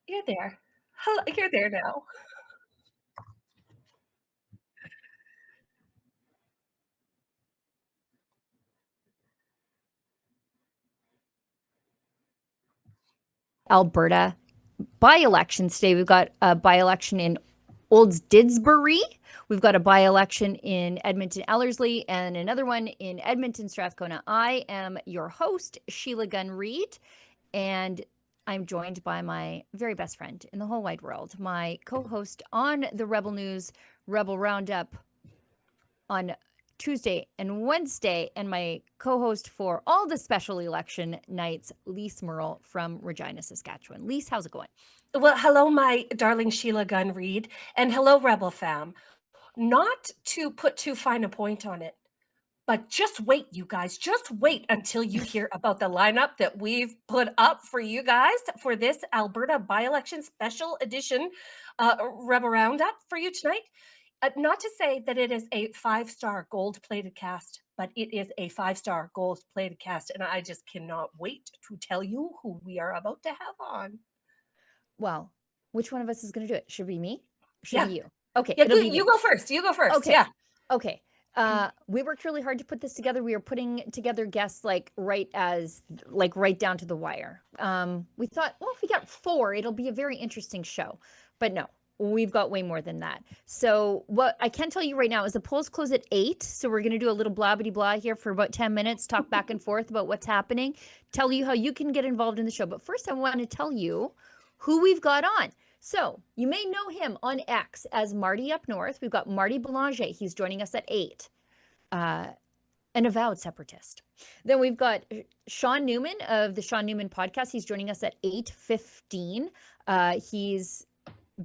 You're there. Hello, you're there now. Alberta by-elections today. We've got a by-election in Olds Didsbury. We've got a by-election in Edmonton Ellerslie and another one in Edmonton Strathcona. I am your host, Sheila Gunn Reid, and I'm joined by my very best friend in the whole wide world, my co-host on the Rebel News Rebel Roundup on Tuesday and Wednesday, and my co-host for all the special election nights, Lise Merle from Regina, Saskatchewan. Lise, how's it going? Well, hello, my darling Sheila Gunn Reid, and hello, Rebel fam. Not to put too fine a point on it, but just wait, you guys. Just wait until you hear about the lineup that we've put up for you guys for this Alberta by-election special edition Rebel Roundup for you tonight. Not to say that it is a 5-star gold-plated cast, but it is a 5-star gold-plated cast, and I just cannot wait to tell you who we are about to have on. Well, which one of us is going to do it? Should it be me? Should Yeah. it be you? Okay, Yeah, it'll be you me. go first. You go first. Okay. Yeah. Okay. We worked really hard to put this together. We are putting together guests like right down to the wire. We thought, well, if we got 4, it'll be a very interesting show. But no, we've got way more than that. So what I can tell you right now is the polls close at 8. So we're going to do a little blabbity blah here for about 10 minutes, talk back and forth about what's happening, tell you how you can get involved in the show. But first, I want to tell you who we've got on. So you may know him on X as Marty Up North. We've got Marty Belanger. He's joining us at 8. An avowed separatist. Then we've got Sean Newman of the Sean Newman podcast. He's joining us at 8:15. He's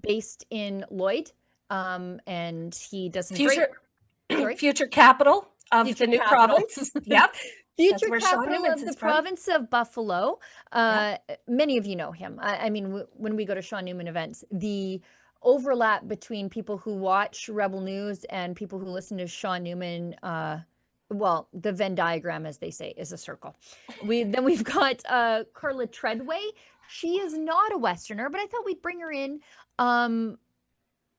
based in Lloyd, and he does some future capital of future the new capital. Province. Yep. Future capital of the province of Buffalo. Many of you know him. I mean, when we go to Sean Newman events, the overlap between people who watch Rebel News and people who listen to Sean Newman, well, the Venn diagram, as they say, is a circle. Then we've got Carla Treadway. She is not a Westerner, but I thought we'd bring her in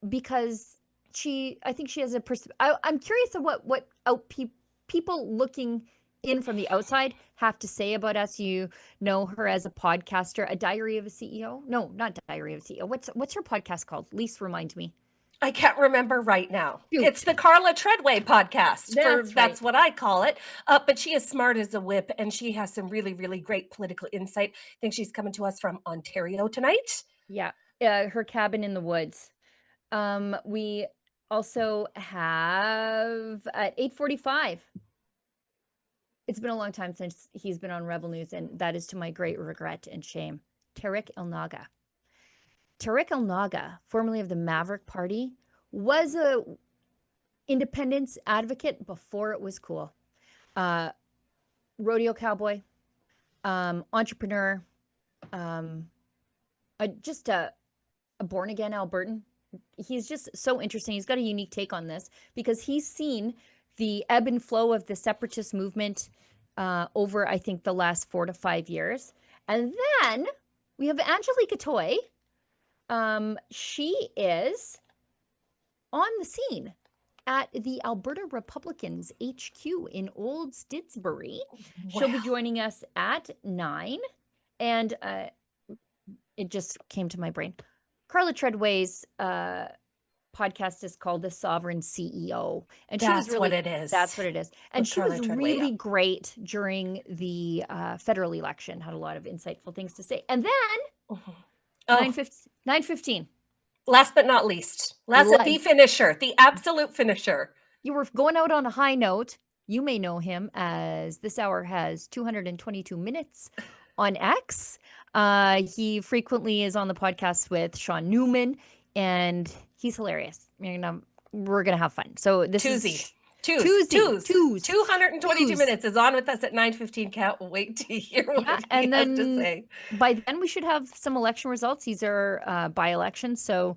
because I think she has a I'm curious of what people looking in from the outside have to say about us. You know her as a podcaster, A Diary of a CEO. No, not Diary of a CEO. What's her podcast called? Lise, remind me. I can't remember right now. Shoot. It's the Carla Treadway podcast. That's That's what I call it. But she is smart as a whip, and she has some really, really great political insight. I think she's coming to us from Ontario tonight. Yeah, her cabin in the woods. We also have at 8:45. It's been a long time since he's been on Rebel News, and that is to my great regret and shame. TK El Naga. TK El Naga, formerly of the Maverick Party, was a independence advocate before it was cool. Rodeo cowboy, entrepreneur, just a born-again Albertan. He's just so interesting. He's got a unique take on this because he's seen the ebb and flow of the separatist movement over, I think, the last 4 to 5 years. And then we have Angelica Toy. She is on the scene at the Alberta Republicans HQ in Olds Didsbury. Wow. She'll be joining us at 9. And it just came to my brain. Carla Treadway's podcast is called The Sovereign CEO. And that's what it is. That's what it is. And she was really great during the federal election, had a lot of insightful things to say. And then 9:15. Last but not least, the finisher, the absolute finisher. You were going out on a high note. You may know him as This Hour has 222 minutes on X. He frequently is on the podcast with Sean Newman, and he's hilarious. We're gonna have fun. So this is Tuesday. 222 minutes is on with us at 9:15. Can't wait to hear what he has to say. By then we should have some election results. These are by-elections, so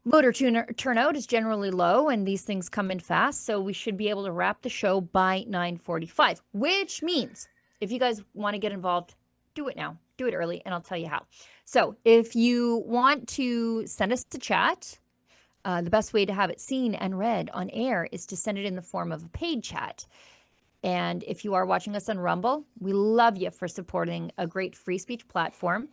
voter turnout is generally low, and these things come in fast. So we should be able to wrap the show by 9:45, which means if you guys want to get involved, do it now. Do it early, and I'll tell you how. So if you want to send us a chat, the best way to have it seen and read on air is to send it in the form of a paid chat. And if you are watching us on Rumble, we love you for supporting a great free speech platform.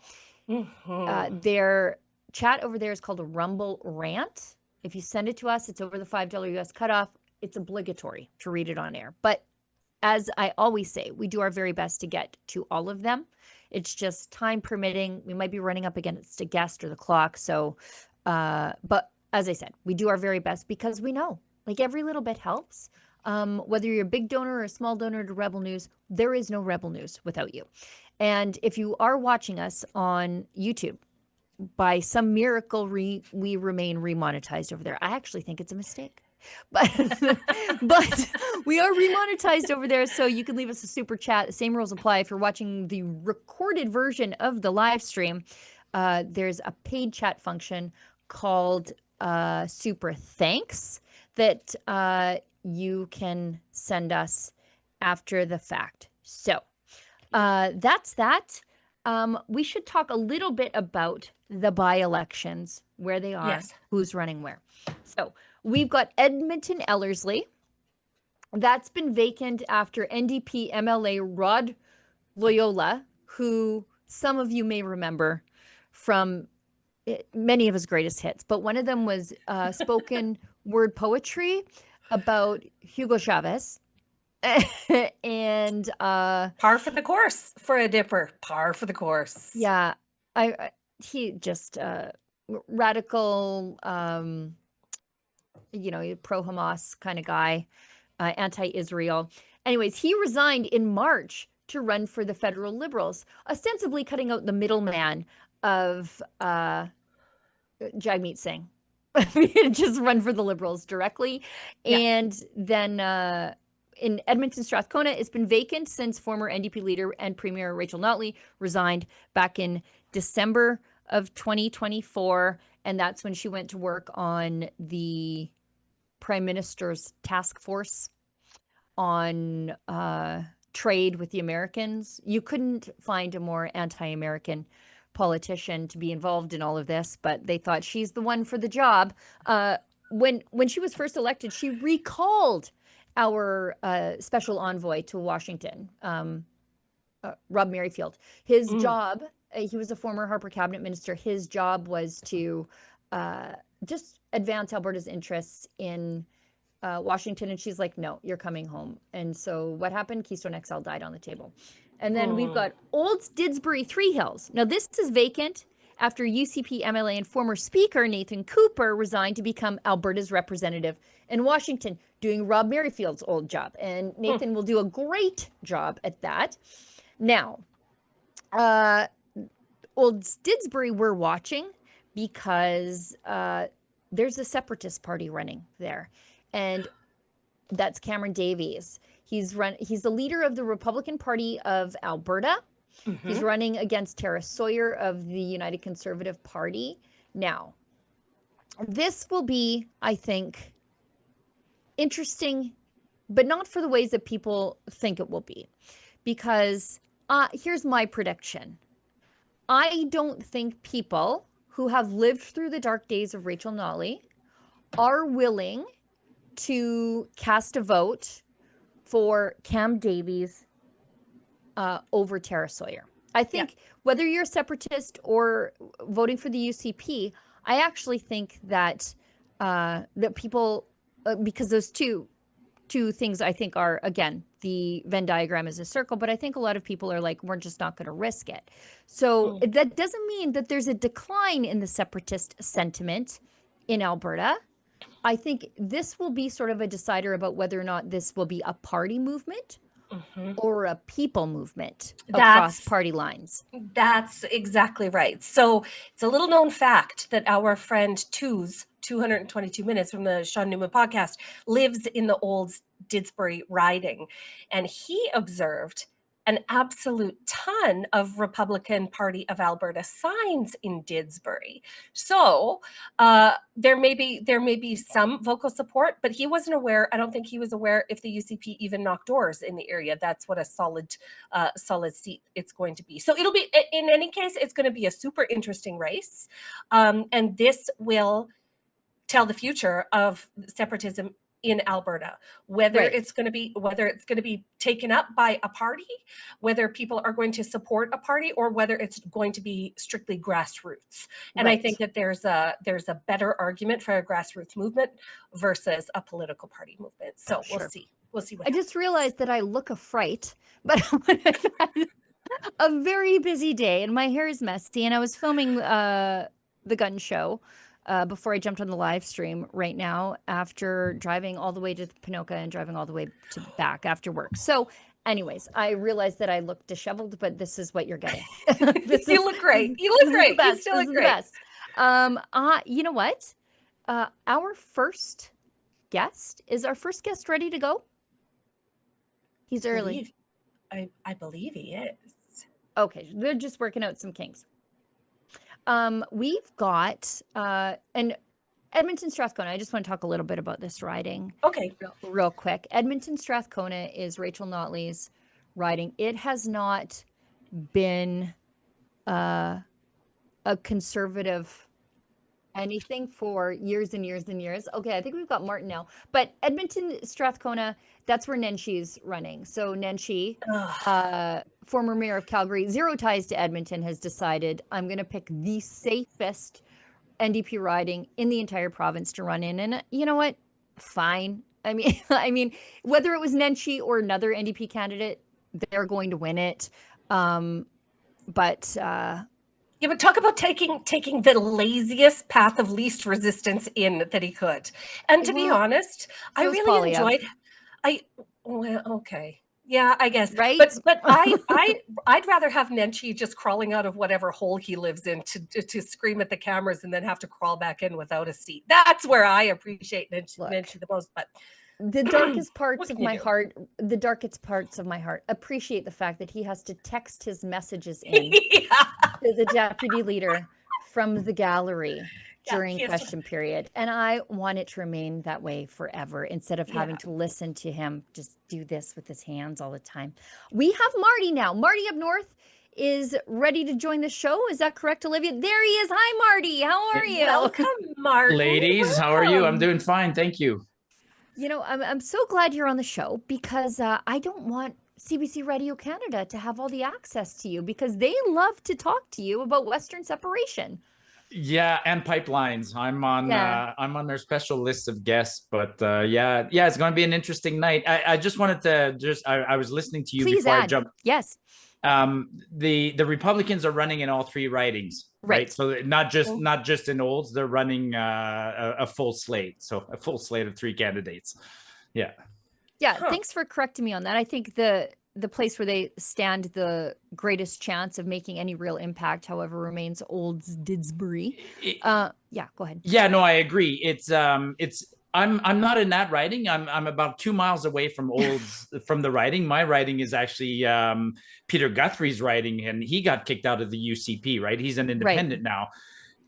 Their chat over there is called a Rumble Rant. If you send it to us, it's over the $5 US cutoff. It's obligatory to read it on air. But as I always say, we do our very best to get to all of them. It's just time permitting. We might be running up against a guest or the clock. So, but as I said, we do our very best because we know, like, every little bit helps. Whether you're a big donor or a small donor to Rebel News, there is no Rebel News without you. And if you are watching us on YouTube, by some miracle, we remain remonetized over there. I actually think it's a mistake. But we are remonetized over there, so you can leave us a super chat. The same rules apply if you're watching the recorded version of the live stream. There's a paid chat function called Super Thanks that you can send us after the fact. So that's that. We should talk a little bit about the by-elections, where they are, who's running where. So we've got Edmonton Ellerslie. That's been vacant after NDP MLA Rod Loyola, who some of you may remember from many of his greatest hits, but one of them was spoken word poetry about Hugo Chavez. And par for the course for a dipper. Par for the course. Yeah, he just radical, pro-Hamas kind of guy, anti-Israel. Anyways, he resigned in March to run for the federal Liberals, ostensibly cutting out the middleman of Jagmeet Singh. Just run for the Liberals directly. Yeah. And then in Edmonton Strathcona, it's been vacant since former NDP leader and Premier Rachel Notley resigned back in December of 2024. And that's when she went to work on the Prime Minister's task force on trade with the Americans. You couldn't find a more anti-American politician to be involved in all of this, but they thought she's the one for the job. When she was first elected, she recalled our special envoy to Washington, Rob Merrifield. His job, he was a former Harper cabinet minister. His job was to just advance Alberta's interests in Washington. And she's like, no, you're coming home. And so what happened? Keystone XL died on the table. And then we've got Old Didsbury Three Hills. Now, this is vacant after UCP MLA and former Speaker Nathan Cooper resigned to become Alberta's representative in Washington, doing Rob Merrifield's old job. And Nathan will do a great job at that. Now, Old Didsbury we're watching because there's a separatist party running there. And that's Cameron Davies. He's the leader of the Republican Party of Alberta. He's running against Tara Sawyer of the United Conservative Party. Now, this will be, I think, interesting, but not for the ways that people think it will be. Because here's my prediction. I don't think people who have lived through the dark days of Rachel Notley are willing to cast a vote for Cam Davies over Tara Sawyer. I think whether you're a separatist or voting for the UCP, I actually think that that people, because those two things I think are, again, the Venn diagram is a circle, but I think a lot of people are like, we're just not going to risk it. So that doesn't mean that there's a decline in the separatist sentiment in Alberta. I think this will be sort of a decider about whether or not this will be a party movement or a people movement across party lines. That's exactly right. So it's a little known fact that our friend Two's 222 Minutes from the Sean Newman podcast lives in the Old Didsbury riding. And he observed an absolute ton of Republican Party of Alberta signs in Didsbury. So there may be some vocal support, but he wasn't aware. I don't think he was aware if the UCP even knocked doors in the area. That's what a solid seat it's going to be. So it'll be, in any case, it's going to be a super interesting race, and this will tell the future of separatism in Alberta, whether it's going to be taken up by a party, whether people are going to support a party, or whether it's going to be strictly grassroots. And I think that there's a better argument for a grassroots movement versus a political party movement. So we'll see. We'll see what happens. Just realized that I look a fright, but I've had a very busy day and my hair is messy, and I was filming the gun show before I jumped on the live stream right now, after driving all the way to Ponoka and driving all the way back after work. So anyways, I realized that I look disheveled, but this is what you're getting. You look great. You look great. You still look great. You know what? Our first guest, is our first guest ready to go? He's early. I believe he is. Okay, they're just working out some kinks. We've got and Edmonton Strathcona. I just want to talk a little bit about this riding. Okay, real quick. Edmonton Strathcona is Rachel Notley's riding. It has not been a conservative anything for years and years and years. Okay, I think we've got Martin now, but Edmonton Strathcona, that's where Nenshi's running. So Nenshi, former mayor of Calgary, zero ties to Edmonton, has decided, I'm going to pick the safest NDP riding in the entire province to run in. And you know what? Fine. I mean, whether it was Nenshi or another NDP candidate, they're going to win it. Yeah, but talk about taking the laziest path of least resistance in that he could. And to be honest, I really enjoyed. Okay. Yeah, I guess. Right. But I'd rather have Nenshi just crawling out of whatever hole he lives in to scream at the cameras and then have to crawl back in without a seat. That's where I appreciate Nenshi the most. But the darkest parts of my heart, appreciate the fact that he has to text his messages in to the deputy leader from the gallery during question period. And I want it to remain that way forever, instead of having to listen to him just do this with his hands all the time. We have Marty now. Marty up north is ready to join the show. Is that correct, Olivia? There he is. Hi, Marty. How are you? Welcome, Marty. Ladies, how are you? I'm doing fine. Thank you. You know, I'm so glad you're on the show, because I don't want CBC Radio Canada to have all the access to you, because they love to talk to you about Western separation. Yeah, and pipelines. I'm on their special list of guests, but yeah, it's going to be an interesting night. I just wanted to I was listening to you before I jumped. Yes. The Republicans are running in all three ridings, right? So not just in Olds, they're running a full slate. So a full slate of three candidates. Yeah. Thanks for correcting me on that. I think the place where they stand the greatest chance of making any real impact, however, remains Olds Didsbury. Go ahead. Yeah, no, I agree. I'm not in that riding. I'm about 2 miles away from Olds from the riding. My riding is actually Peter Guthrie's riding, and he got kicked out of the UCP, right? He's an independent now.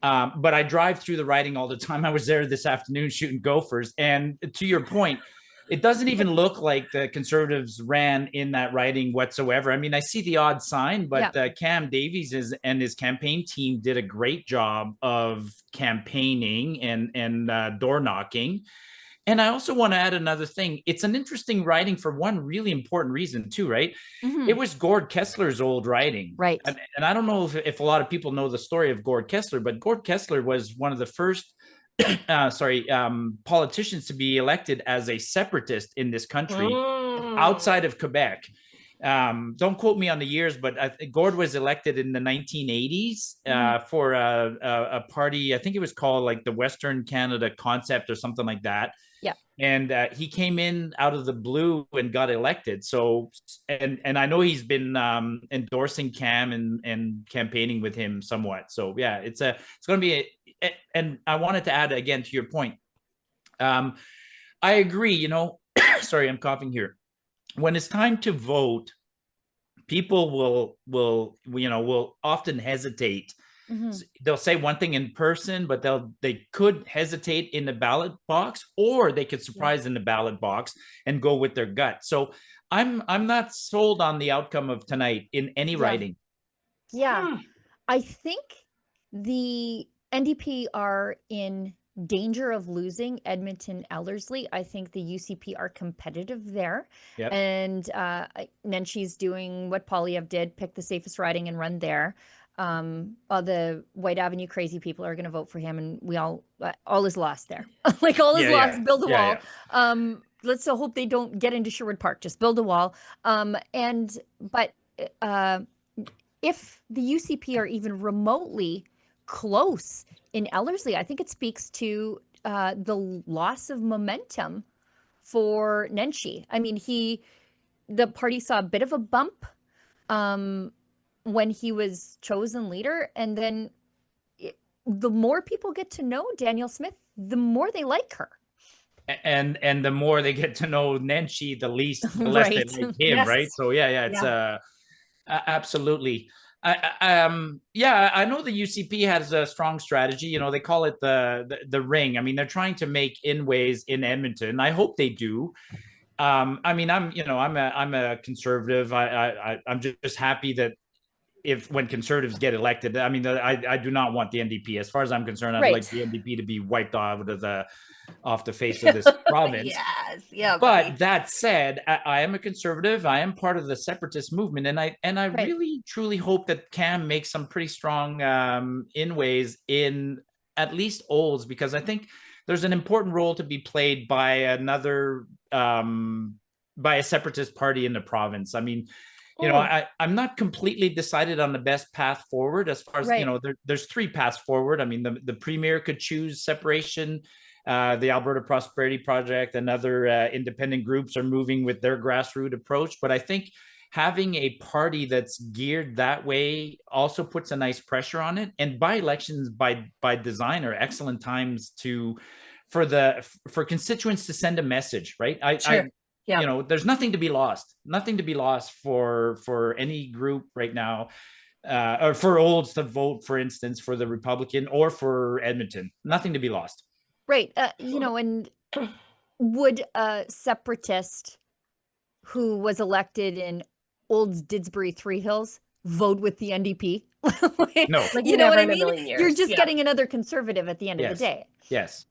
But I drive through the riding all the time. I was there this afternoon shooting gophers. And to your point, it doesn't even look like the Conservatives ran in that riding whatsoever. I mean, I see the odd sign, but Cam Davies and his campaign team did a great job of campaigning and door knocking. And I also want to add another thing. It's an interesting riding for one really important reason too, right? Mm-hmm. It was Gord Kessler's old riding. Right. And I don't know if a lot of people know the story of Gord Kessler, but Gord Kessler was one of the first politicians to be elected as a separatist in this country outside of Quebec. Don't quote me on the years, but Gord was elected in the 1980s for a party. I think it was called like the Western Canada Concept or something like that. Yeah. And he came in out of the blue and got elected. So, and I know he's been endorsing Cam and campaigning with him somewhat. So yeah, it's going to be and I wanted to add again to your point. I agree, sorry, I'm coughing here. When it's time to vote, people will often hesitate. They'll say one thing in person, but they could hesitate in the ballot box, or they could surprise in the ballot box and go with their gut. So I'm not sold on the outcome of tonight in any writing. I think the NDP are in danger of losing Edmonton Ellerslie. I think the UCP are competitive there. And Nenshi's doing what Poilievre did, pick the safest riding and run there. All the White Avenue crazy people are going to vote for him, and we all is lost there. Like all is lost. Build a wall. Let's hope they don't get into Sherwood Park. Just build a wall. But if the UCP are even remotely close in Ellerslie, I think it speaks to the loss of momentum for Nenshi. I mean, the party saw a bit of a bump when he was chosen leader, and then the more people get to know Danielle Smith, the more they like her. And the more they get to know Nenshi, the less they like him, right? So it's absolutely. I know the UCP has a strong strategy. You know, they call it the ring. I mean, they're trying to make inways in Edmonton. I hope they do. I mean, I'm a conservative. I'm just happy that when conservatives get elected, I mean, I do not want the NDP. As far as I'm concerned, I'd like the NDP to be wiped off the face of this province. But that said, I am a conservative. I am part of the separatist movement, and I really truly hope that Cam makes some pretty strong inways in at least Olds, because I think there's an important role to be played by by a separatist party in the province. I mean, you know, I'm not completely decided on the best path forward as far as, there's three paths forward. I mean, the premier could choose separation. The Alberta Prosperity Project and other independent groups are moving with their grassroots approach. But I think having a party that's geared that way also puts a nice pressure on it. And by-elections by design are excellent times for constituents to send a message, right? You know, there's nothing to be lost for any group right now, or for Olds to vote, for instance, for the Republican or for Edmonton. Nothing to be lost. Right. You know, and would a separatist who was elected in Olds, Didsbury, Three Hills vote with the NDP? No. You know what I mean? You're just getting another conservative at the end of the day. Yes.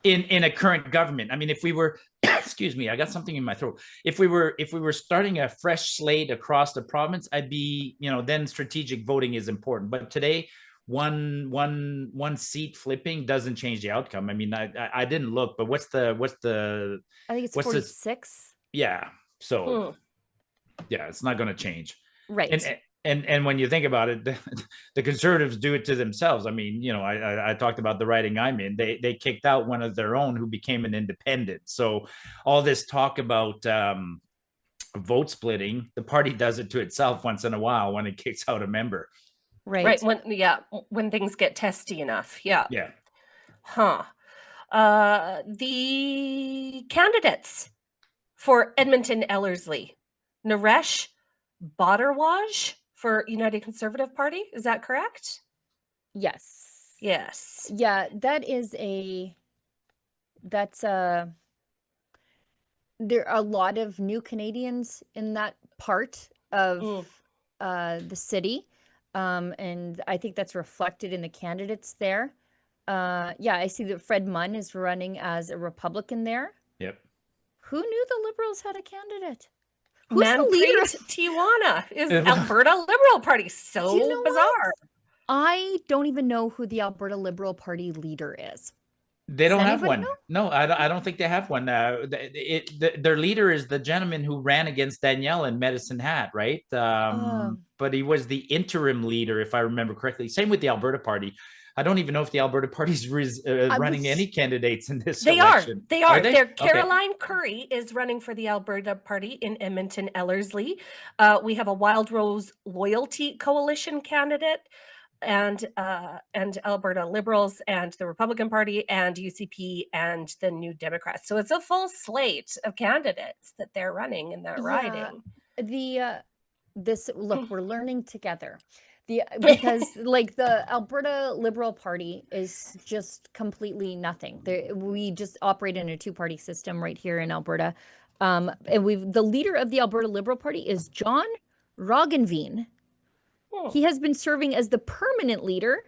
In a current government. I mean, if we were, excuse me, I got something in my throat. If we were starting a fresh slate across the province, I'd be, then strategic voting is important. But today, one seat flipping doesn't change the outcome. I mean, I didn't look, but what's the I think it's 46. Yeah. So yeah, it's not going to change. Right. And when you think about it, the conservatives do it to themselves. I mean, I talked about the riding I'm in. They kicked out one of their own who became an independent. So all this talk about vote splitting, the party does it to itself once in a while when it kicks out a member. Right. When things get testy enough. Yeah. The candidates for Edmonton Ellerslie: Naresh Bharadwaj for United Conservative Party. Is that correct? Yes. Yes. Yeah, there are a lot of new Canadians in that part of the city. And I think that's reflected in the candidates there. I see that Fred Munn is running as a Republican there. Yep. Who knew the Liberals had a candidate? Who's the leader? Tijuana is Alberta Liberal Party. So bizarre. What? I don't even know who the Alberta Liberal Party leader is. They don't have one. No, I don't think they have one. Their leader is the gentleman who ran against Danielle in Medicine Hat, right? But he was the interim leader, if I remember correctly. Same with the Alberta Party. I don't even know if the Alberta Party's running any candidates in this election. They are. Caroline Curry is running for the Alberta Party in Edmonton Ellerslie. We have a Wild Rose Loyalty Coalition candidate, and Alberta Liberals, and the Republican Party, and UCP, and the New Democrats. So it's a full slate of candidates that they're running in that riding. look, we're learning together. Because like the Alberta Liberal Party is just completely nothing. We just operate in a two-party system right here in Alberta. And the leader of the Alberta Liberal Party is John Roggenveen. He has been serving as the permanent leader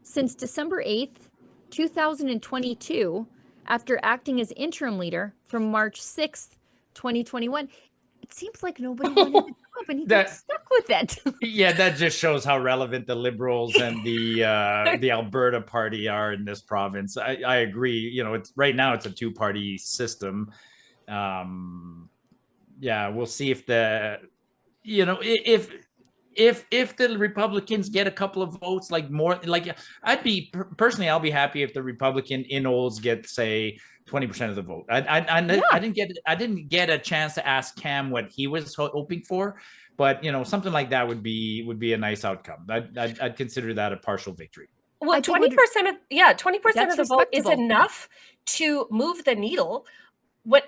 since December 8th, 2022, after acting as interim leader from March 6th, 2021. It seems like nobody wanted the job, and he got stuck with it. Yeah, that just shows how relevant the Liberals and the Alberta Party are in this province. I agree. You know, it's right now it's a two-party system. Yeah, we'll see if if the Republicans get a couple of votes, like more, like I'll be happy if the Republican in Olds get, say, 20% of the vote. I didn't get a chance to ask Cam what he was hoping for, but you know, something like that would be a nice outcome. I'd consider that a partial victory. Well, 20% of the vote is enough to move the needle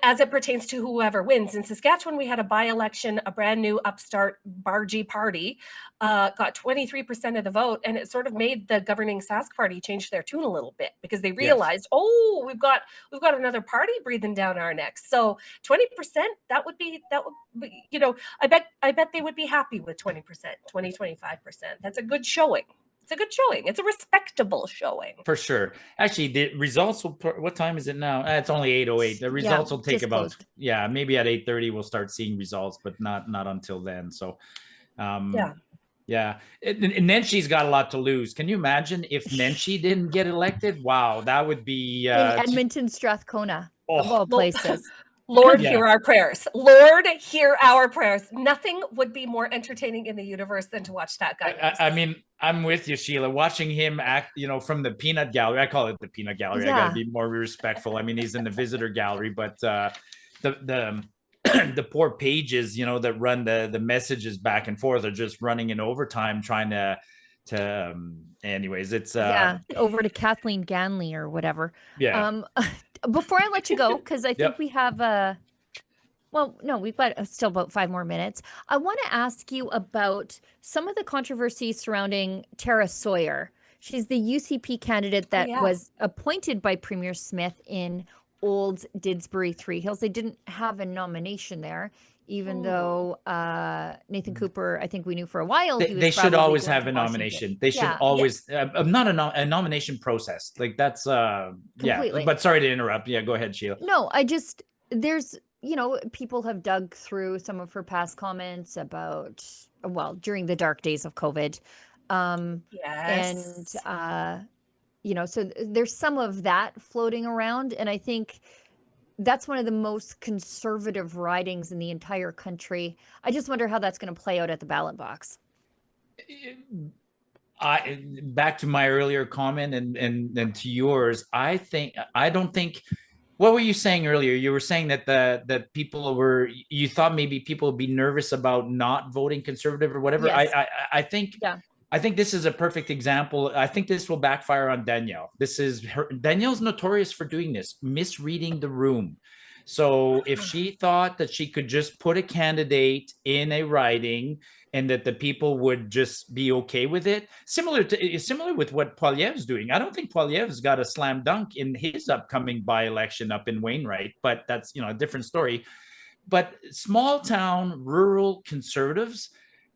as it pertains to whoever wins. In Saskatchewan, we had a by-election, a brand new upstart Bargy party got 23% of the vote, and it sort of made the governing Sask party change their tune a little bit because they realized, oh, we've got another party breathing down our necks. So 20%, that would be, you know, I bet they would be happy with 20%, 25%. That's a good showing. It's a good showing. It's a respectable showing. For sure. Actually, the results will, what time is it now? It's only 8:08. The results will take about, maybe at 8:30 we'll start seeing results, but not until then. So, yeah. And Nenshi's got a lot to lose. Can you imagine if Nenshi didn't get elected? Wow, that would be... in Edmonton, Strathcona, of all places. Lord, hear our prayers. Lord, hear our prayers. Nothing would be more entertaining in the universe than to watch that guy. I mean, I'm with you, Sheila. Watching him act, you know, from the peanut gallery. I call it the peanut gallery. I gotta be more respectful. I mean, he's in the visitor gallery, but the poor pages, you know, that run the messages back and forth are just running in overtime, trying to anyways, it's over to Kathleen Ganley or whatever. Before I let you go, because I think we have we've got still about 5 more minutes. I want to ask you about some of the controversy surrounding Tara Sawyer. She's the UCP candidate that was appointed by Premier Smith in Olds, Didsbury, Three Hills. They didn't have a nomination there, even though Nathan Cooper, I think we knew for a while. They should always have a nomination. They should always, not a nomination process. Like that's, completely. But sorry to interrupt. Yeah, go ahead, Sheila. No, there's, you know, people have dug through some of her past comments about, during the dark days of COVID. And, you know, so there's some of that floating around. And I think that's one of the most conservative ridings in the entire country. I just wonder how that's going to play out at the ballot box. Back to my earlier comment and to yours, I don't think. What were you saying earlier? You were saying that you thought maybe people would be nervous about not voting conservative or whatever. Yes. I think this is a perfect example. I think this will backfire on Danielle. Danielle's notorious for doing this, misreading the room. So if she thought that she could just put a candidate in a riding and that the people would just be okay with it, similar with what Poilievre's doing. I don't think Poilievre's got a slam dunk in his upcoming by-election up in Wainwright, but that's, you know, a different story. But small town rural conservatives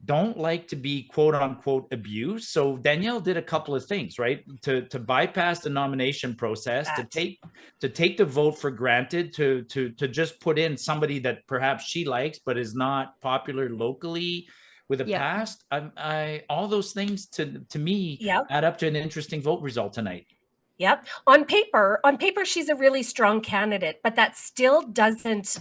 don't like to be quote unquote abused. So Danielle did a couple of things, right? To bypass the nomination process, to take the vote for granted, to just put in somebody that perhaps she likes but is not popular locally with a past. All those things to me add up to an interesting vote result tonight. Yep. On paper, she's a really strong candidate, but that still doesn't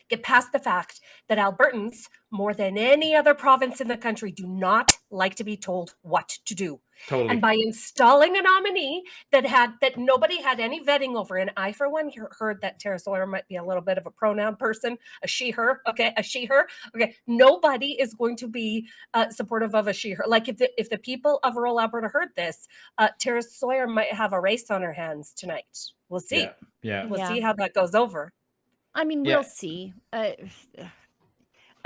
get past the fact that Albertans, more than any other province in the country, do not like to be told what to do. Totally. And by installing a nominee that nobody had any vetting over, and I, for one, heard that Tara Sawyer might be a little bit of a pronoun person, a she, her. Okay, a she, her. Okay, nobody is going to be supportive of a she, her. Like if the people of rural Alberta heard this, Tara Sawyer might have a race on her hands tonight. We'll see. Yeah. We'll see how that goes over. I mean, we'll see.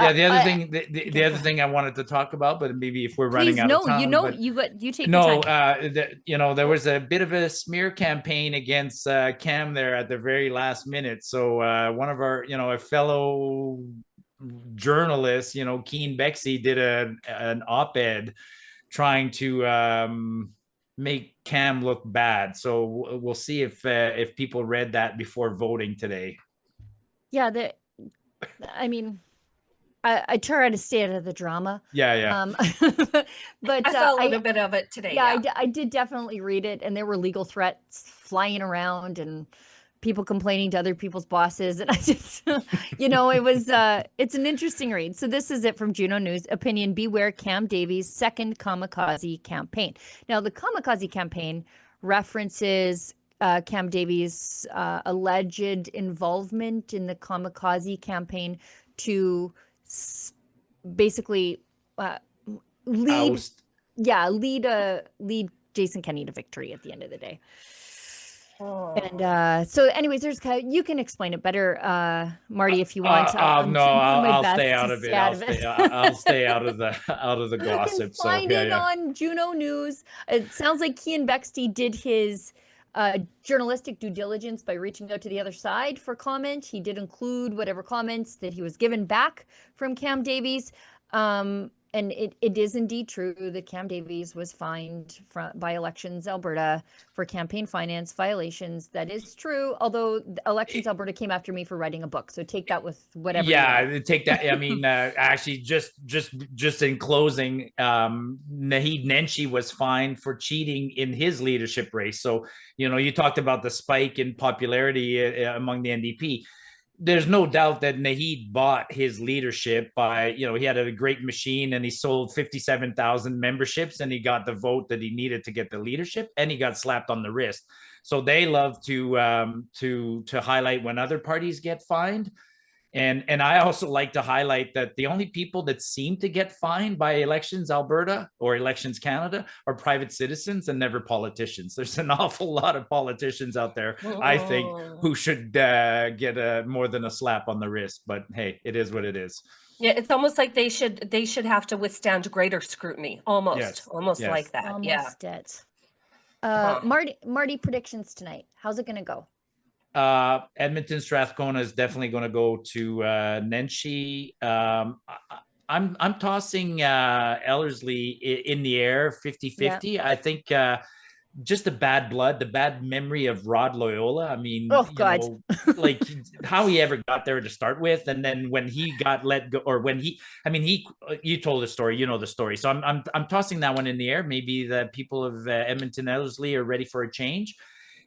Yeah, the other thing, the other thing I wanted to talk about, but maybe if we're running out of time. You take your time. There was a bit of a smear campaign against Cam there at the very last minute. So one of our, a fellow journalist, Keen Bexey, did an op-ed trying to make Cam look bad. So we'll see if people read that before voting today. Yeah, I mean, I try to stay out of the drama. Yeah. But I saw a little bit of it today. Yeah, I did definitely read it, and there were legal threats flying around and people complaining to other people's bosses, and I just, it was it's an interesting read. So this is it from Juno News. Opinion: beware Cam Davies' second kamikaze campaign. Now the kamikaze campaign references Cam Davies' alleged involvement in the kamikaze campaign to basically lead Jason Kenney to victory at the end of the day. Oh. And so anyways, you can explain it better, Marty, if you want. I'll stay out of it. I'll stay out of the gossip. You can find it on Juno News. It sounds like Cian Bexley did his journalistic due diligence by reaching out to the other side for comment. He did include whatever comments that he was given back from Cam Davies. And it is indeed true that Cam Davies was fined by Elections Alberta for campaign finance violations. That is true, although Elections Alberta came after me for writing a book. So take that with whatever. Yeah, take that. I mean, actually, just in closing, Naheed Nenshi was fined for cheating in his leadership race. So, you talked about the spike in popularity among the NDP. There's no doubt that Naheed bought his leadership by, he had a great machine and he sold 57,000 memberships and he got the vote that he needed to get the leadership, and he got slapped on the wrist. So they love to highlight when other parties get fined. And I also like to highlight that the only people that seem to get fined by Elections Alberta or Elections Canada are private citizens and never politicians. There's an awful lot of politicians out there, I think, who should get more than a slap on the wrist. But hey, it is what it is. Yeah, it's almost like they should have to withstand greater scrutiny. Almost like that. Almost it. Marty, predictions tonight. How's it going to go? Edmonton Strathcona is definitely going to go to Nenshi. I'm tossing Ellerslie in the air 50-50. Yeah. I think just the bad blood, the bad memory of Rod Loyola. I mean, like how he ever got there to start with, and then when he got let go, or when you told the story, the story. So I'm tossing that one in the air. Maybe the people of Edmonton Ellerslie are ready for a change.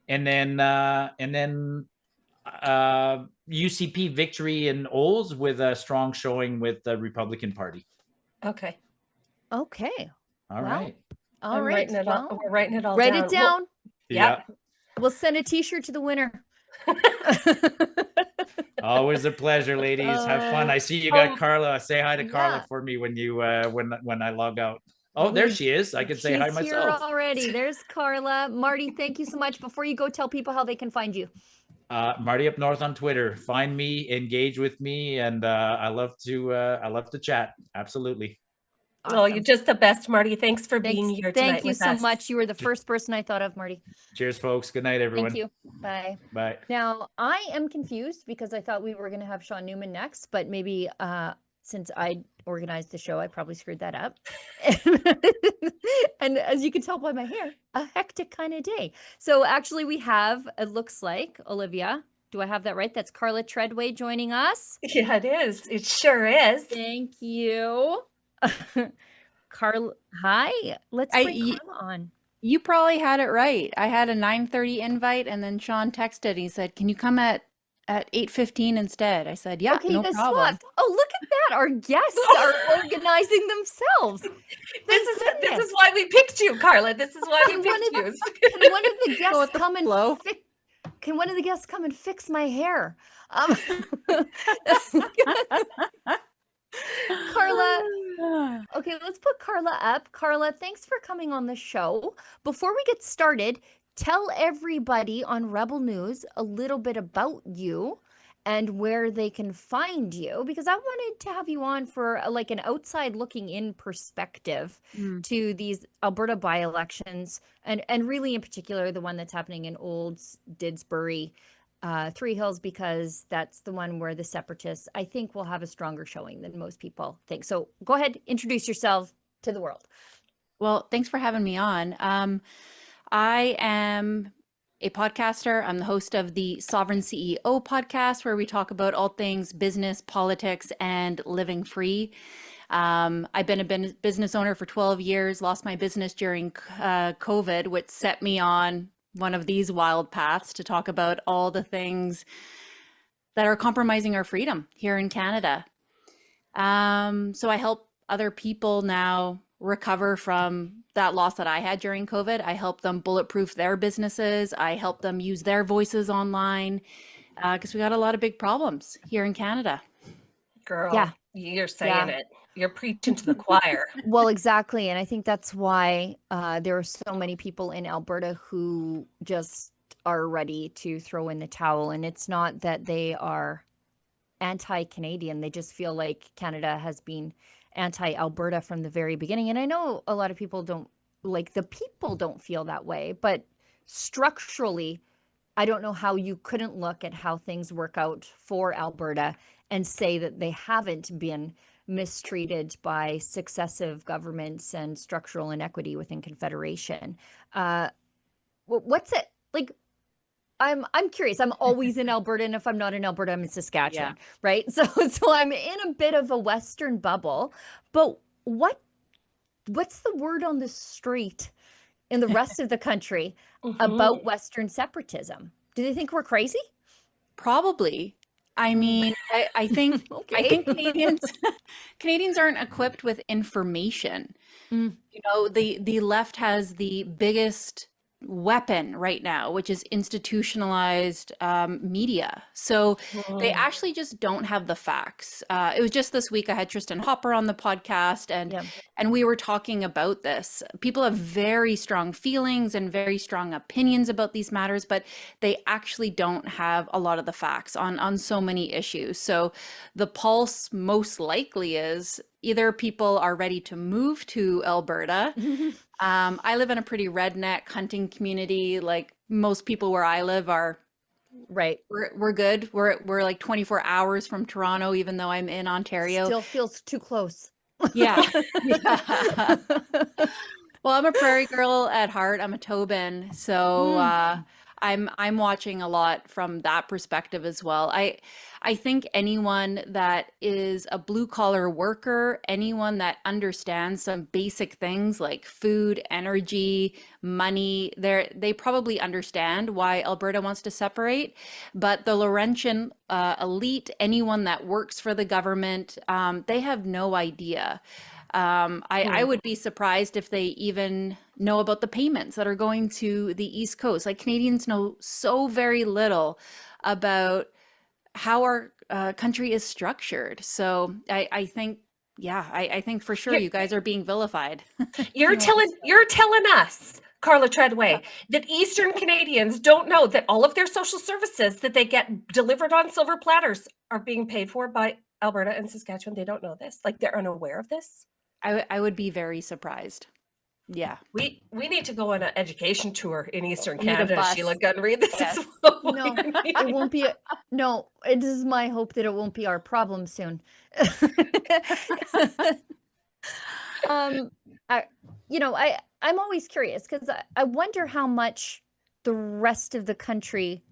And then UCP victory in Olds with a strong showing with the Republican Party. Okay. All right. All right. We're writing it all down. Write it down. Yeah. We'll send a T-shirt to the winner. Always a pleasure, ladies. Have fun. I see you got Carla. Say hi to Carla for me when you when I log out. Oh, there she is. I can say hi myself. She's here already. There's Carla. Marty, thank you so much. Before you go, tell people how they can find you. Marty Up North on Twitter. Find me, engage with me, and I love to chat. Absolutely. Awesome. Oh, you're just the best, Marty. Thanks for being here tonight. Thank you so much. You were the first person I thought of, Marty. Cheers, folks. Good night, everyone. Thank you. Bye. Bye. Now, I am confused because I thought we were going to have Sean Newman next, but maybe since I organized the show, I probably screwed that up. And as you can tell by my hair, a hectic kind of day. So actually we have, it looks like, Olivia, do I have that right? That's Carla Treadway joining us. Yeah, it is. It sure is. Thank you. Carla, hi. Let's bring Carla on. You probably had it right. I had a 9:30 invite, and then Sean texted. He said, "Can you come at 8:15 instead?" I said, "Yeah, okay, no problem." Swapped. Oh, look at that! Our guests are organizing themselves. This is why we picked you, Carla. This is why we picked you. Can one of the guests come and Can one of the guests come and fix my hair? Carla, okay, let's put Carla up. Carla, thanks for coming on the show. Before we get started, tell everybody on Rebel News a little bit about you and where they can find you, because I wanted to have you on for like an outside looking in perspective to these Alberta by-elections, and really in particular the one that's happening in Olds, Didsbury, Three Hills, because that's the one where the separatists, I think, will have a stronger showing than most people think. So go ahead, introduce yourself to the world. Well, thanks for having me on. I am a podcaster. I'm the host of the Sovereign CEO podcast, where we talk about all things business, politics, and living free. I've been a business owner for 12 years, lost my business during COVID, which set me on one of these wild paths to talk about all the things that are compromising our freedom here in Canada. So I help other people now recover from that loss that I had during COVID. I help them bulletproof their businesses. I help them use their voices online, because we got a lot of big problems here in Canada. Girl, Yeah. you're saying it. You're preaching to the choir. Well, exactly. And I think that's why there are so many people in Alberta who just are ready to throw in the towel. And it's not that they are anti-Canadian. They just feel like Canada has been anti-Alberta from the very beginning. And I know a lot of people don't feel that way, but structurally, I don't know how you couldn't look at how things work out for Alberta and say that they haven't been mistreated by successive governments and structural inequity within Confederation. What's it like? I'm curious. I'm always in Alberta, and if I'm not in Alberta, I'm in Saskatchewan, right? So I'm in a bit of a Western bubble. But what's the word on the street in the rest of the country about Western separatism? Do they think we're crazy? Probably. I mean, I think Okay. I think Canadians aren't equipped with information. You know, the left has the biggest weapon right now, which is institutionalized media. So they actually just don't have the facts. It was just this week I had Tristan Hopper on the podcast, and we were talking about this. People have very strong feelings and very strong opinions about these matters, but they actually don't have a lot of the facts on so many issues. So the pulse most likely is either people are ready to move to Alberta. I live in a pretty redneck hunting community. Like most people where I live are Right. we're good. We're like 24 hours from Toronto, even though I'm in Ontario. Still feels too close. Yeah. Well, I'm a prairie girl at heart. I'm a Tobin, so I'm watching a lot from that perspective as well. I think anyone that is a blue collar worker, anyone that understands some basic things like food, energy, money, they probably understand why Alberta wants to separate. But the Laurentian elite, anyone that works for the government, they have no idea. I would be surprised if they even know about the payments that are going to the East Coast. Like Canadians know so very little about how our country is structured. So I think, I think for sure you guys are being vilified. You're telling us, Carla Treadway, that Eastern Canadians don't know that all of their social services that they get delivered on silver platters are being paid for by Alberta and Saskatchewan. They don't know this. Like they're unaware of this. I would be very surprised. Yeah. We need to go on an education tour in Eastern We need a Canada, bus. Sheila Gunn Reid. This Yes. is what No, we need. it won't be. No, it is my hope that it won't be our problem soon. I'm always curious because I wonder how much the rest of the country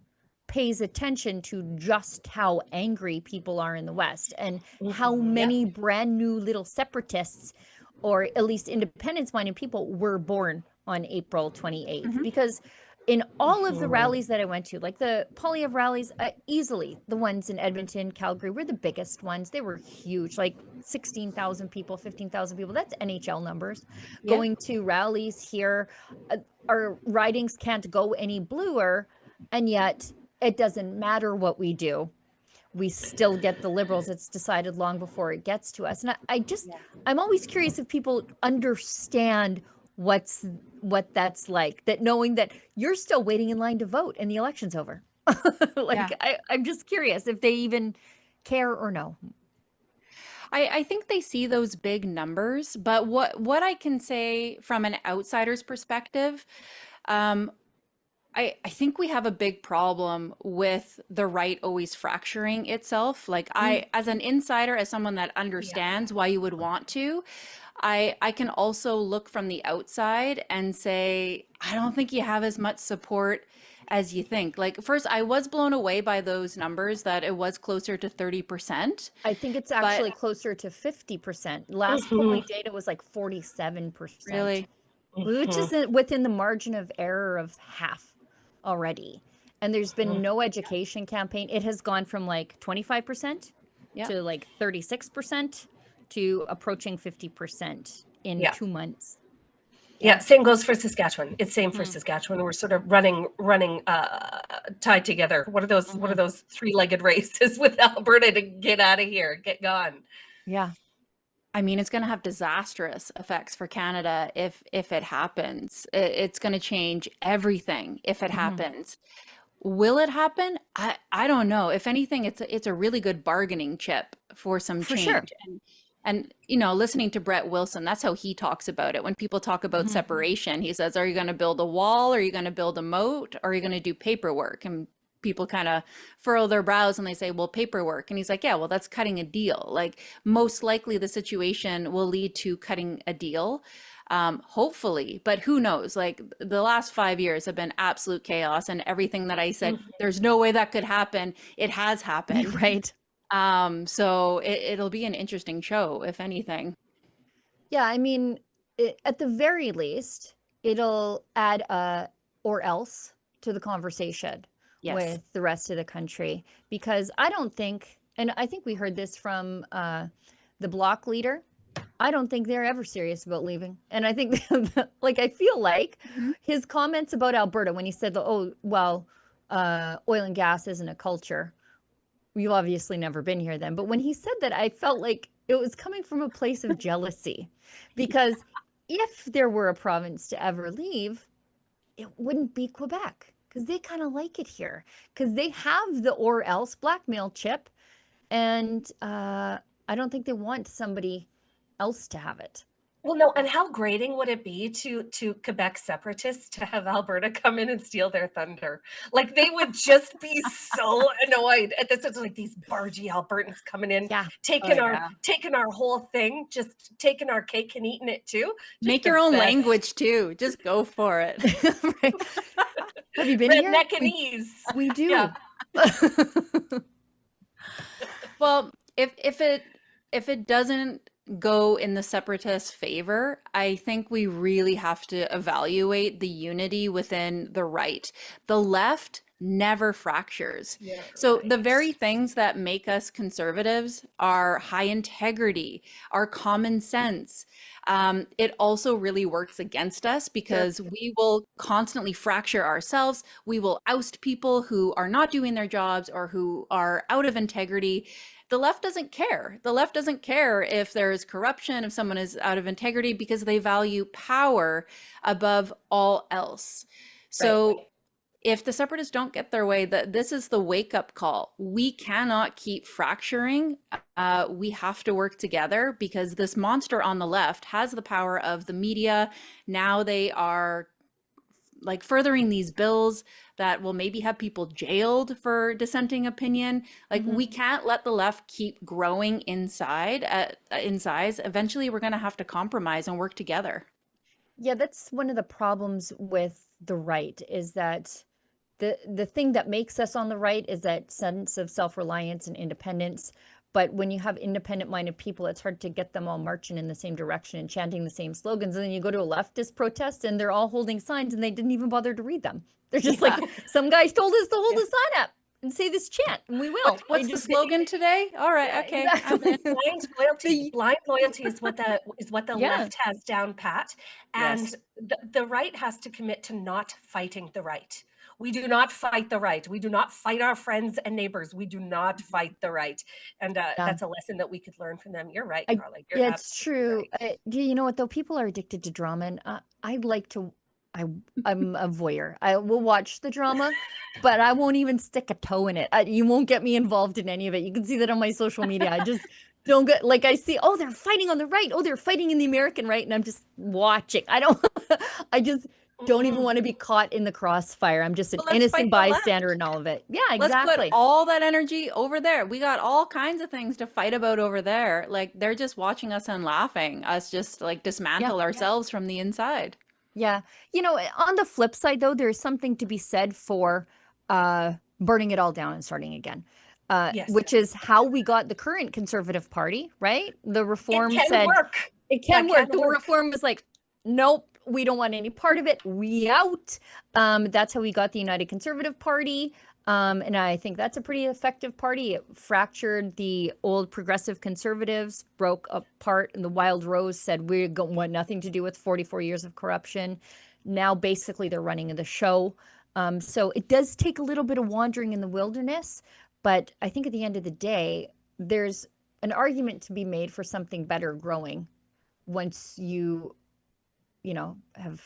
pays attention to just how angry people are in the West and how many brand new little separatists, or at least independence-minded people, were born on April 28th. Because in all of the rallies that I went to, like the Polyev rallies, easily the ones in Edmonton, Calgary were the biggest ones. They were huge, like 16,000 people, 15,000 people. That's NHL numbers. Yeah. Going to rallies here, our ridings can't go any bluer, and yet it doesn't matter what we do. We still get the Liberals. It's decided long before it gets to us. And I'm always curious if people understand what that's like, that knowing that you're still waiting in line to vote and the election's over. Like, I'm just curious if they even care or no. I think they see those big numbers, but what I can say from an outsider's perspective, I think we have a big problem with the right always fracturing itself. Like as an insider, as someone that understands why you would want to, I can also look from the outside and say, I don't think you have as much support as you think. Like first, I was blown away by those numbers that it was closer to 30%. I think it's actually closer to 50%. Last polling data was like 47%. Really? Which is within the margin of error of half already. And there's been no education campaign. It has gone from like 25% to like 36% to approaching 50% in 2 months. Yeah, same goes for Saskatchewan. It's same for Saskatchewan. We're sort of running tied together. What are those three-legged races with Alberta to get out of here, get gone? Yeah. I mean, it's going to have disastrous effects for Canada if it happens. It's going to change everything if it happens. Will it happen? I don't know. If anything, it's a really good bargaining chip for some change. Sure. And you know, listening to Brett Wilson, that's how he talks about it. When people talk about separation, he says, are you going to build a wall? Are you going to build a moat? Or are you going to do paperwork? And people kind of furrow their brows and they say, well, paperwork. And he's like, yeah, well, that's cutting a deal. Like most likely the situation will lead to cutting a deal. Hopefully, but who knows? Like the last 5 years have been absolute chaos, and everything that I said, there's no way that could happen. It has happened. Right. So it'll be an interesting show, if anything. Yeah, I mean, at the very least, it'll add or else to the conversation with the rest of the country, because I don't think, and I think we heard this from the Bloc leader, I don't think they're ever serious about leaving. And I think, like, I feel like his comments about Alberta when he said, oh, well, oil and gas isn't a culture. You've obviously never been here then. But when he said that, I felt like it was coming from a place of jealousy, because if there were a province to ever leave, it wouldn't be Quebec, because they kind of like it here, because they have the or else blackmail chip. And I don't think they want somebody else to have it. Well, no, and how grating would it be to Quebec separatists to have Alberta come in and steal their thunder? Like they would just be so annoyed at this. It's like these bargy Albertans coming in, taking our whole thing, just taking our cake and eating it too. Just make your own language too. Just go for it. Right. Have you been here? Neck and knees. We do. Yeah. Well, if it doesn't go in the separatist favor, I think we really have to evaluate the unity within the right. The left never fractures. So the very things that make us conservatives are high integrity, our common sense. It also really works against us, because we will constantly fracture ourselves. We will oust people who are not doing their jobs or who are out of integrity. The left doesn't care. The left doesn't care if there is corruption, if someone is out of integrity, because they value power above all else. So if the separatists don't get their way, this is the wake-up call. We cannot keep fracturing. We have to work together, because this monster on the left has the power of the media. Now they are like furthering these bills that will maybe have people jailed for dissenting opinion. Like we can't let the left keep growing in size. Eventually we're going to have to compromise and work together. Yeah, that's one of the problems with the right, is that the thing that makes us on the right is that sense of self-reliance and independence. But when you have independent-minded people, it's hard to get them all marching in the same direction and chanting the same slogans. And then you go to a leftist protest and they're all holding signs and they didn't even bother to read them. They're just like, some guys told us to hold a sign up and say this chant, and we will. What's the slogan today? All right, okay. Exactly. Blind loyalty is what the left has down pat, and the right has to commit to not fighting the right. We do not fight the right. We do not fight our friends and neighbors. We do not fight the right. And that's a lesson that we could learn from them. You're right, Carla. It's true. Right. You know what, though? People are addicted to drama. And I'd like to I'm a voyeur. I will watch the drama, but I won't even stick a toe in it. You won't get me involved in any of it. You can see that on my social media. I just don't get, like, I see, oh, they're fighting on the right. Oh, they're fighting in the American right. And I'm just watching. I just don't even want to be caught in the crossfire. I'm just an innocent bystander in all of it. Yeah, exactly. Let's put all that energy over there. We got all kinds of things to fight about over there. Like, they're just watching us and laughing, us just like dismantle ourselves from the inside. Yeah. On the flip side, though, there's something to be said for burning it all down and starting again, which is how we got the current Conservative Party, right? The Reform said it can work. The Reform was like, nope, we don't want any part of it. We out. That's how we got the United Conservative Party. And I think that's a pretty effective party. It fractured the old progressive conservatives, broke apart, and the Wild Rose said, we want nothing to do with 44 years of corruption. Now, basically, they're running the show. So it does take a little bit of wandering in the wilderness. But I think at the end of the day, there's an argument to be made for something better growing once you have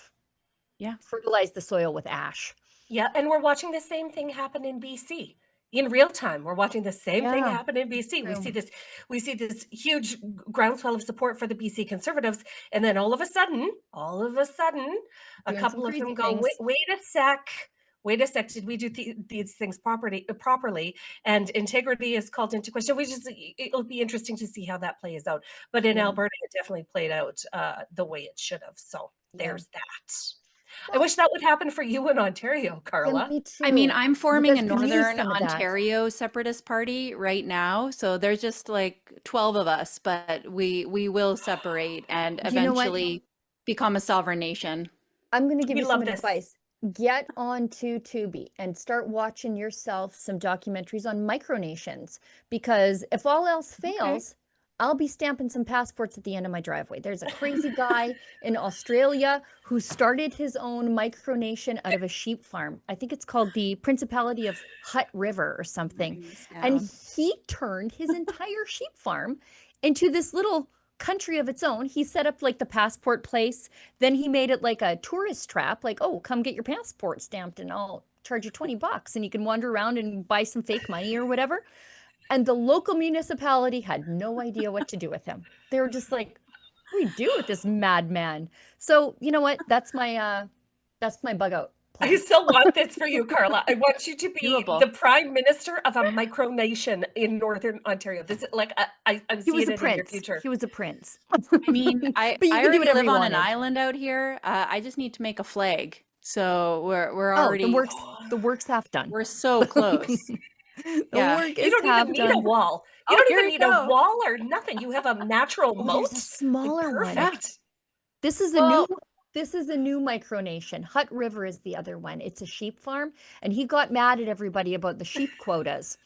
fertilized the soil with ash. Yeah, and we're watching the same thing happen in BC in real time. We're watching the same thing happen in BC. We see this huge groundswell of support for the BC Conservatives, and then all of a sudden, a couple of them go, wait a sec, did we do these things properly? And integrity is called into question. It'll be interesting to see how that plays out. But in Alberta, it definitely played out the way it should have. So there's that. I wish that would happen for you in Ontario, Carla. Yeah, me too. I mean, I'm forming a Northern Ontario separatist party right now. So there's just like 12 of us, but we will separate and eventually become a sovereign nation. I'm going to give you some advice. Get onto Tubi and start watching yourself some documentaries on micronations, because if all else fails, I'll be stamping some passports at the end of my driveway. There's a crazy guy in Australia who started his own micronation out of a sheep farm. I think it's called the Principality of Hutt River or something. And he turned his entire sheep farm into this little country of its own. He set up like the passport place. Then he made it like a tourist trap, like, oh, come get your passport stamped and I'll charge you $20 and you can wander around and buy some fake money or whatever. And the local municipality had no idea what to do with him. They were just like, what do we do with this madman? So you know what? That's my bug out plan. I still want this for you, Carla. I want you to be the prime minister of a micronation in Northern Ontario. This is like I'm seeing it in your future. He was a prince. I mean, I already live on an island out here. I just need to make a flag. So we're already the work's half done. We're so close. You don't even need a wall. You don't even need a wall or nothing. You have a natural moat. A smaller one. This is a new micronation. Hutt River is the other one. It's a sheep farm, and he got mad at everybody about the sheep quotas,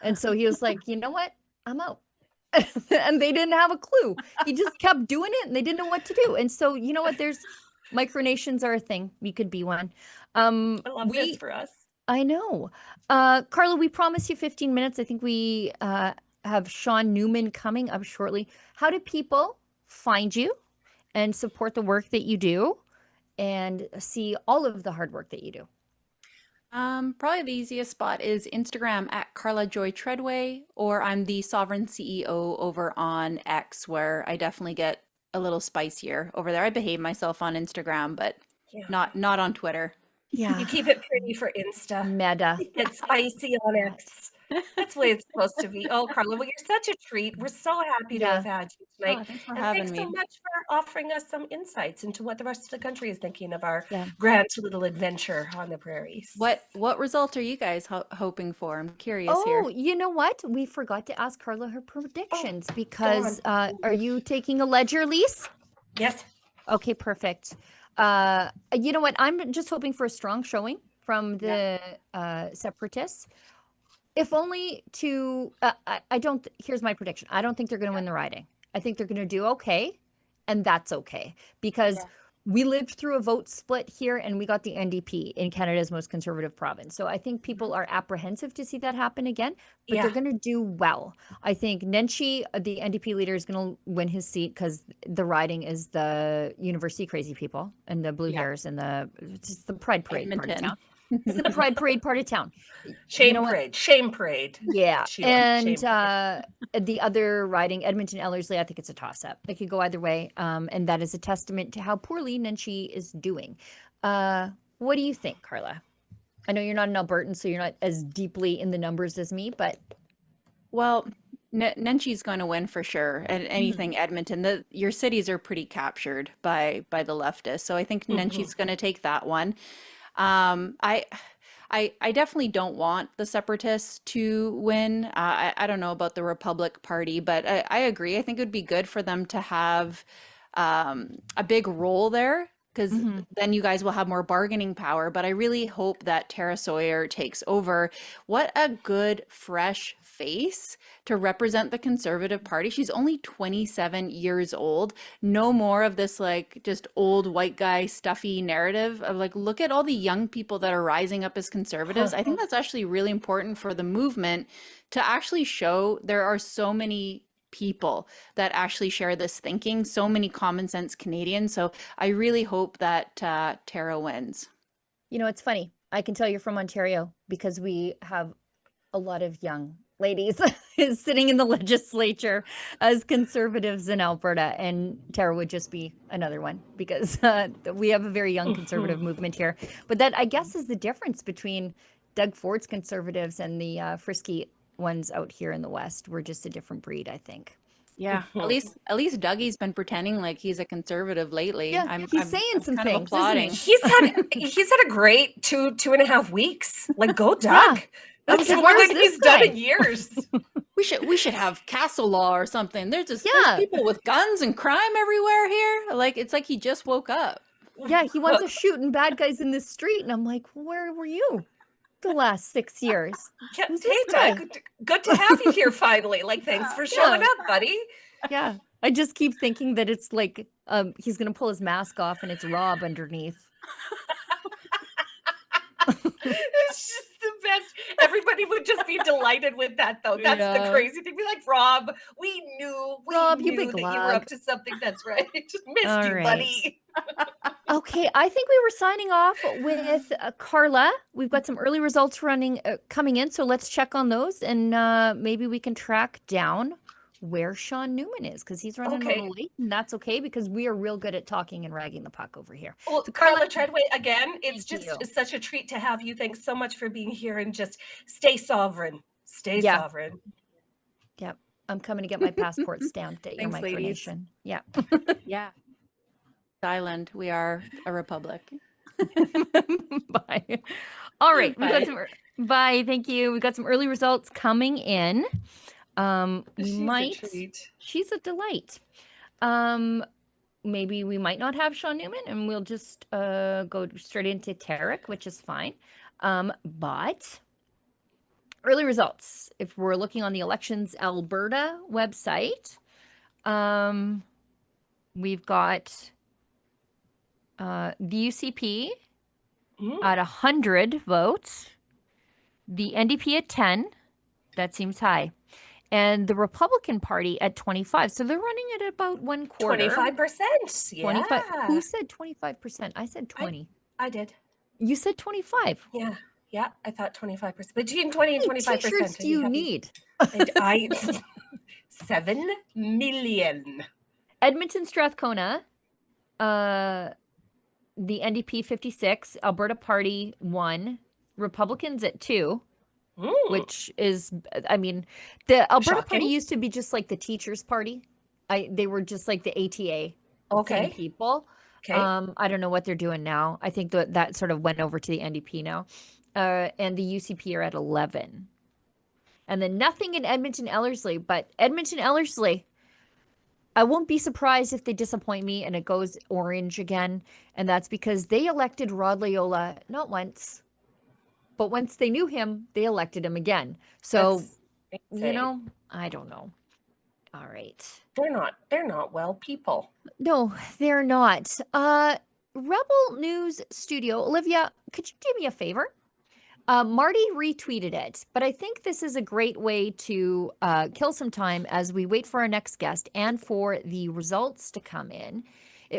and so he was like, you know what, I'm out. And they didn't have a clue. He just kept doing it, and they didn't know what to do. And so you know what? There's micronations are a thing. You could be one. I love this for us. I know. Carla, we promised you 15 minutes. I think we have Sean Newman coming up shortly. How do people find you and support the work that you do and see all of the hard work that you do? Probably the easiest spot is Instagram at Carla Joy Treadway, or I'm the Sovereign CEO over on X, where I definitely get a little spicier over there. I behave myself on Instagram, but not on Twitter. Yeah. You keep it pretty for Insta. Meta. It's spicy on X. That's the way it's supposed to be. Oh, Carla, well, you're such a treat. We're so happy to have had you tonight. Thanks for having me. Thanks so much for offering us some insights into what the rest of the country is thinking of our grand little adventure on the prairies. What result are you guys hoping for? I'm curious here. Oh, you know what? We forgot to ask Carla her predictions because are you taking a ledger, Lise? Yes. Okay, perfect. You know what? I'm just hoping for a strong showing from the separatists. If only to, here's my prediction. I don't think they're going to win the riding. I think they're going to do okay, and that's okay. Because we lived through a vote split here and we got the NDP in Canada's most conservative province. So I think people are apprehensive to see that happen again, but they're going to do well. I think Nenshi, the NDP leader, is going to win his seat because the riding is the university crazy people and the blue hairs and it's the Pride Parade part of town. It's the Pride Parade part of town. Shame parade. Yeah. Sheila, and shame the other riding, Edmonton Ellerslie, I think it's a toss-up. It could go either way. And that is a testament to how poorly Nenshi is doing. What do you think, Carla? I know you're not an Albertan, so you're not as deeply in the numbers as me, but... Well, Nenshi's going to win for sure. And anything Edmonton, your cities are pretty captured by the leftists. So I think Nenshi's going to take that one. I definitely don't want the separatists to win. I don't know about the Republic Party, but I agree. I think it would be good for them to have a big role there, because then you guys will have more bargaining power. But I really hope that Tara Sawyer takes over. What a good, fresh face to represent the Conservative Party. She's only 27 years old. No more of this like just old white guy stuffy narrative of like, look at all the young people that are rising up as Conservatives. I think that's actually really important for the movement to actually show there are so many people that actually share this thinking, so many common sense Canadians. So I really hope that Tara wins. You know, it's funny. I can tell you're from Ontario because we have a lot of young ladies sitting in the legislature as Conservatives in Alberta, and Tara would just be another one because we have a very young Conservative movement here. But that, I guess, is the difference between Doug Ford's Conservatives and the frisky ones out here in the West. We're just a different breed, I think. Yeah, at least Dougie's been pretending like he's a conservative lately. Yeah, he's saying some kind things, of applauding. He's had a great 2.5 weeks. Like, go Doug. That's more than he's done in years. We should have castle law or something. There's people with guns and crime everywhere here. Like, it's like he just woke up. Yeah, he wants us shooting bad guys in the street, and I'm like, where were you the last 6 years? Yeah, hey, Doug, good to have you here finally. Like, thanks for showing up, buddy. Yeah, I just keep thinking that it's like he's gonna pull his mask off and it's Rob underneath. It's just the best. Everybody would just be delighted with that, though. That's the crazy thing. Be like, Rob, we knew that you were up to something. That's right. Just missed you, buddy. Okay, I think we were signing off with Carla. We've got some early results coming in, so let's check on those, and maybe we can track down where Sean Newman is, because he's running a little late, and that's okay because we are real good at talking and ragging the puck over here. Well, so Carla Treadway, again, it's just such a treat to have you. Thanks so much for being here, and just stay sovereign. Stay sovereign. Yep. I'm coming to get my passport stamped at your micronation. Yeah. Yeah. Island, we are a republic. Bye. All right. Bye. Thank you. We got some early results coming in. She's a delight. Maybe we might not have Sean Newman and we'll just go straight into Tarek, which is fine. But early results, if we're looking on the Elections Alberta website, we've got the UCP at 100 votes, the NDP at 10, that seems high, and the Republican Party at 25. So they're running at about 1/4. 25%. Yeah. 25. Who said 25%? I said 20. I did. You said 25. Yeah. Yeah. I thought 25%. Between 20 and 25%. T-shirts do you need? 7 million. Edmonton Strathcona, the NDP 56, Alberta Party 1, Republicans at 2. Which is, I mean, the Alberta Party used to be just like the Teachers Party. They were just like the ATA people. Okay. I don't know what they're doing now. I think that sort of went over to the NDP now. And the UCP are at 11. And then nothing in Edmonton Ellerslie, but Edmonton Ellerslie, I won't be surprised if they disappoint me and it goes orange again. And that's because they elected Rod Loyola not once, but once they knew him, they elected him again. So, you know, I don't know. All right. They're not well people. No, they're not. Rebel News Studio, Olivia, could you do me a favor? Marty retweeted it, but I think this is a great way to kill some time as we wait for our next guest and for the results to come in.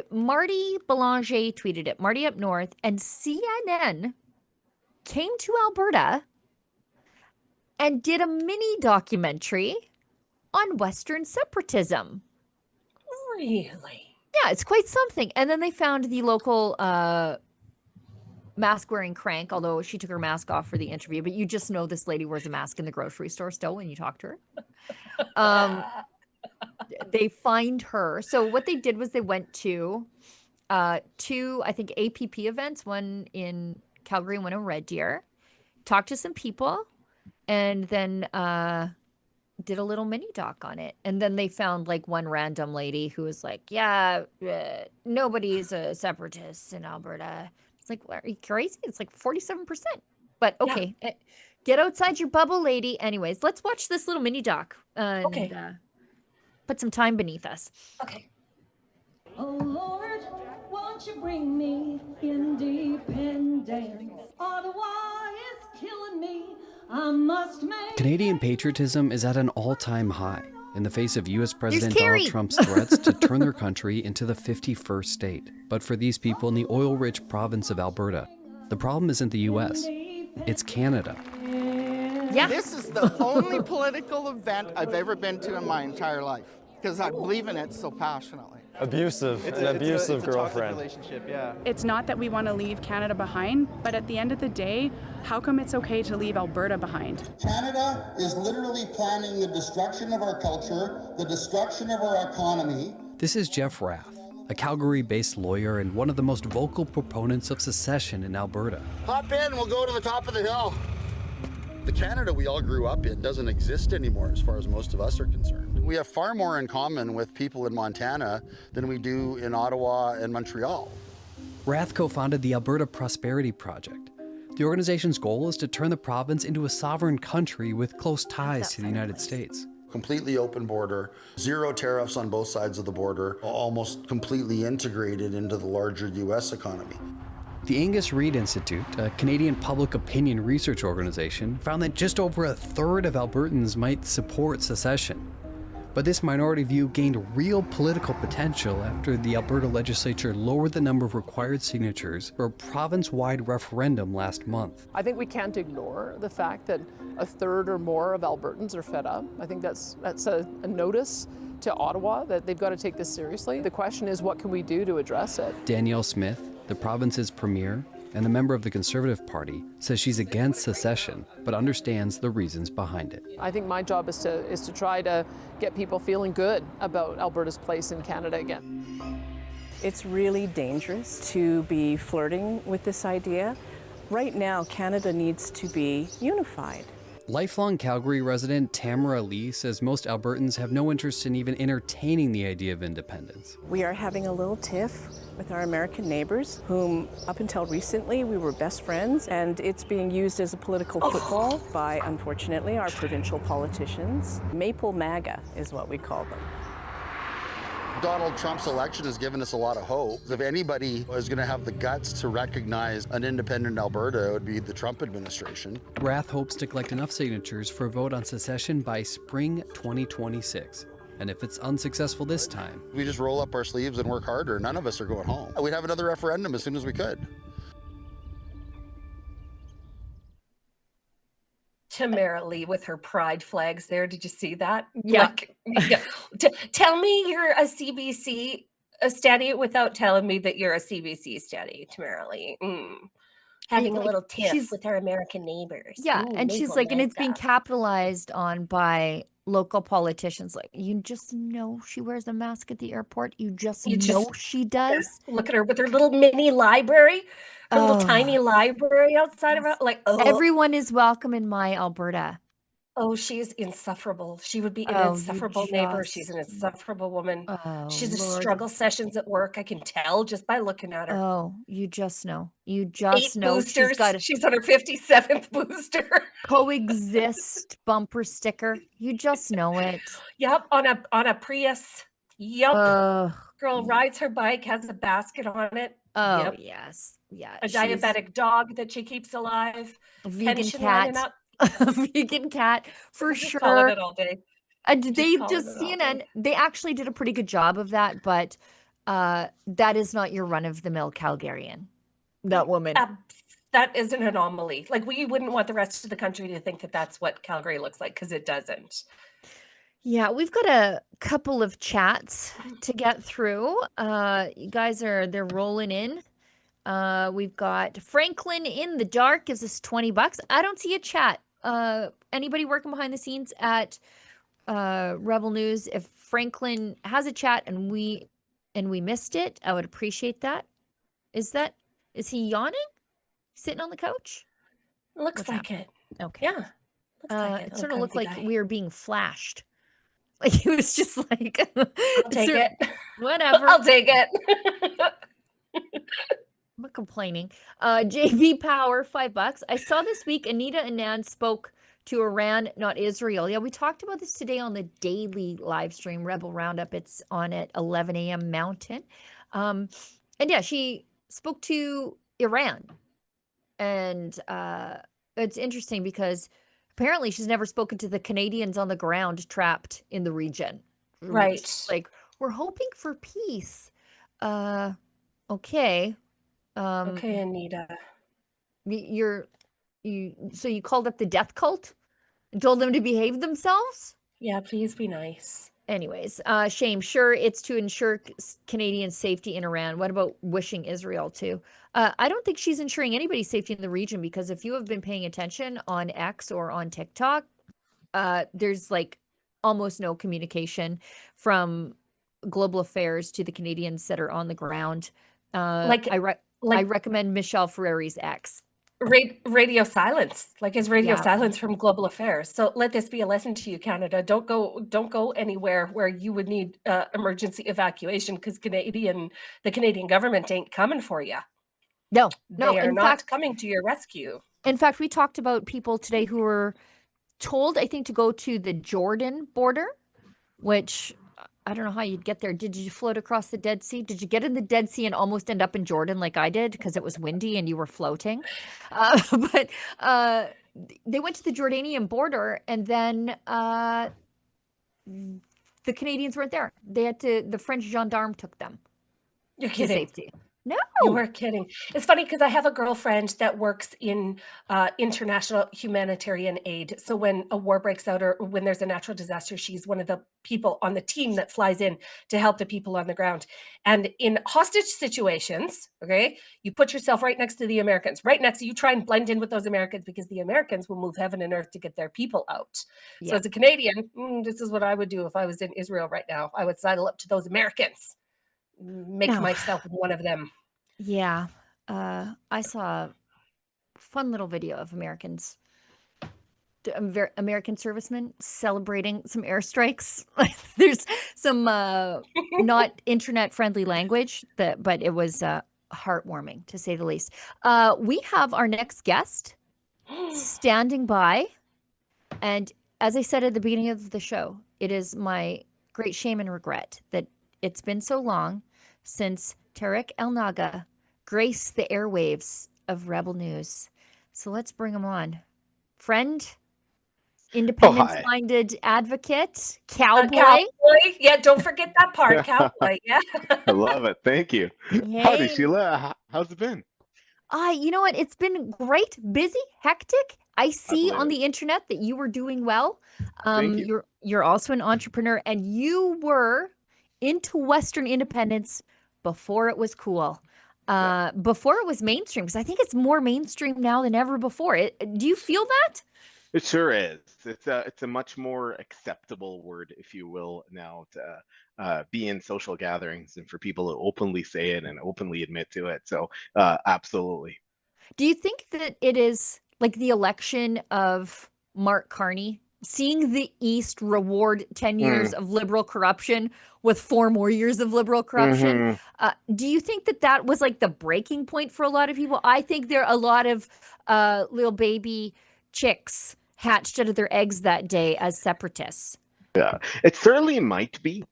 Marty Belanger tweeted it, Marty Up North, and CNN came to Alberta and did a mini documentary on Western separatism. Really? Yeah, it's quite something. And then they found the local mask-wearing crank, although she took her mask off for the interview. But you just know this lady wears a mask in the grocery store still when you talk to her. They find her. So what they did was they went to two, I think, APP events, one in Calgary and one in Red Deer, talked to some people, and then did a little mini doc on it. And then they found like one random lady who was like, yeah, nobody's a separatist in Alberta. It's like, are you crazy? It's like 47%. But okay, get outside your bubble, lady. Anyways, let's watch this little mini doc and put some time beneath us. Okay. Oh Lord, won't you bring me independence? Otherwise, it's killing me. I must make Canadian patriotism is at an all-time high in the face of U.S. President Carrie. Donald Trump's threats to turn their country into the 51st state. But for these people in the oil-rich province of Alberta, the problem isn't the U.S., it's Canada. Yeah. This is the only political event I've ever been to in my entire life because I believe in it so passionately. Abusive, an abusive girlfriend. Relationship, yeah. It's not that we want to leave Canada behind, but at the end of the day, how come it's okay to leave Alberta behind? Canada is literally planning the destruction of our culture, the destruction of our economy. This is Jeff Rath, a Calgary-based lawyer and one of the most vocal proponents of secession in Alberta. Hop in, we'll go to the top of the hill. The Canada we all grew up in doesn't exist anymore as far as most of us are concerned. We have far more in common with people in Montana than we do in Ottawa and Montreal. Rath co-founded the Alberta Prosperity Project. The organization's goal is to turn the province into a sovereign country with close ties to the United States. Completely open border, zero tariffs on both sides of the border, almost completely integrated into the larger U.S. economy. The Angus Reid Institute, a Canadian public opinion research organization, found that just over a third of Albertans might support secession. But this minority view gained real political potential after the Alberta legislature lowered the number of required signatures for a province-wide referendum last month. I think we can't ignore the fact that a third or more of Albertans are fed up. I think that's a notice to Ottawa that they've got to take this seriously. The question is, what can we do to address it? Danielle Smith, the province's premier and a member of the Conservative Party, says she's against secession, but understands the reasons behind it. I think my job is to try to get people feeling good about Alberta's place in Canada again. It's really dangerous to be flirting with this idea. Right now, Canada needs to be unified. Lifelong Calgary resident Tamara Lee says most Albertans have no interest in even entertaining the idea of independence. We are having a little tiff with our American neighbors, whom up until recently we were best friends, and it's being used as a political football by, unfortunately, our provincial politicians. Maple MAGA is what we call them. Donald Trump's election has given us a lot of hope. If anybody is going to have the guts to recognize an independent Alberta, it would be the Trump administration. Rath hopes to collect enough signatures for a vote on secession by spring 2026. And if it's unsuccessful this time, we just roll up our sleeves and work harder. None of us are going home. We'd have another referendum as soon as we could. Tamara Lee with her pride flags there. Did you see that? Yeah. Tell me you're a CBC steady without telling me that you're a CBC steady, Tamara Lee. Having a little tiff with our American neighbors. Yeah, and she's like, and it's being capitalized on by local politicians. Like, you just know she wears a mask at the airport. You just know she does. Look at her with her little mini library. Her little tiny library outside of her. Like, everyone is welcome in my Alberta. Oh, she's insufferable. She would be an insufferable neighbor. She's an insufferable woman. She's a struggle sessions at work. I can tell just by looking at her. Oh, you just know. You just know. Boosters. She's on her 57th booster. Coexist bumper sticker. You just know it. Yep, on a Prius. Yep. Girl rides her bike, has a basket on it. Oh, Yep. yes. Yeah. A diabetic dog that she keeps alive. A vegan Pension lining cat. up. A vegan cat for We're just calling sure. it all day. And Just they calling just it all CNN, day. they actually did a pretty good job of that, but that is not your run-of-the-mill Calgarian. That woman. That is an anomaly. Like, we wouldn't want the rest of the country to think that that's what Calgary looks like, because it doesn't. Yeah, we've got a couple of chats to get through. You guys they're rolling in. We've got Franklin in the dark gives us $20. I don't see a chat. Anybody working behind the scenes at Rebel News, if Franklin has a chat and we missed it, I would appreciate that. Is he yawning? Sitting on the couch? Looks like it. Okay. Yeah. Looks like it. It sort of looked like guy. we were being flashed. Like he was just like, I'll take it. Whatever. I'll take it. I'm not complaining. JB Power, $5. I saw this week Anita Anand spoke to Iran, not Israel. Yeah, we talked about this today on the daily live stream, Rebel Roundup. It's on at 11 a.m. Mountain. And yeah, she spoke to Iran. And it's interesting because apparently she's never spoken to the Canadians on the ground trapped in the region. Right. Like, we're hoping for peace. Okay. Okay, Anita. So you called up the death cult and told them to behave themselves? Yeah, please be nice. Anyways, shame. Sure, it's to ensure Canadian safety in Iran. What about wishing Israel to? I don't think she's ensuring anybody's safety in the region, because if you have been paying attention on X or on TikTok, there's like almost no communication from global affairs to the Canadians that are on the ground. I recommend Michelle Ferreri's X. Radio silence, like his radio silence from global affairs. So let this be a lesson to you, Canada. Don't go anywhere where you would need emergency evacuation, because the Canadian government ain't coming for you. No, they are not coming to your rescue. In fact, we talked about people today who were told, I think, to go to the Jordan border, which I don't know how you'd get there. Did you float across the Dead Sea? Did you get in the Dead Sea and almost end up in Jordan like I did because it was windy and you were floating? But they went to the Jordanian border, and then the Canadians weren't there. The French gendarme took them. You're kidding. Safety. No. You are kidding. It's funny because I have a girlfriend that works in international humanitarian aid. So when a war breaks out or when there's a natural disaster, she's one of the people on the team that flies in to help the people on the ground. And in hostage situations, okay, you put yourself right next to the Americans, right next to you, try and blend in with those Americans, because the Americans will move heaven and earth to get their people out. Yeah. So as a Canadian, this is what I would do if I was in Israel right now. I would sidle up to those Americans. Make myself one of them. Yeah. I saw a fun little video of American servicemen celebrating some airstrikes. There's some not internet friendly language, but it was heartwarming, to say the least. We have our next guest standing by. And as I said at the beginning of the show, it is my great shame and regret that it's been so long since TK El Naga graced the airwaves of Rebel News. So let's bring him on. Friend, independence-minded advocate, cowboy. Cowboy. Yeah, don't forget that part, cowboy. Yeah. I love it. Thank you. Hey. Howdy, Sheila. How's it been? You know what? It's been great, busy, hectic. I see on the internet that you were doing well. Thank you. You're also an entrepreneur, and you were into Western independence before it was cool. Before it was mainstream, because I think it's more mainstream now than ever before. Do you feel that? It sure is. It's a much more acceptable word, if you will, now to be in social gatherings and for people to openly say it and openly admit to it. So absolutely. Do you think that it is like the election of Mark Carney, seeing the East reward 10 years of liberal corruption with 4 more years of liberal corruption? Do you think that was like the breaking point for a lot of people? I think there are a lot of little baby chicks hatched out of their eggs that day as separatists. Yeah, it certainly might be.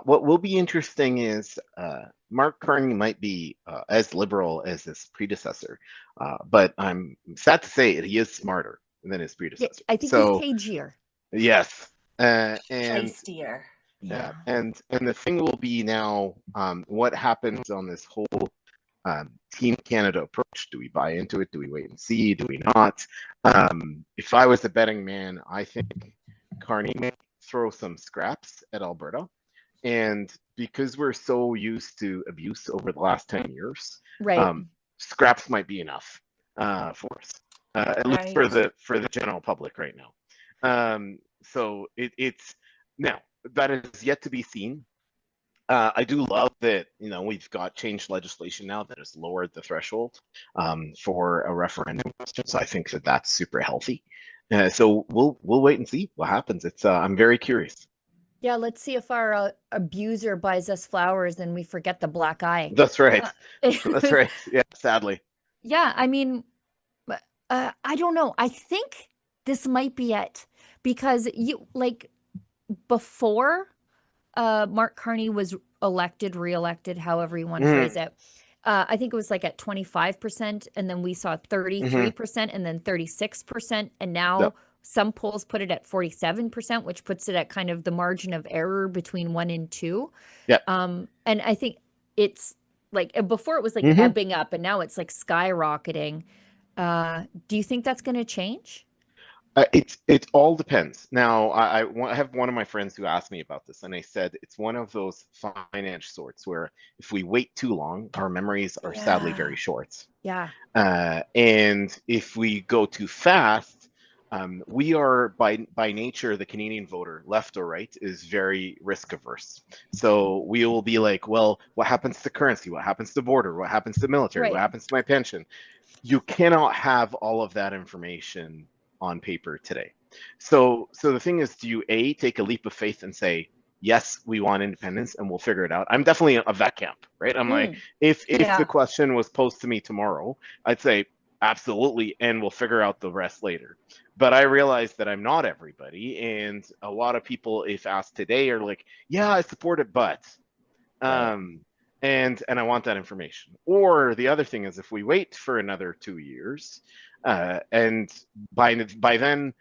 What will be interesting is Mark Carney might be as liberal as his predecessor, but I'm sad to say it, he is smarter than his predecessor. I think so, he's cagier. Yes, and Feistier. yeah, and the thing will be now, what happens on this whole Team Canada approach? Do we buy into it? Do we wait and see? Do we not? If I was a betting man, I think Carney may throw some scraps at Alberta. And because we're so used to abuse over the last 10 years, right, scraps might be enough for us, at least for the general public right now. So it's now that is yet to be seen. I do love that, we've got changed legislation now that has lowered the threshold for a referendum question. So I think that that's super healthy. So we'll wait and see what happens. It's I'm very curious. Yeah, let's see if our abuser buys us flowers and we forget the black eye. That's right. That's right. Yeah, sadly. Yeah, I mean, I don't know. I think this might be it because before Mark Carney was reelected, however you want to phrase it. I think it was like at 25%, and then we saw 33%, and then 36%, and now some polls put it at 47%, which puts it at kind of the margin of error between 1 and 2. Yeah. And I think it's like before it was like ebbing up, and now it's like skyrocketing. Do you think that's going to change? It all depends. Now, I have one of my friends who asked me about this, and I said it's one of those fine-edge sorts where if we wait too long, our memories are sadly very short. Yeah. And if we go too fast, we are by nature, the Canadian voter, left or right, is very risk averse. So we will be like, well, what happens to currency? What happens to border? What happens to military? What happens to my pension? You cannot have all of that information on paper today. So the thing is, do you take a leap of faith and say, yes, we want independence and we'll figure it out? I'm definitely of that camp, right? I'm like, if the question was posed to me tomorrow, I'd say absolutely, and we'll figure out the rest later. But I realize that I'm not everybody, and a lot of people, if asked today, are like, yeah, I support it, but and I want that information. Or the other thing is, if we wait for another 2 years, and by then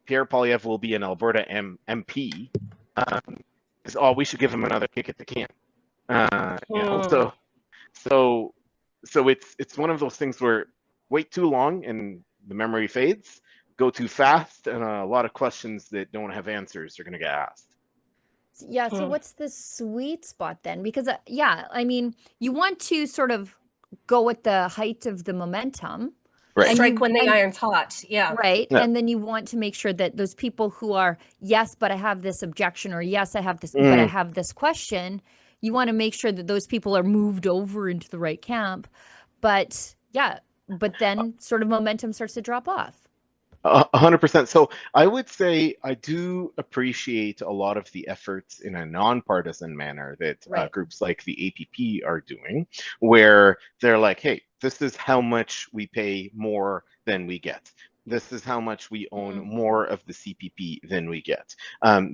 Pierre Poilievre will be an Alberta MP, we should give him another kick at the can. So it's one of those things where wait too long and the memory fades, go too fast, and a lot of questions that don't have answers are going to get asked. Yeah, so what's the sweet spot then? Because I mean, you want to sort of go at the height of the momentum. Right. Strike when the iron's hot. Yeah. Right. Yeah. And then you want to make sure that those people who are, yes, but I have this objection, or yes, I have this, but I have this question, you want to make sure that those people are moved over into the right camp. But then sort of momentum starts to drop off. 100%. So I would say I do appreciate a lot of the efforts in a nonpartisan manner that groups like the APP are doing, where they're like, hey, this is how much we pay more than we get. This is how much we own more of the CPP than we get.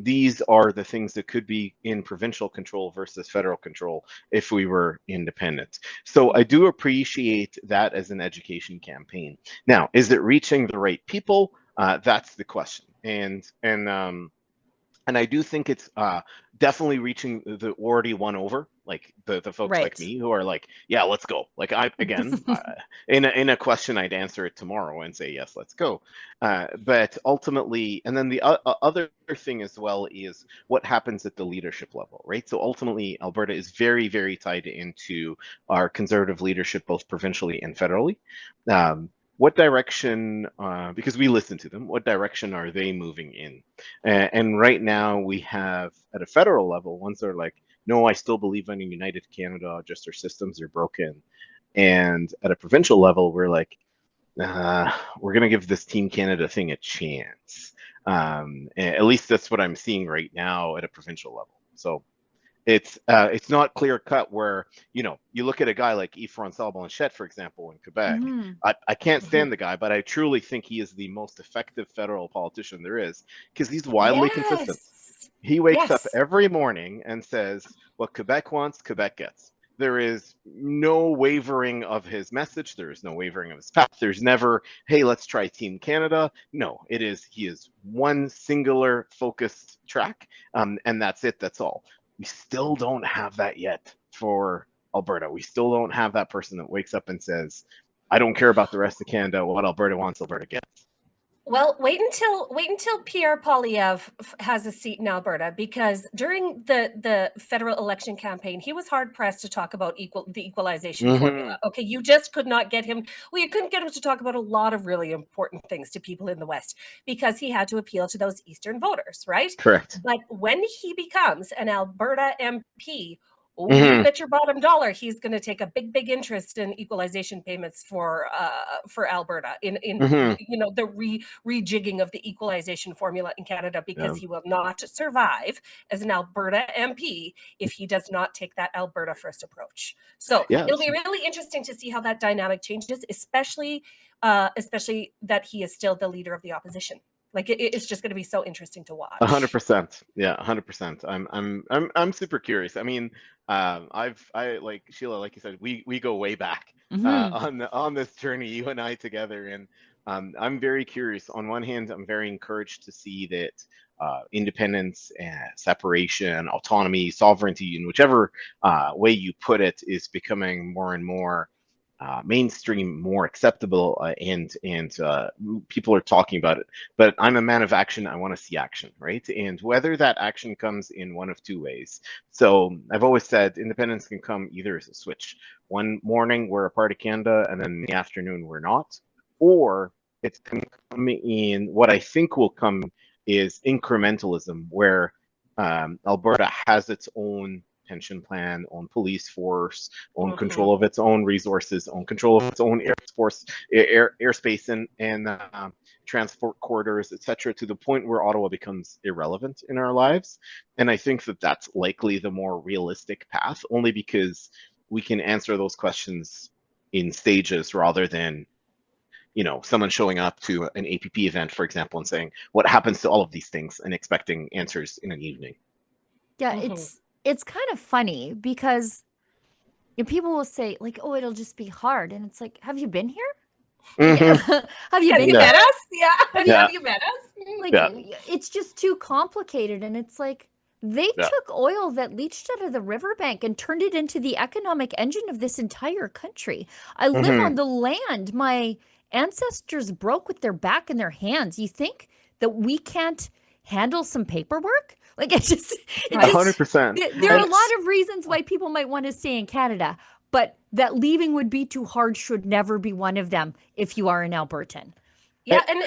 These are the things that could be in provincial control versus federal control if we were independent. So I do appreciate that as an education campaign. Now, is it reaching the right people? That's the question. And I do think it's definitely reaching the already won over, like the folks like me who are like, yeah, let's go. Like in a question, I'd answer it tomorrow and say, yes, let's go. But ultimately, and then the other thing as well is what happens at the leadership level, right? So ultimately, Alberta is very, very tied into our conservative leadership, both provincially and federally. What direction, because we listen to them, what direction are they moving in? And right now we have, at a federal level, ones that are like, no, I still believe in a united Canada, just our systems are broken. And at a provincial level, we're like, we're going to give this Team Canada thing a chance. At least that's what I'm seeing right now at a provincial level. So it's not clear cut where, you look at a guy like Yves-François Blanchet, for example, in Quebec. I can't stand the guy, but I truly think he is the most effective federal politician there is, because he's wildly consistent. He wakes up every morning and says, what Quebec wants, Quebec gets. there is no wavering of his message. There is no wavering of his path. There's never, hey, let's try Team Canada. No, he is one singular focused track, and that's it. That's all. We still don't have that yet for Alberta. We still don't have that person that wakes up and says, I don't care about the rest of Canada. What Alberta wants, Alberta gets. Well, wait until Pierre Poilievre has a seat in Alberta, because during the federal election campaign, he was hard pressed to talk about the equalization formula. Okay, you just could not get him. Well, you couldn't get him to talk about a lot of really important things to people in the West, because he had to appeal to those Eastern voters, right? Correct. But when he becomes an Alberta MP, you bet your bottom dollar he's going to take a big interest in equalization payments for Alberta in the rejigging of the equalization formula in Canada, because he will not survive as an Alberta MP if he does not take that Alberta first approach. So it'll be really interesting to see how that dynamic changes, especially that he is still the leader of the opposition. Like it's just going to be so interesting to watch. 100%. Yeah, 100%. I'm super curious. I mean, I like Sheila, like you said, we go way back on this journey, you and I together, and I'm very curious. On one hand, I'm very encouraged to see that independence and separation, autonomy, sovereignty, in whichever way you put it, is becoming more and more mainstream, more acceptable, and people are talking about it. But I'm a man of action. I want to see action, right? And whether that action comes in one of two ways. So I've always said independence can come either as a switch. One morning we're a part of Canada, and then in the afternoon we're not. Or it can come in what I think will come is incrementalism, where Alberta has its own pension plan, own police force, own control of its own resources, own control of its own airspace and transport corridors, etc., to the point where Ottawa becomes irrelevant in our lives. And I think that that's likely the more realistic path, only because we can answer those questions in stages rather than, someone showing up to an APP event, for example, and saying, what happens to all of these things, and expecting answers in an evening. Yeah, it's kind of funny because people will say, like, oh, it'll just be hard. And it's like, have you been here? Have you met us? Yeah. Have you met us? Like, it's just too complicated. And it's like, they took oil that leached out of the riverbank and turned it into the economic engine of this entire country. I live on the land my ancestors broke with their back and their hands. You think that we can't handle some paperwork? Like, it's just 100%. There are a lot of reasons why people might want to stay in Canada, but that leaving would be too hard should never be one of them if you are an Albertan. Yeah, and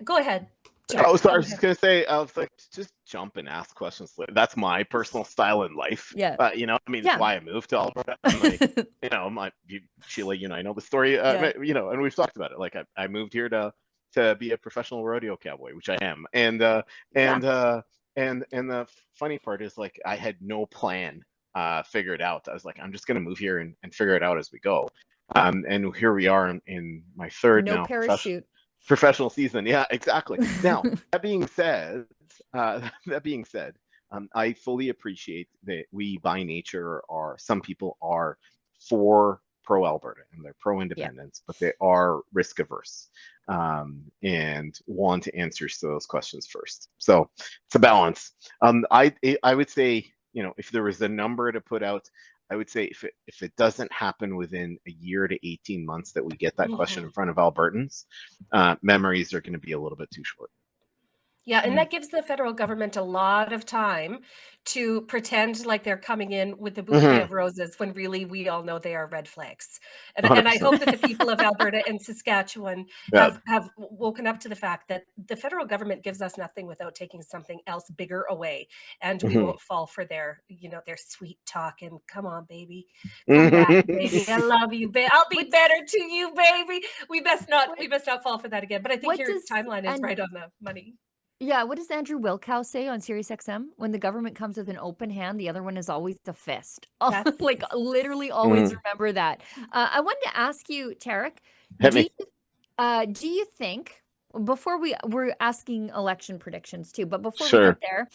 go ahead. I was just gonna say, I was like, just jump and ask questions. That's my personal style in life. Yeah. It's why I moved to Alberta. Like, Sheila, I know the story. And we've talked about it. Like, I moved here to be a professional rodeo cowboy, which I am, and the funny part is, like, I had no plan figured out. I was like, I'm just gonna move here and figure it out as we go. And here we are in my third professional season. Yeah, exactly. Now, that being said, I fully appreciate that we by nature some people are for pro-Alberta and they're pro-independence, but they are risk averse and want answers to those questions first. So it's a balance. I would say, if there was a number to put out, I would say if it doesn't happen within a year to 18 months that we get that question in front of Albertans, memories are going to be a little bit too short. Yeah, and that gives the federal government a lot of time to pretend like they're coming in with the bouquet of roses when really we all know they are red flags. And I hope that the people of Alberta and Saskatchewan have woken up to the fact that the federal government gives us nothing without taking something else bigger away. And we won't fall for their sweet talk and come on, baby. Come back, baby. I love you, baby. I'll be better to you, baby. We best not fall for that again. But I think your timeline is right on the money. Yeah, what does Andrew Wilkow say on SiriusXM? When the government comes with an open hand, the other one is always the fist. Like, literally always remember that. I wanted to ask you, Tarek, do you think, before we're asking election predictions too, but before we get there,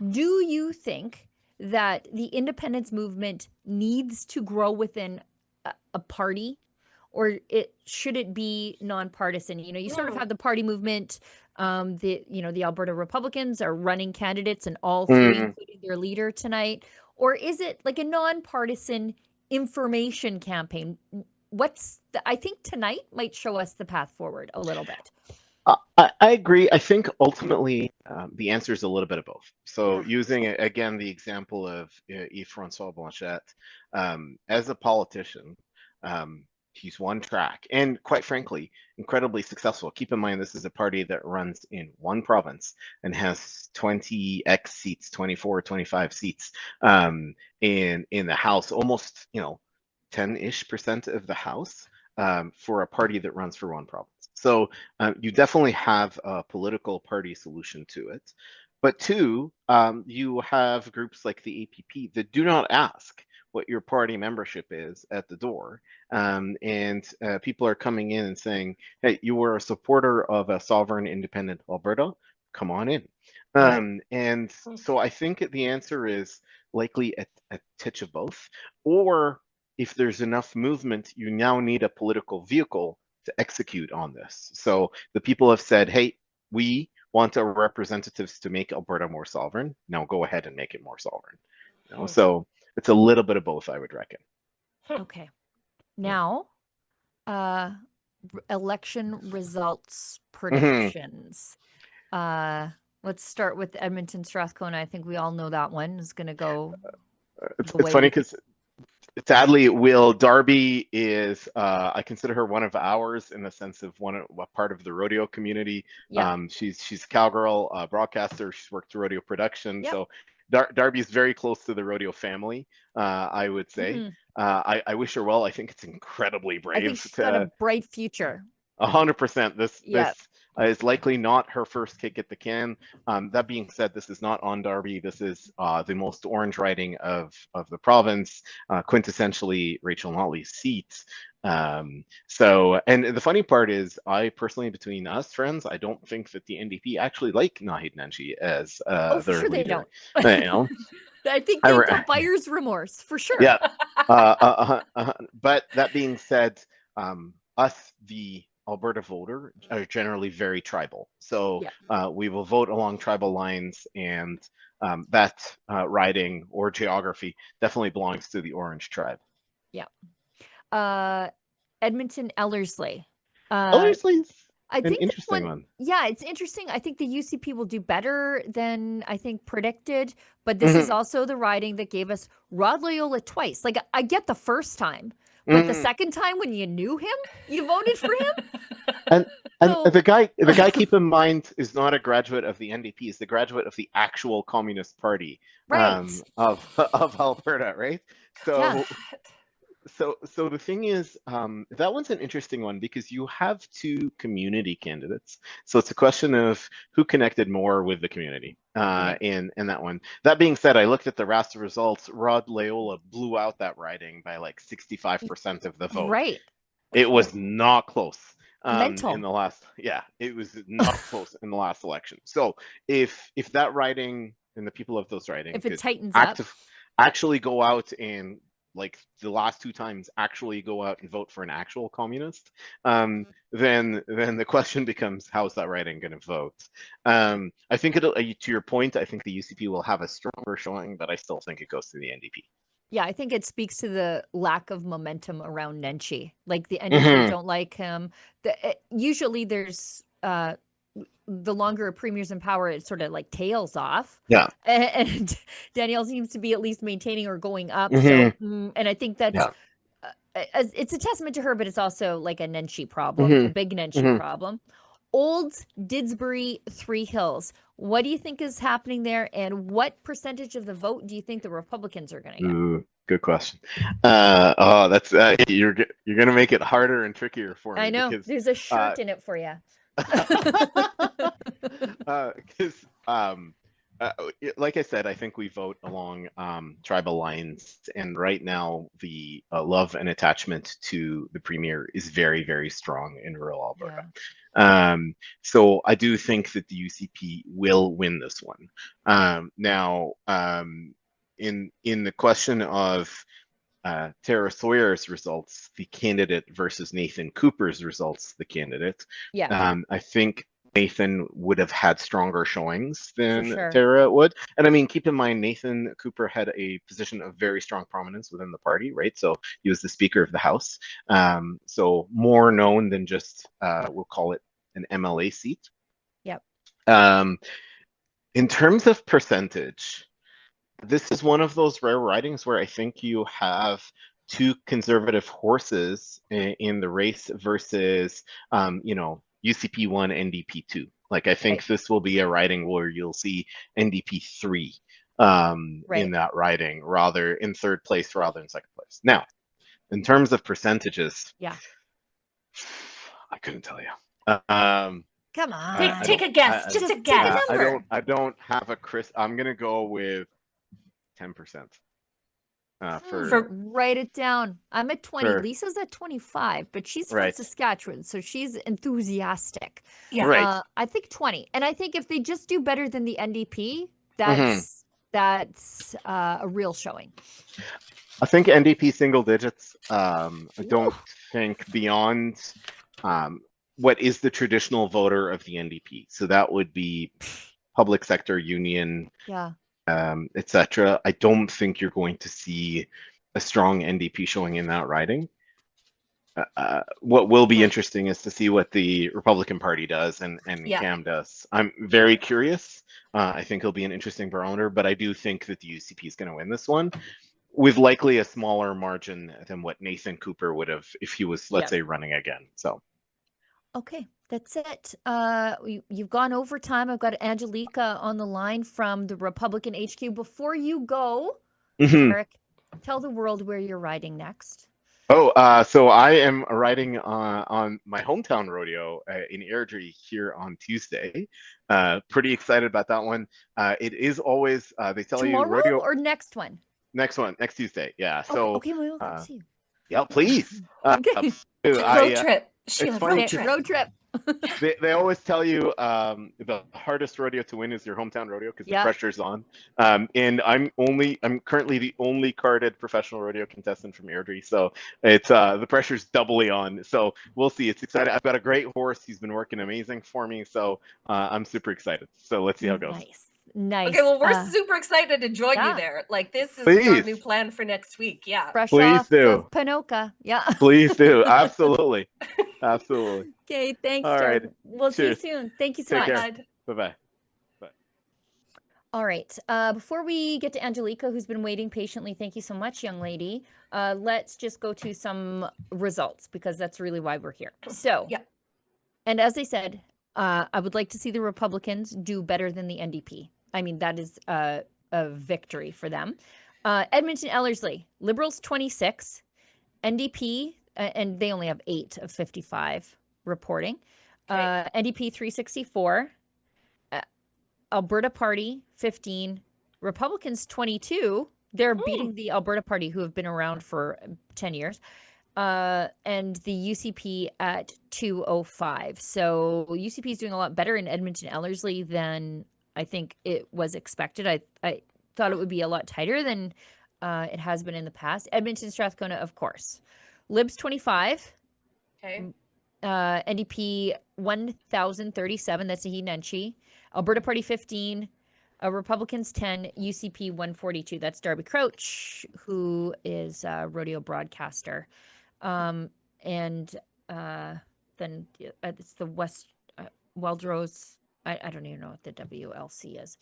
do you think that the independence movement needs to grow within a party, or should it be nonpartisan? You know, you sort of have the party movement. The Alberta Republicans are running candidates, and all three, including their leader tonight. Or is it like a nonpartisan information campaign? I think tonight might show us the path forward a little bit. I agree. I think ultimately the answer is a little bit of both. So using, again, the example of Yves-François Blanchet, as a politician, he's one track and, quite frankly, incredibly successful. Keep in mind, this is a party that runs in one province and has 20x seats, 24, 25 seats in the House, almost, 10-ish% of the House for a party that runs for one province. So you definitely have a political party solution to it. But two, you have groups like the APP that do not ask what your party membership is at the door. And people are coming in and saying, hey, you were a supporter of a sovereign independent Alberta, come on in. And so I think the answer is likely a titch of both. Or if there's enough movement, you now need a political vehicle to execute on this. So the people have said, hey, we want our representatives to make Alberta more sovereign. Now go ahead and make it more sovereign. So it's a little bit of both, I would reckon. Okay. Now, election results predictions. Let's start with Edmonton Strathcona. I think we all know that one is going to go. It's funny because sadly, Will Darby is, I consider her one of ours in the sense of a part of the rodeo community. She's a cowgirl, broadcaster. She's worked rodeo production. So Darby is very close to the rodeo family, I would say. I wish her well. I think it's incredibly brave. I think she's got a bright future. 100%. This is likely not her first kick at the can. That being said, this is not on Darby. This is the most orange riding of the province, quintessentially Rachel Notley's seat. And the funny part is, I personally, between us friends, I don't think that the NDP actually like Naheed Nenshi as their leader. They don't. I think I they've got buyer's remorse for sure. Yeah. But that being said, us, the Alberta voter, are generally very tribal. So we will vote along tribal lines, and that riding or geography definitely belongs to the Orange tribe. Yeah. Edmonton Ellerslie. Ellerslie's I think an interesting one. Yeah, it's interesting. I think the UCP will do better than I think predicted, but this is also the riding that gave us Rod Loyola twice. Like, I get the first time, but the second time when you knew him, you voted for him. And the guy, keep in mind, is not a graduate of the NDP. He's the graduate of the actual Communist Party of Alberta, right? So the thing is, that one's an interesting one because you have two community candidates. So it's a question of who connected more with the community in that one. That being said, I looked at the raster results. Rod Loyola blew out that riding by like 65% of the vote. Right. It was not close. Mental. In the last, it was not close in the last election. So if that riding and the people of those ridings, if it tightens up, actually go out and, like the last two times, actually go out and vote for an actual communist, then the question becomes, how's that riding going to vote? I think it'll, to your point, I think the UCP will have a stronger showing, but I still think it goes to the NDP. Yeah, I think it speaks to the lack of momentum around Nenshi. Like, the NDP don't like him. Usually there's the longer a premier's in power, it sort of like tails off. Yeah. And Danielle seems to be at least maintaining or going up. So, and I think that's, it's a testament to her, but it's also like a Nenshi problem, a big Nenshi problem. Olds, Didsbury, Three Hills. What do you think is happening there? And what percentage of the vote do you think the Republicans are going to get? Ooh, good question. That's you're going to make it harder and trickier for me. I know. There's a shirt in it for you. Because like I said, I think we vote along tribal lines, and right now the love and attachment to the premier is very, very strong in rural Alberta. So I do think that the UCP will win this one. Now, in the question of Tara Sawyer's results, the candidate, versus Nathan Cooper's results, the candidate. Yeah. I think Nathan would have had stronger showings than sure. Tara would. And I mean, keep in mind, Nathan Cooper had a position of very strong prominence within the party, right? So he was the Speaker of the House. So more known than just, we'll call it an MLA seat. Yep. In terms of percentage, this is one of those rare ridings where I think you have two conservative horses in the race versus, you know, UCP 1, NDP 2. Like, I think this will be a riding where you'll see NDP 3 in that riding, rather in third place rather than second place. Now, in terms of percentages, yeah, I couldn't tell you. Come on, take a guess. Just a guess. I don't have a I'm gonna go with 10%. Write it down. I'm at 20. Lisa's at 25, but she's from Right. Saskatchewan, so she's enthusiastic. Yeah. Right. I think 20. And I think if they just do better than the NDP, Mm-hmm. that's a real showing. I think NDP single digits. I don't think beyond what is the traditional voter of the NDP. So that would be public sector, union, Yeah. etc. I don't think you're going to see a strong NDP showing in that riding. What will be interesting is to see what the Republican Party does and Cam does. I'm very curious. I think it'll be an interesting barometer, but I do think that the UCP is going to win this one with likely a smaller margin than what Nathan Cooper would have if he was, let's say, running again. So. Okay, that's it. You've gone over time. I've got Angelica on the line from the Republican HQ. Before you go, Eric, tell the world where you're riding next. Oh, so I am riding on my hometown rodeo in Airdrie here on Tuesday. Pretty excited about that one. It is always, they tell Tomorrow you rodeo. Or next one? Next Tuesday. Yeah. So. Okay, we will see you. Yeah, please. Okay. Road trip. Sheila, road trip. They always tell you the hardest rodeo to win is your hometown rodeo because the pressure's on. And I'm currently the only carded professional rodeo contestant from Airdrie, so it's the pressure's doubly on. So we'll see. It's exciting. I've got a great horse. He's been working amazing for me, so I'm super excited. So let's see how it goes. Nice. Okay, well, we're super excited to join you there. Like, this is our new plan for next week. Yeah. Fresh Please off do. of Panoka. Yeah. Please do. Absolutely. Absolutely. Okay, thanks, All right. We'll see you soon. Thank you so much. Bye-bye. All right. Before we get to Angelica, who's been waiting patiently, thank you so much, young lady. Let's just go to some results because that's really why we're here. So, and as I said, I would like to see the Republicans do better than the NDP. I mean, that is a victory for them. Edmonton Ellerslie, Liberals 26, NDP, and they only have 8 of 55 reporting. NDP 364, Alberta Party 15, Republicans 22. They're beating the Alberta Party, who have been around for 10 years. And the UCP at 205. So UCP is doing a lot better in Edmonton Ellerslie than I think it was expected. I thought it would be a lot tighter than it has been in the past. Edmonton Strathcona, of course. Libs 25. Okay. NDP 1,037. That's Naheed Nenshi. Alberta Party 15. Republicans 10. UCP 142. That's Darby Crouch, who is a rodeo broadcaster. And then it's the West Weldrose. I don't even know what the WLC is.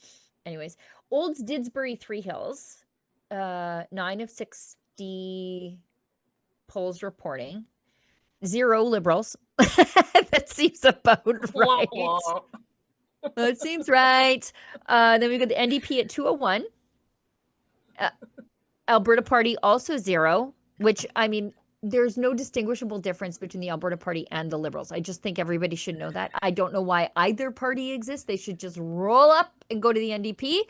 Anyways, Olds Didsbury Three Hills, 9 of 60 polls reporting, 0 Liberals. That seems about right. That seems right. Then we've got the NDP at 201. Alberta Party also 0, which, I mean, there's no distinguishable difference between the Alberta Party and the Liberals. I just think everybody should know that. I don't know why either party exists. They should just roll up and go to the NDP.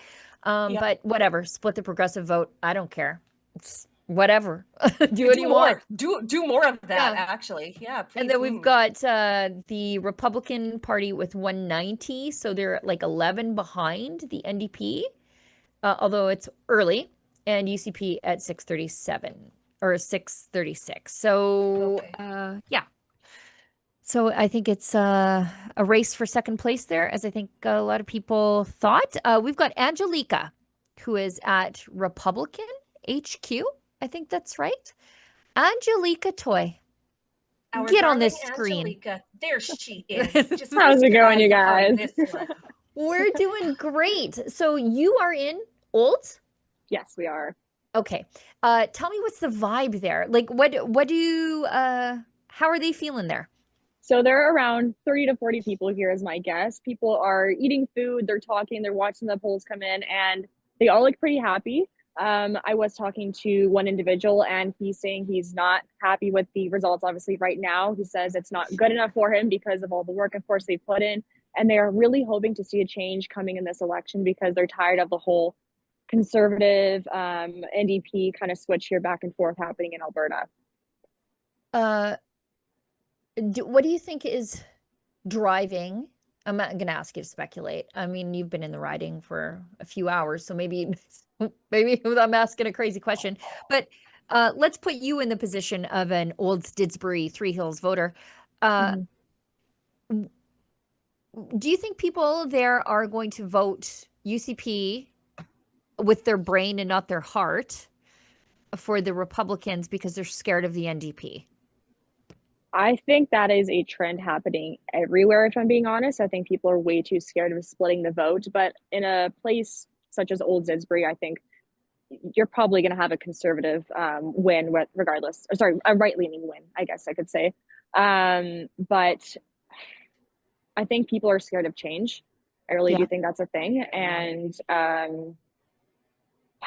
But whatever, split the progressive vote. I don't care. It's whatever. Do what you want. Do more of that, actually. Yeah, please. And then we've got the Republican Party with 190. So they're like 11 behind the NDP, although it's early. and UCP at 637 or 636. So, yeah. So I think it's a race for second place there, as I think a lot of people thought. We've got Angelica, who is at Republican HQ. I think that's right. Angelica Toy. Our Get on this darling screen. Angelica. There she is. Just How's it keep your going, you eyes upon guys? this one. We're doing great. So you are in Olds? Yes, we are. Okay. Tell me what's the vibe there? Like what do you how are they feeling there? So there are around 30 to 40 people here is my guess. People are eating food, they're talking, they're watching the polls come in, and they all look pretty happy. I was talking to one individual and he's saying he's not happy with the results. Obviously right now, he says it's not good enough for him because of all the work, of course, they put in. And they are really hoping to see a change coming in this election because they're tired of the whole conservative NDP kind of switch here back and forth happening in Alberta. What do you think is driving? I'm not going to ask you to speculate. I mean, you've been in the riding for a few hours, so maybe I'm asking a crazy question. But let's put you in the position of an Olds Didsbury Three Hills voter. Do you think people there are going to vote UCP with their brain and not their heart for the Republicans because they're scared of the NDP? I think that is a trend happening everywhere, if I'm being honest. I think people are way too scared of splitting the vote. But in a place such as Olds Didsbury, I think you're probably going to have a conservative win regardless. Or sorry, a right-leaning win, I guess I could say. But I think people are scared of change. I really do think that's a thing. And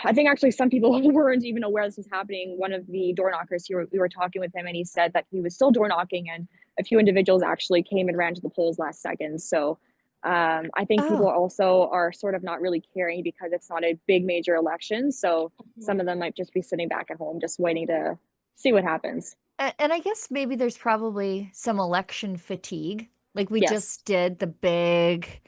I think actually some people weren't even aware this was happening. One of the door knockers here, we were talking with him and he said that he was still door knocking and a few individuals actually came and ran to the polls last second. So I think people also are sort of not really caring because it's not a big major election. So some of them might just be sitting back at home just waiting to see what happens. And I guess maybe there's probably some election fatigue. Like we just did the big,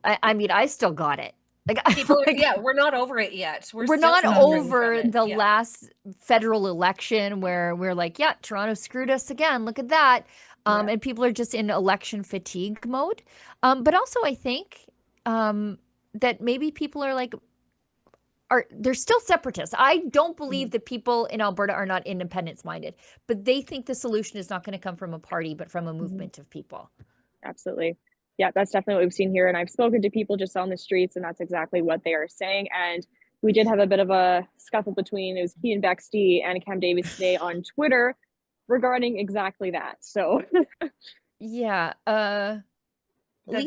I mean, I still got it. Like people, we're not over it yet. We're not over the last federal election where we're like, yeah, Toronto screwed us again. Look at that. And people are just in election fatigue mode. But also I think that maybe people are like, they're still separatists. I don't believe that people in Alberta are not independence minded, but they think the solution is not going to come from a party, but from a movement of people. Absolutely. Yeah, that's definitely what we've seen here. And I've spoken to people just on the streets and that's exactly what they are saying. And we did have a bit of a scuffle between, it was Keean Bexte and Cam Davies today on Twitter regarding exactly that. So yeah. The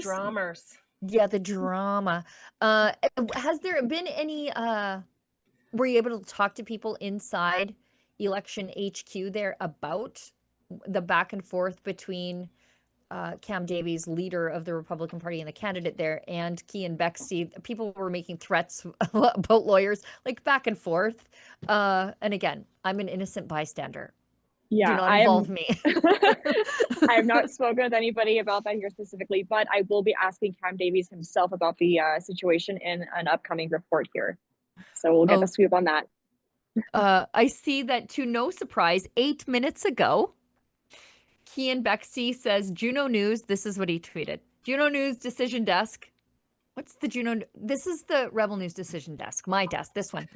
dramas. Yeah, the drama. Has there been any, were you able to talk to people inside election HQ there about the back and forth between Cam Davies, leader of the Republican Party and the candidate there, and Keean Bexte? People were making threats about lawyers, like back and forth. And again, I'm an innocent bystander. Yeah, do not involve me. I have not spoken with anybody about that here specifically, but I will be asking Cam Davies himself about the situation in an upcoming report here. So we'll get the scoop on that. I see that, to no surprise, 8 minutes ago, Keean Bexte says, Juno News, this is what he tweeted. Juno News decision desk. What's the Juno? This is the Rebel News decision desk. My desk, this one.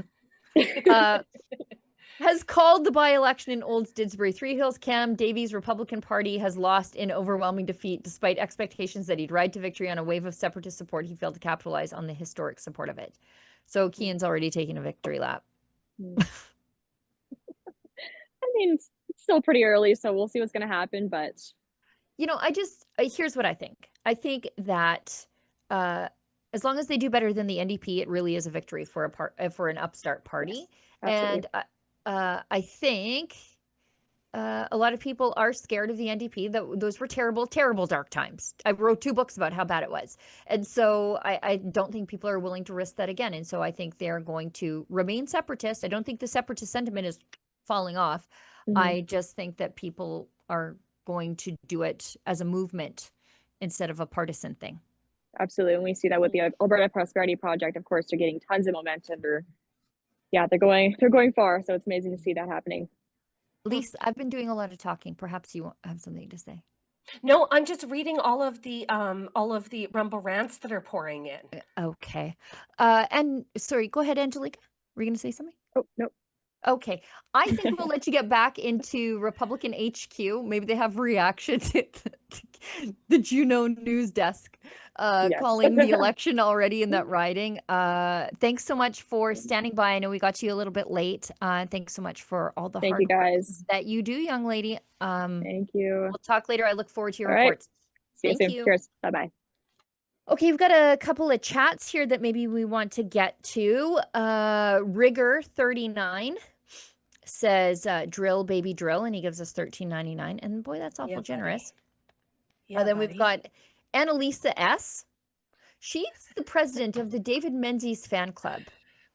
Has called the by-election in Olds Didsbury Three Hills. Cam Davies' Republican Party has lost in overwhelming defeat. Despite expectations that he'd ride to victory on a wave of separatist support, he failed to capitalize on the historic support of it. So Keean's already taken a victory lap. I mean, it's still pretty early, so we'll see what's going to happen. But, you know, here's what I think. I think that as long as they do better than the NDP, it really is a victory for an upstart party. Yes, and I think a lot of people are scared of the NDP. Those were terrible, terrible dark times. I wrote 2 books about how bad it was. And so I don't think people are willing to risk that again. And so I think they're going to remain separatist. I don't think the separatist sentiment is falling off. I just think that people are going to do it as a movement instead of a partisan thing. Absolutely. And we see that with the Alberta Prosperity Project. Of course, they're getting tons of momentum. They're yeah, they're going far. So it's amazing to see that happening. Lise, I've been doing a lot of talking. Perhaps you have something to say. No, I'm just reading all of the Rumble rants that are pouring in. Okay. And sorry, go ahead, Angelica. Were you going to say something? Oh, no. Okay. I think we'll let you get back into Republican HQ. Maybe they have reaction to the Juneau news desk calling the election already in that riding. Thanks so much for standing by. I know we got you a little bit late. Thanks so much for all the Thank hard you guys work that you do, young lady. Thank you. We'll talk later. I look forward to your All right. reports. See you Thank soon. you. Cheers. Bye-bye. Okay, we've got a couple of chats here that maybe we want to get to. Rigger39 says drill baby drill, and he gives us $13.99, and boy, that's awful generous. Then we've got Annalisa S. She's the president of the David Menzies fan club.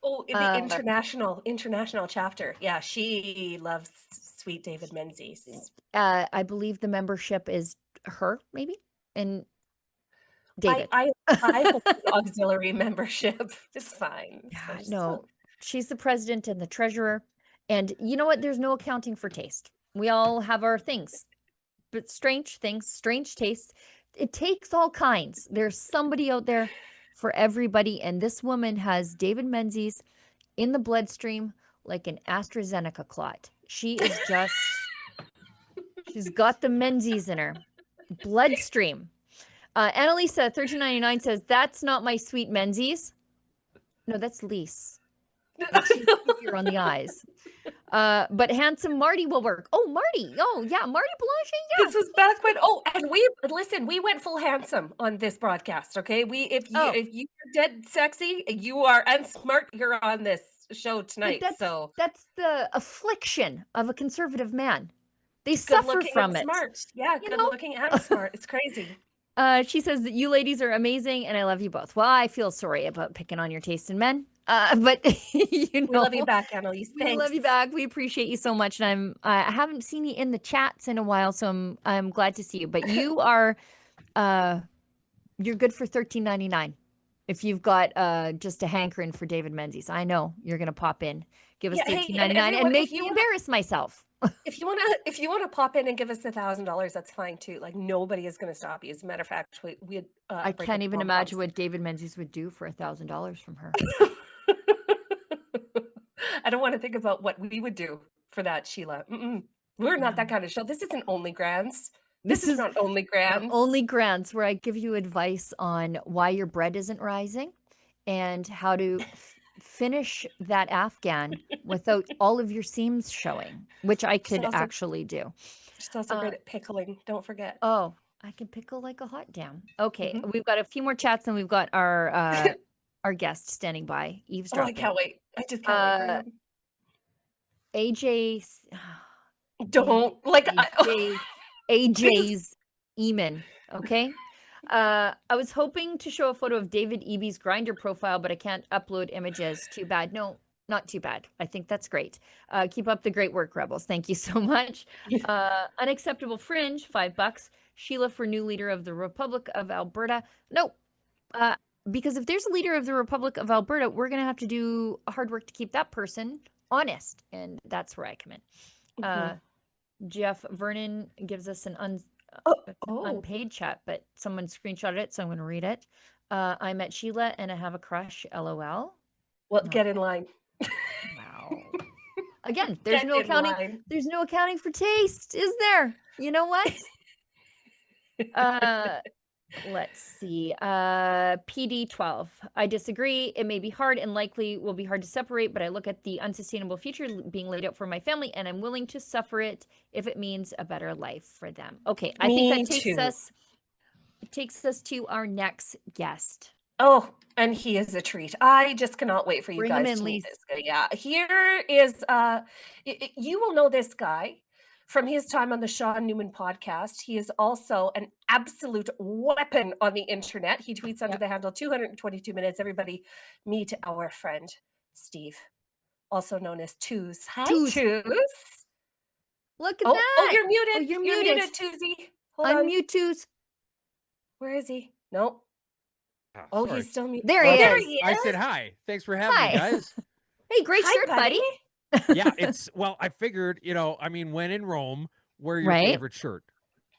Oh, in the international chapter. Yeah, she loves sweet David Menzies. I believe the membership is her, maybe, and David. I hope the auxiliary membership is fine. Yeah, no, she's the president and the treasurer. And you know what? There's no accounting for taste. We all have our things, but strange things, strange tastes. It takes all kinds. There's somebody out there for everybody. And this woman has David Menzies in the bloodstream like an AstraZeneca clot. She is just, she's got the Menzies in her bloodstream. Annalisa 1399 says, that's not my sweet Menzies. No, that's Lise. She's easier on the eyes. But handsome Marty will work. Oh, Marty. Oh, yeah. Marty Belanger. Yeah. This is back when. Oh, and we went full handsome on this broadcast. Okay. If you're dead sexy, you are, and smart, you're on this show tonight. That's the affliction of a conservative man. They suffer from it. Smart. Yeah. Good looking and smart. It's crazy. She says that you ladies are amazing and I love you both. Well, I feel sorry about picking on your taste in men. But we love you back, Annalise. We love you back. We appreciate you so much. And I haven't seen you in the chats in a while, so I'm glad to see you. But you are you're good for $13.99 if you've got just a hankering for David Menzies. I know you're gonna pop in, give us $13.99 and make me embarrass myself. If you wanna pop in and give us $1,000, that's fine too. Like nobody is gonna stop you. As a matter of fact, we I can't even imagine what David Menzies would do for $1,000 from her. I don't want to think about what we would do for that, Sheila. We're not that kind of show. This isn't Only Grants. This is not Only Grants. Only Grants, where I give you advice on why your bread isn't rising and how to finish that Afghan without all of your seams showing, which I could actually do. She's also great at pickling. Don't forget. Oh, I can pickle like a hot damn. Okay, we've got a few more chats, and we've got our guest standing by, eavesdropping. Oh, I can't wait. I just can't wait. AJ, don't like AJ's Eamon. Okay. I was hoping to show a photo of David Eby's Grindr profile, but I can't upload images. Too bad. No, not too bad. I think that's great. Keep up the great work, Rebels. Thank you so much. Unacceptable Fringe, $5. Sheila for new leader of the Republic of Alberta. No, because if there's a leader of the Republic of Alberta, we're going to have to do hard work to keep that person honest. And that's where I come in. Jeff Vernon gives us an unpaid chat, but someone screenshotted it, so I'm going to read it. I met Sheila and I have a crush, LOL. Well, get in line. Wow. Again, there's no accounting. There's no accounting for taste, is there? You know what? Let's see. PD12. I disagree. It may be hard and likely will be hard to separate, but I look at the unsustainable future being laid out for my family, and I'm willing to suffer it if it means a better life for them. Okay, I think that takes us to our next guest. Oh, and he is a treat. I just cannot wait for you guys to meet this guy. Yeah, here is you will know this guy from his time on the Sean Newman podcast. He is also an absolute weapon on the internet. He tweets under the handle 222 minutes. Everybody meet our friend Steve, also known as Toos. Hi, Toos. Look at that. Oh, you're muted. Oh, you're muted, Toosy. Unmute Toos. Where is he? Nope. Oh, sorry. he's still muted. There he is. I said hi. Thanks for having me, guys. Hey, great Hi, shirt, buddy. Yeah, it's well, I figured, I mean, when in Rome, wear your Right. favorite shirt.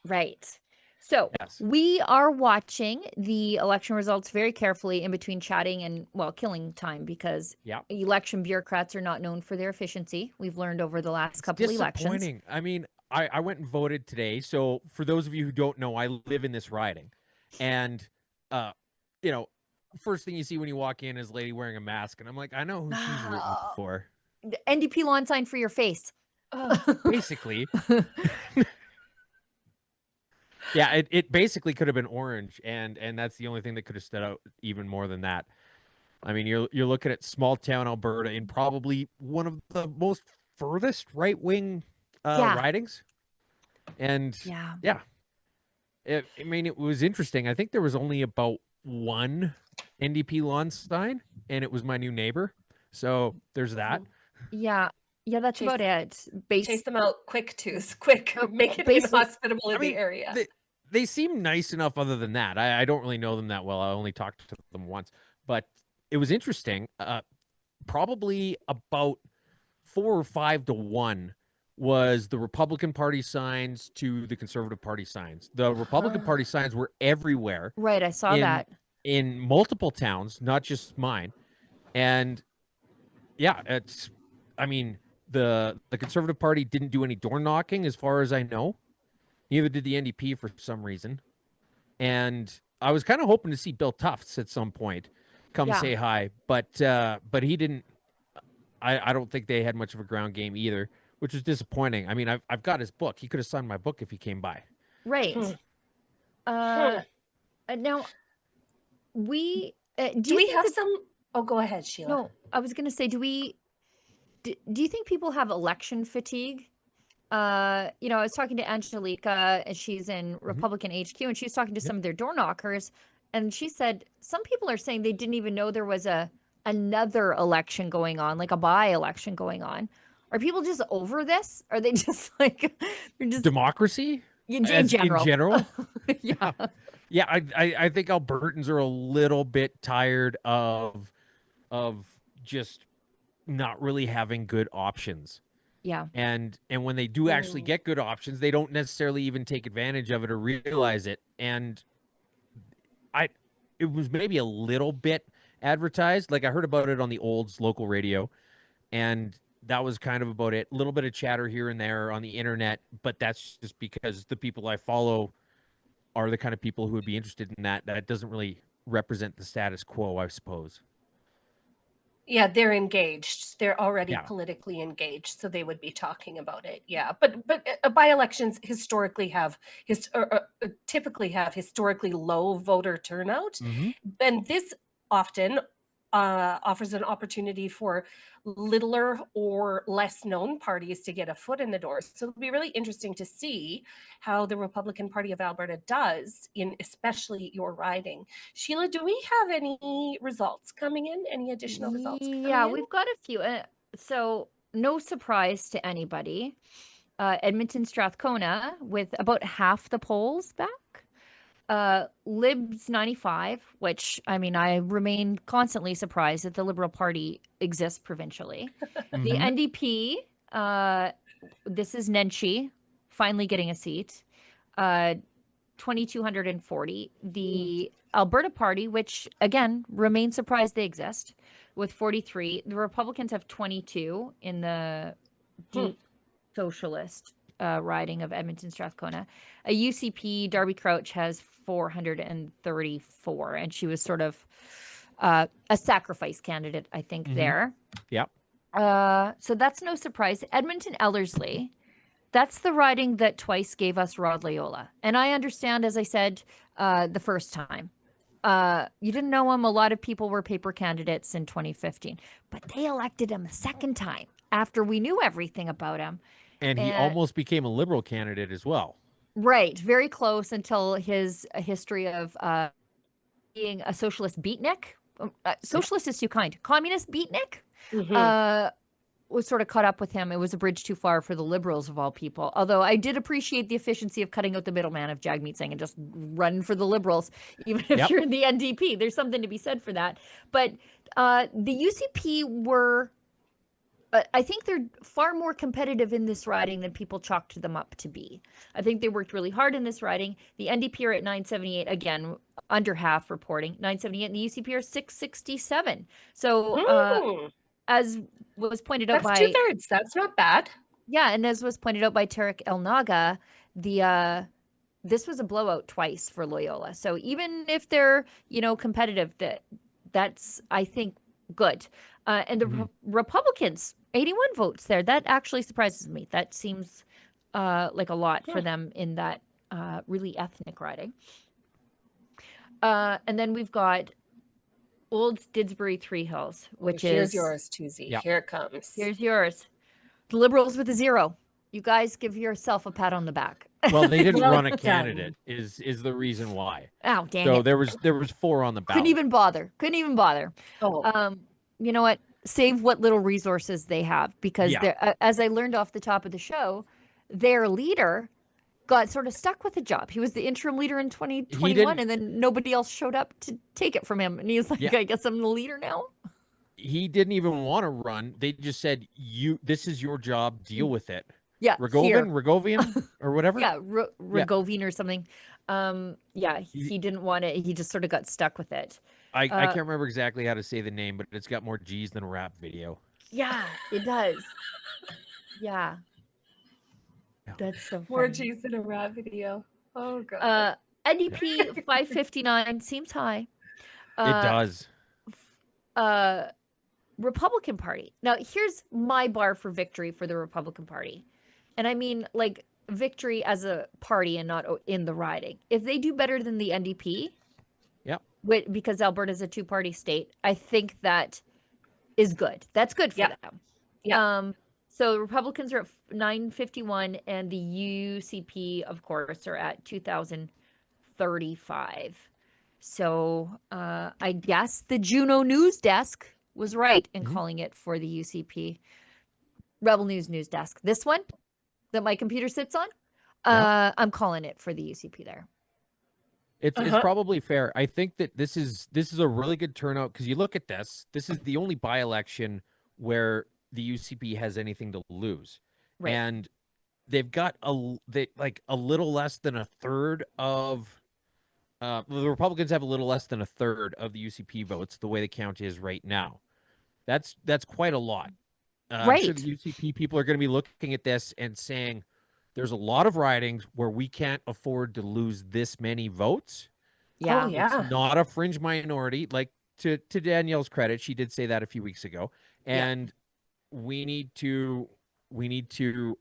Right. So Yes. we are watching the election results very carefully in between chatting and, well, killing time because election bureaucrats are not known for their efficiency. We've learned over the last couple elections. Disappointing. I mean, I went and voted today. So for those of you who don't know, I live in this riding. And, first thing you see when you walk in is a lady wearing a mask. And I'm like, I know who she's rooting for. The NDP lawn sign for your face. Basically. Yeah, it basically could have been orange, and that's the only thing that could have stood out even more than that. I mean, you're looking at small town Alberta in probably one of the most furthest right wing ridings, and I mean, it was interesting. I think there was only about one NDP lawn sign, and it was my new neighbor. So there's that. Yeah, that's about it. Chase them out quick, Twos. Quick. Make it inhospitable in the area. They seem nice enough other than that. I don't really know them that well. I only talked to them once. But it was interesting. Probably about 4 or 5 to 1 was the Republican Party signs to the Conservative Party signs. The Republican Party signs were everywhere. Right, I saw that. In multiple towns, not just mine. And yeah, I mean, the Conservative Party didn't do any door knocking as far as I know. Neither did the NDP for some reason. And I was kind of hoping to see Bill Tufts at some point come say hi, but he didn't. I don't think they had much of a ground game either, which was disappointing. I mean, I've got his book. He could have signed my book if he came by. Right. Now do we have some? Oh, go ahead, Sheila. No, I was going to say, do you think people have election fatigue? I was talking to Angelica, and she's in Republican HQ, and she was talking to some of their door knockers, and she said some people are saying they didn't even know there was another election going on, like a by-election going on. Are people just over this? Are they just like they're just democracy in general? In general? Yeah. Yeah, I think Albertans are a little bit tired of just not really having good options. Yeah. And when they do actually get good options, they don't necessarily even take advantage of it or realize it. And it was maybe a little bit advertised. Like I heard about it on the Olds local radio, and that was kind of about it. A little bit of chatter here and there on the internet, but that's just because the people I follow are the kind of people who would be interested in that. That doesn't really represent the status quo, I suppose. Yeah, they're engaged. They're already politically engaged, so they would be talking about it. Yeah, but by-elections historically typically have historically low voter turnout, and this often offers an opportunity for littler or less known parties to get a foot in the door. So it'll be really interesting to see how the Republican Party of Alberta does in especially your riding. Sheila, do we have any results coming in? Any additional results coming in? We've got a few. So no surprise to anybody. Edmonton Strathcona with about half the polls back. Libs 95, which, I mean, I remain constantly surprised that the Liberal Party exists provincially. The NDP, this is Nenshi, finally getting a seat, 2,240. The Alberta Party, which, again, remain surprised they exist, with 43. The Republicans have 22 in the deep socialist riding of Edmonton Strathcona. A UCP, Darby Crouch, has 434, and she was sort of a sacrifice candidate, I think, there. Yep. So that's no surprise. Edmonton Ellerslie, that's the riding that twice gave us Rod Loyola. And I understand, as I said, the first time. You didn't know him. A lot of people were paper candidates in 2015, but they elected him a second time after we knew everything about him. And he almost became a Liberal candidate as well. Right. Very close until his history of being a socialist beatnik. Socialist is too kind. Communist beatnik was sort of caught up with him. It was a bridge too far for the Liberals of all people. Although I did appreciate the efficiency of cutting out the middleman of Jagmeet Singh and just run for the Liberals, even if you're in the NDP. There's something to be said for that. But the UCP were I think they're far more competitive in this riding than people chalked them up to be. I think they worked really hard in this riding. The NDP are at 978, again, under half reporting, 978, and the UCP are 667. So as was pointed out That's by... 2/3. That's not bad. Yeah, and as was pointed out by TK El Naga, this was a blowout twice for Loyola. So even if they're, competitive, that's, I think, good. And the Republicans, 81 votes there. That actually surprises me. That seems like a lot for them in that really ethnic riding. And then we've got Olds, Didsbury, Three Hills, which Here's is... yours, Tuesday. Here it comes. Here's yours. The Liberals with a 0. You guys give yourself a pat on the back. Well, they didn't Well run a done. candidate is the reason why. Oh, dang So it. there was 4 on the ballot. Couldn't even bother. Oh. You know what? Save what little resources they have, because as I learned off the top of the show, their leader got sort of stuck with the job. He was the interim leader in 2021, and then nobody else showed up to take it from him. And he's like, I guess I'm the leader now. He didn't even want to run. They just said, this is your job, deal with it. Yeah. Rogovian or whatever. Yeah, Rogovian or something. He didn't want it. He just sort of got stuck with it. I can't remember exactly how to say the name, but it's got more G's than a rap video. Yeah, it does. Yeah. That's so funny. More G's than a rap video. Oh, God. NDP 559 seems high. It does. Republican Party. Now, here's my bar for victory for the Republican Party. And I mean, like, victory as a party and not in the riding. If they do better than the NDP, because Alberta is a 2-party state, I think that is good. That's good for them. Yeah. So Republicans are at 951, and the UCP, of course, are at 2,035. So I guess the Juno News Desk was right in calling it for the UCP. Rebel News Desk. This one that my computer sits on, I'm calling it for the UCP there. It's probably fair. I think that this is a really good turnout, because you look at this. This is the only by-election where the UCP has anything to lose, and they've got a little less than a third of. The Republicans have a little less than a third of the UCP votes, the way the count is right now. That's quite a lot. I'm sure the UCP people are going to be looking at this and saying, there's a lot of ridings where we can't afford to lose this many votes. Yeah. It's not a fringe minority. Like, to Danielle's credit, she did say that a few weeks ago. And we need to listen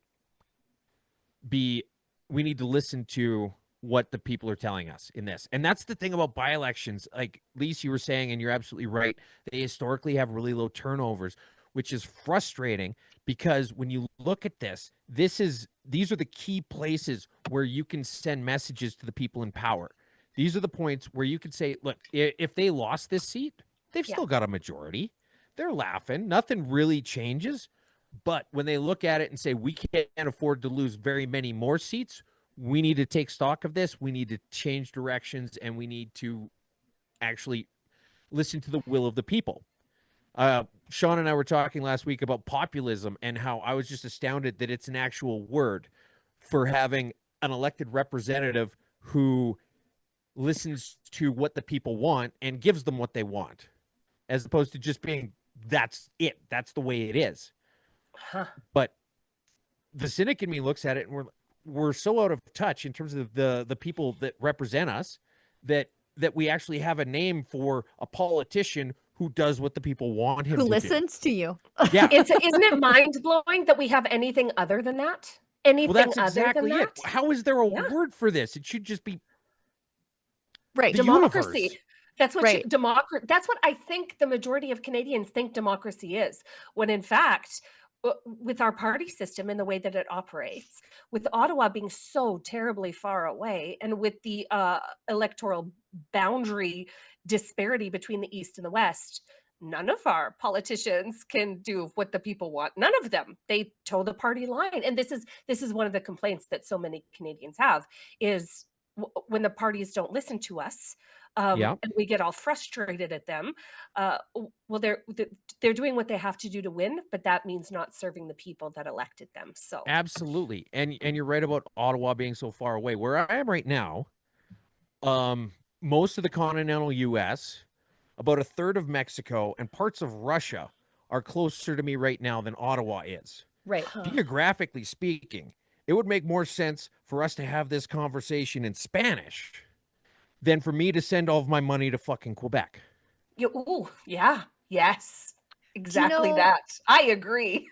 to what the people are telling us in this. And that's the thing about by-elections. Like Lise, you were saying, and you're absolutely right, they historically have really low turnovers, which is frustrating, because when you look at this, these are the key places where you can send messages to the people in power. These are the points where you could say, look, if they lost this seat, they've still got a majority. They're laughing. Nothing really changes. But when they look at it and say, we can't afford to lose very many more seats, we need to take stock of this. We need to change directions, and we need to actually listen to the will of the people. Sean and I were talking last week about populism and how I was just astounded that it's an actual word for having an elected representative who listens to what the people want and gives them what they want, as opposed to just being, that's it. That's the way it is. But the cynic in me looks at it, and we're so out of touch in terms of the people that represent us that we actually have a name for a politician who does what the people want him to do. Who listens to you. Yeah. Isn't it mind-blowing that we have anything other than that? Anything Well, that's other exactly than that? it. How is there a word for this? It should just be the democracy. Universe. That's what that's what I think the majority of Canadians think democracy is, when in fact, with our party system and the way that it operates, with Ottawa being so terribly far away, and with the electoral boundary disparity between the East and the West, none of our politicians can do what the people want. None of them. They toe the party line. And this is one of the complaints that so many Canadians have, is when the parties don't listen to us, Yeah. and we get all frustrated at them. Well, they're doing what they have to do to win, but that means not serving the people that elected them. So Absolutely. And you're right about Ottawa being so far away. Where I am right now, most of the continental US, about a third of Mexico, and parts of Russia are closer to me right now than Ottawa is. Right. Geographically speaking, it would make more sense for us to have this conversation in Spanish than for me to send all of my money to fucking Quebec. Yeah. Yes. Exactly that. I agree.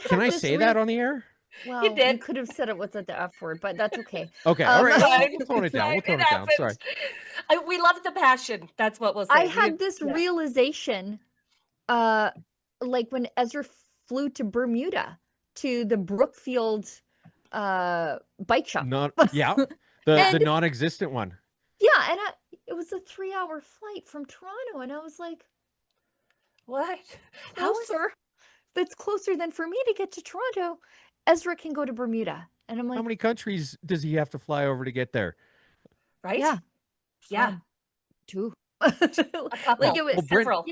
Can I say that on the air? Well, You did. you could have said it without the F word, but that's okay. Okay. All right. We'll tone it down. We'll tone it down. happened. Sorry. We love the passion. That's what we'll say. I had this realization, like when Ezra flew to Bermuda to the Brookfield bike shop. The non-existent one. Yeah, and it was a 3-hour flight from Toronto, and I was like, "What? Closer? That's closer than for me to get to Toronto. Ezra can go to Bermuda." And I'm like, how many countries does he have to fly over to get there? Right? Yeah. 2. Like it was several.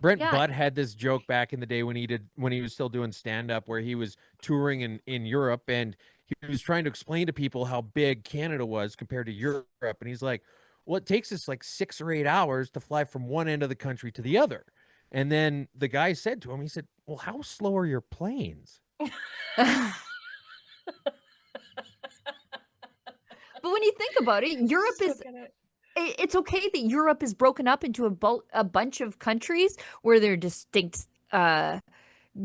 Brent Butt had this joke back in the day when he was still doing stand-up, where he was touring in Europe, and he was trying to explain to people how big Canada was compared to Europe. And he's like, well, it takes us like 6 or 8 hours to fly from one end of the country to the other. And then the guy said to him, he said, well, how slow are your planes? But when you think about it, Europe is... It's okay that Europe is broken up into a bunch of countries where there are distinct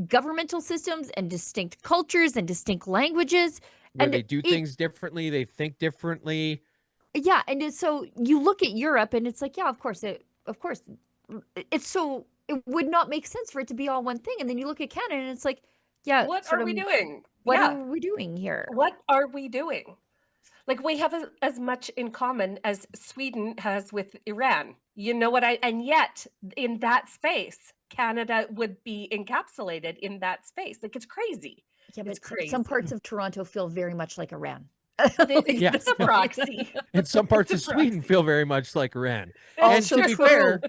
governmental systems and distinct cultures and distinct langues. Where they do things differently, they think differently. Yeah, and so you look at Europe and it's like, yeah, of course, it's so it would not make sense for it to be all one thing. And then you look at Canada and it's like, yeah, what are we doing? What are we doing here? What are we doing? Like, we have as much in common as Sweden has with Iran. You know what and yet in that space, Canada would be encapsulated in that space. Like, it's crazy. Yeah, it's but crazy. Some parts of Toronto feel very much like Iran. It's a proxy. And some parts of Sweden feel very much like Iran. And to be fair,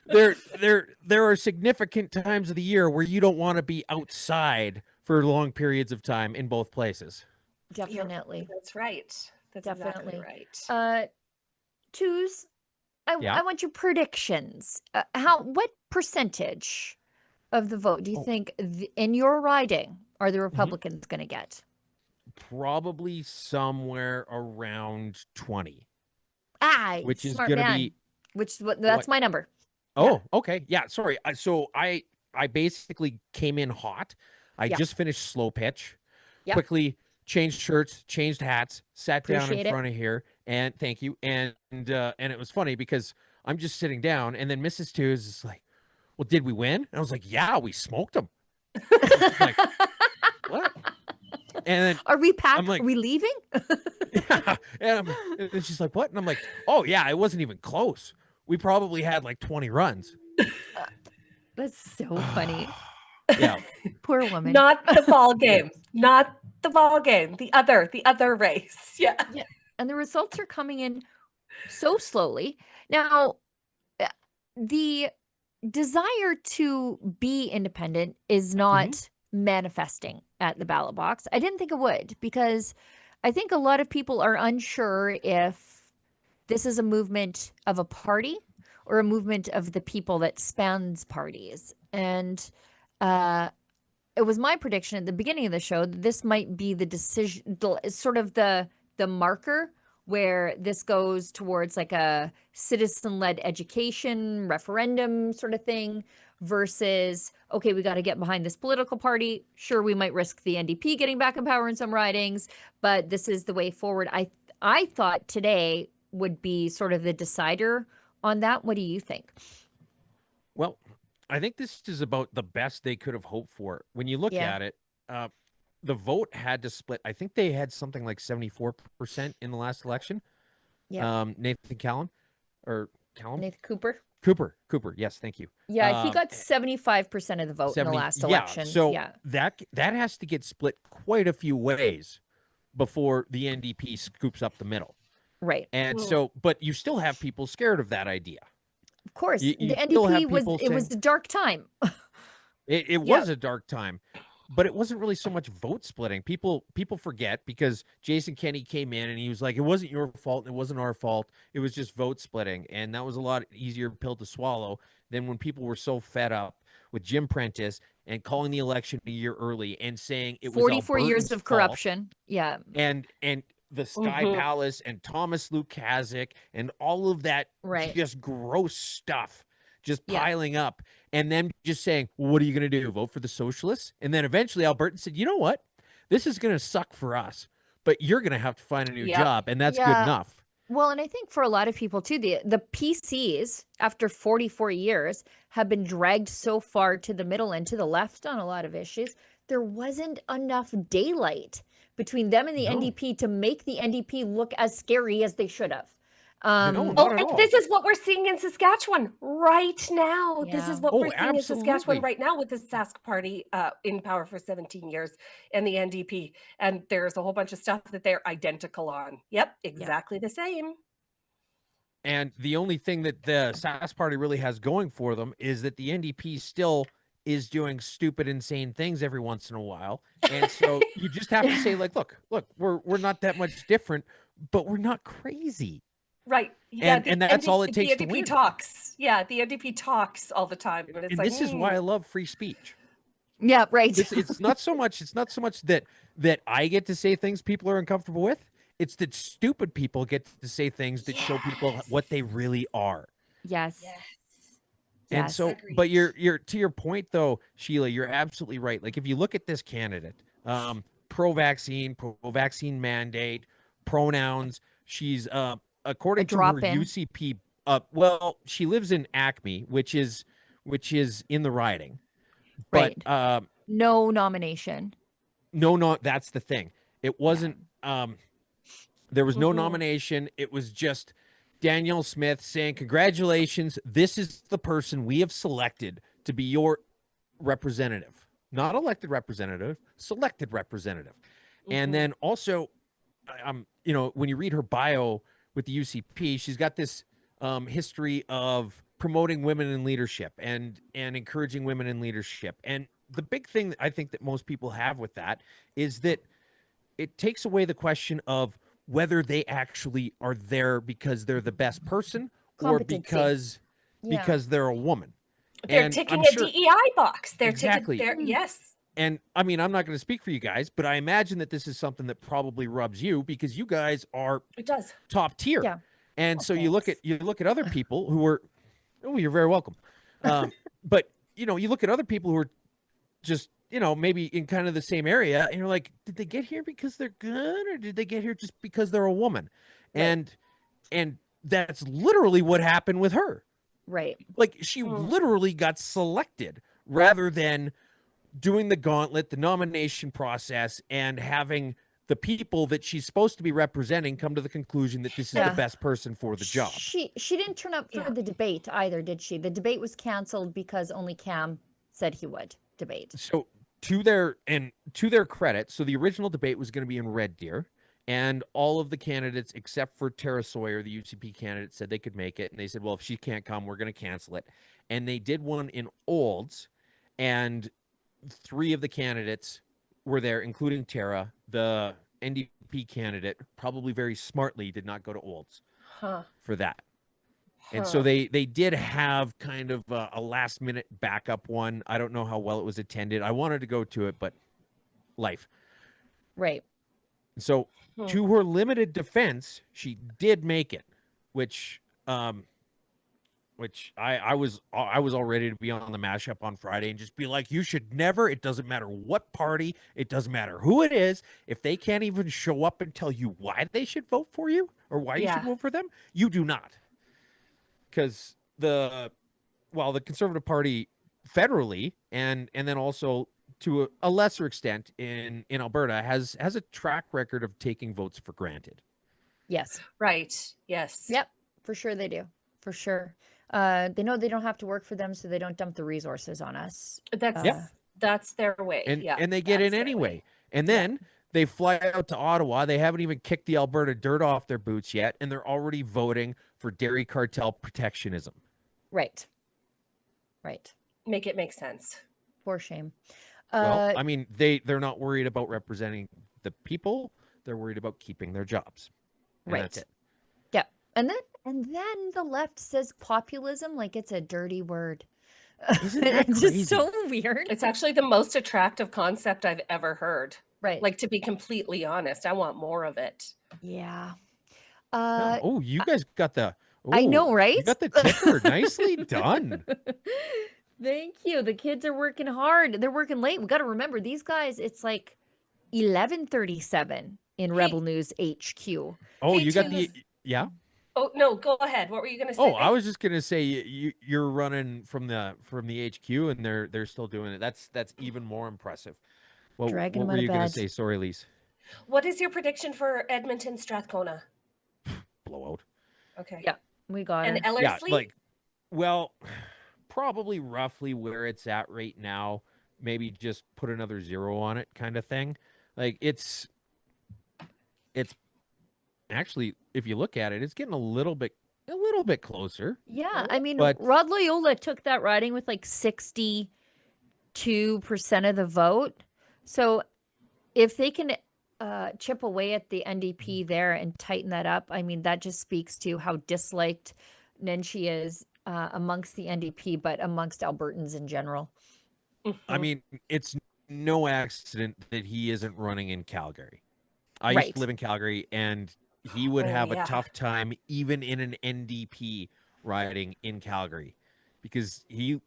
there are significant times of the year where you don't want to be outside for long periods of time in both places. Definitely. That's right. That's definitely exactly right. Twos, I want your predictions. What percentage of the vote do you think in your riding are the Republicans going to get? Probably somewhere around 20. Which is going to be that's my number. Oh, okay. Yeah, sorry. So I basically came in hot. I just finished slow pitch. Quickly changed shirts, changed hats, sat down in front of here, and thank you. And it was funny because I'm just sitting down, and then Mrs. Twos is like, well, did we win? And I was like, yeah, we smoked them. Like, what? And then are we packed? Like, are we leaving? Yeah. And she's like, what? And I'm like, oh yeah, it wasn't even close. We probably had like 20 runs. That's so funny. Yeah. Poor woman. Not the ball game. Not the ball game. The other race. Yeah. And the results are coming in so slowly. Now, the desire to be independent is not manifesting at the ballot box. I didn't think it would, because I think a lot of people are unsure if this is a movement of a party or a movement of the people that spans parties. And it was my prediction at the beginning of the show that this might be the decision, sort of the marker where this goes towards like a citizen-led education referendum sort of thing versus, okay, we got to get behind this political party. Sure, we might risk the NDP getting back in power in some ridings, but this is the way forward. I thought today would be sort of the decider on that. What do you think? Well, I think this is about the best they could have hoped for. When you look at it, the vote had to split. I think they had something like 74% in the last election. Yeah. Nathan Callum. Nathan Cooper. Cooper. Yes, thank you. Yeah, he got 75% of the vote in the last election. So that has to get split quite a few ways before the NDP scoops up the middle. Right. And so, but you still have people scared of that idea. Of course, You the still have NDP was people it was saying- a dark time. It was a dark time, but it wasn't really so much vote splitting. People forget because Jason Kenney came in and he was like, it wasn't your fault. It wasn't our fault. It was just vote splitting. And that was a lot easier pill to swallow than when people were so fed up with Jim Prentice and calling the election a year early and saying it was 44 years Albertans' of fault. corruption. Yeah. And the Sky Palace and Thomas Lukazik and all of that just gross stuff just piling up, and then just saying, well, what are you going to do? Vote for the socialists? And then eventually Albertans said, you know what? This is going to suck for us, but you're going to have to find a new job, and that's good enough. Well, and I think for a lot of people too, the PCs, after 44 years, have been dragged so far to the middle and to the left on a lot of issues. There wasn't enough daylight between them and the NDP to make the NDP look as scary as they should have. No, not at all. This is what we're seeing in Saskatchewan right now. This is what we're seeing in Saskatchewan absolutely. right now with the Sask Party in power for 17 years and the NDP. And there's a whole bunch of stuff that they're identical on. Yep, exactly the same. And the only thing that the Sask Party really has going for them is that the NDP still is doing stupid, insane things every once in a while. And so you just have to say, like, look, we're not that much different, but we're not crazy. Right. Yeah, and that's all it takes the to NDP win. talks. Yeah, the NDP talks all the time. But it's And like, this is why I love free speech. Yeah, right. It's not so much that I get to say things people are uncomfortable with. It's that stupid people get to say things that show people what they really are. Yes. And so, but you're to your point though, Sheila, you're absolutely right. Like if you look at this candidate, pro-vaccine mandate, pronouns, she's according to her UCP, well, she lives in Acme, which is in the riding. But no nomination. No, that's the thing. It wasn't there was no nomination. It was just Danielle Smith saying, congratulations, this is the person we have selected to be your representative. Not elected representative, selected representative. And then also, you know, when you read her bio with the UCP, she's got this history of promoting women in leadership and encouraging women in leadership. And the big thing that I think that most people have with that is that it takes away the question of whether they actually are there because they're the best person or because they're a woman. They're And ticking I'm a sure- DEI box. They're Exactly. ticking yes. And I mean, I'm not going to speak for you guys, but I imagine that this is something that probably rubs you because you guys are top tier. Yeah. And so you look at other people who are, oh, you're very welcome. But you know, you look at other people who are just, you know, maybe in kind of the same area, and you're like, did they get here because they're good, or did they get here just because they're a woman? Right. And that's literally what happened with her. Right. Like she literally got selected rather than doing the gauntlet, the nomination process, and having the people that she's supposed to be representing come to the conclusion that this is the best person for the job. She didn't turn up for the debate either, did she? The debate was canceled because only Cam said he would debate. So to their credit, so the original debate was going to be in Red Deer, and all of the candidates except for Tara Sawyer, the UCP candidate, said they could make it, and they said, well, if she can't come, we're going to cancel it. And they did one in Olds, and 3 of the candidates were there, including Tara. The NDP candidate, probably very smartly, did not go to Olds for that. And so they did have kind of a last minute backup one. I don't know how well it was attended. I wanted to go to it, but life. Right. So to her limited defense, she did make it, which I was all ready to be on the mashup on Friday and just be like, you should never, it doesn't matter what party, it doesn't matter who it is, if they can't even show up and tell you why they should vote for you or why you should vote for them, you do not. Because the Conservative Party federally and then also to a lesser extent in Alberta has a track record of taking votes for granted. Yes. Right. Yes. Yep. For sure they do. For sure. They know they don't have to work for them, so they don't dump the resources on us. That's their way. And they get in anyway. And then They fly out to Ottawa. They haven't even kicked the Alberta dirt off their boots yet, and they're already voting for dairy cartel protectionism. Right. Right. Make it make sense. For shame. Well, I mean, they're not worried about representing the people. They're worried about keeping their jobs. And right. That's it. Yeah. And then the left says populism like it's a dirty word. Isn't that it's crazy? just so weird. It's actually the most attractive concept I've ever heard. Right. Like, to be completely honest, I want more of it. Yeah. Oh, you guys got the... I know, right? You got the ticker. Nicely done. Thank you. The kids are working hard. They're working late. We got to remember, these guys, it's like 11:37 in Rebel News HQ. Oh, Hey, you got Tim, the... Yeah? Oh, no, go ahead. What were you going to say? Oh, I was just gonna say you're running from the HQ, and they're still doing it. That's even more impressive. Well, Dragging what them were out you of gonna bed. say? Sorry, Lise. What is your prediction for Edmonton Strathcona? Blowout. Okay. Yeah, we got And it. Ellerslie? Yeah, well, probably roughly where it's at right now. Maybe just put another 0 on it, kind of thing. Like it's actually, if you look at it, it's getting a little bit closer. Yeah, I mean, But- Rod Loyola took that riding with like 62% of the vote. So if they can chip away at the NDP there and tighten that up, I mean, that just speaks to how disliked Nenshi is amongst the NDP, but amongst Albertans in general. I mean, it's no accident that he isn't running in Calgary. I used Right. to live in Calgary, and he would have yeah. a tough time even in an NDP riding in Calgary, because he,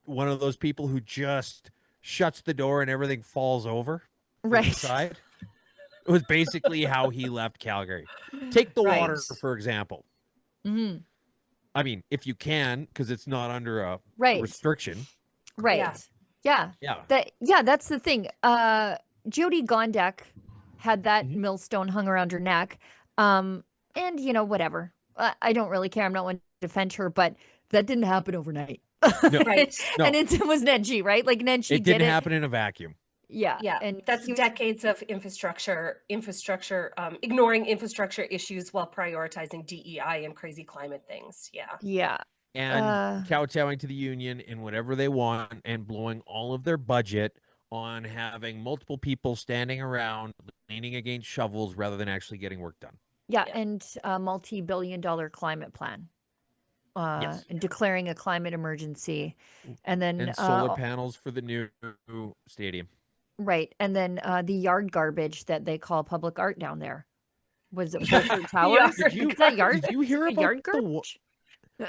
one of those people who just shuts the door and everything falls over from the Right. side. It was basically how he left Calgary. Take the Right. water, for example. Hmm. I mean, if you can, because it's not under a Right. restriction. Right. Yeah. Yeah. That's the thing. Jody Gondek had that millstone hung around her neck. And whatever. I don't really care. I'm not one to defend her, but that didn't happen overnight. No. Right. No. And it was Nenshi, right? Like Nenshi It did didn't happen in a vacuum. Yeah. Yeah, And that's he was- decades of infrastructure, ignoring infrastructure issues while prioritizing DEI and crazy climate things. Yeah. Yeah. And kowtowing to the union in whatever they want, and blowing all of their budget on having multiple people standing around leaning against shovels rather than actually getting work done. Yeah. And a multi-billion-dollar climate plan. Yes. And declaring a climate emergency. And then And solar panels for the new stadium. right. And then the yard garbage that they call public art down there. Was it Beaufort Towers? Did you- Is that yard? did you hear is it about yard the garbage?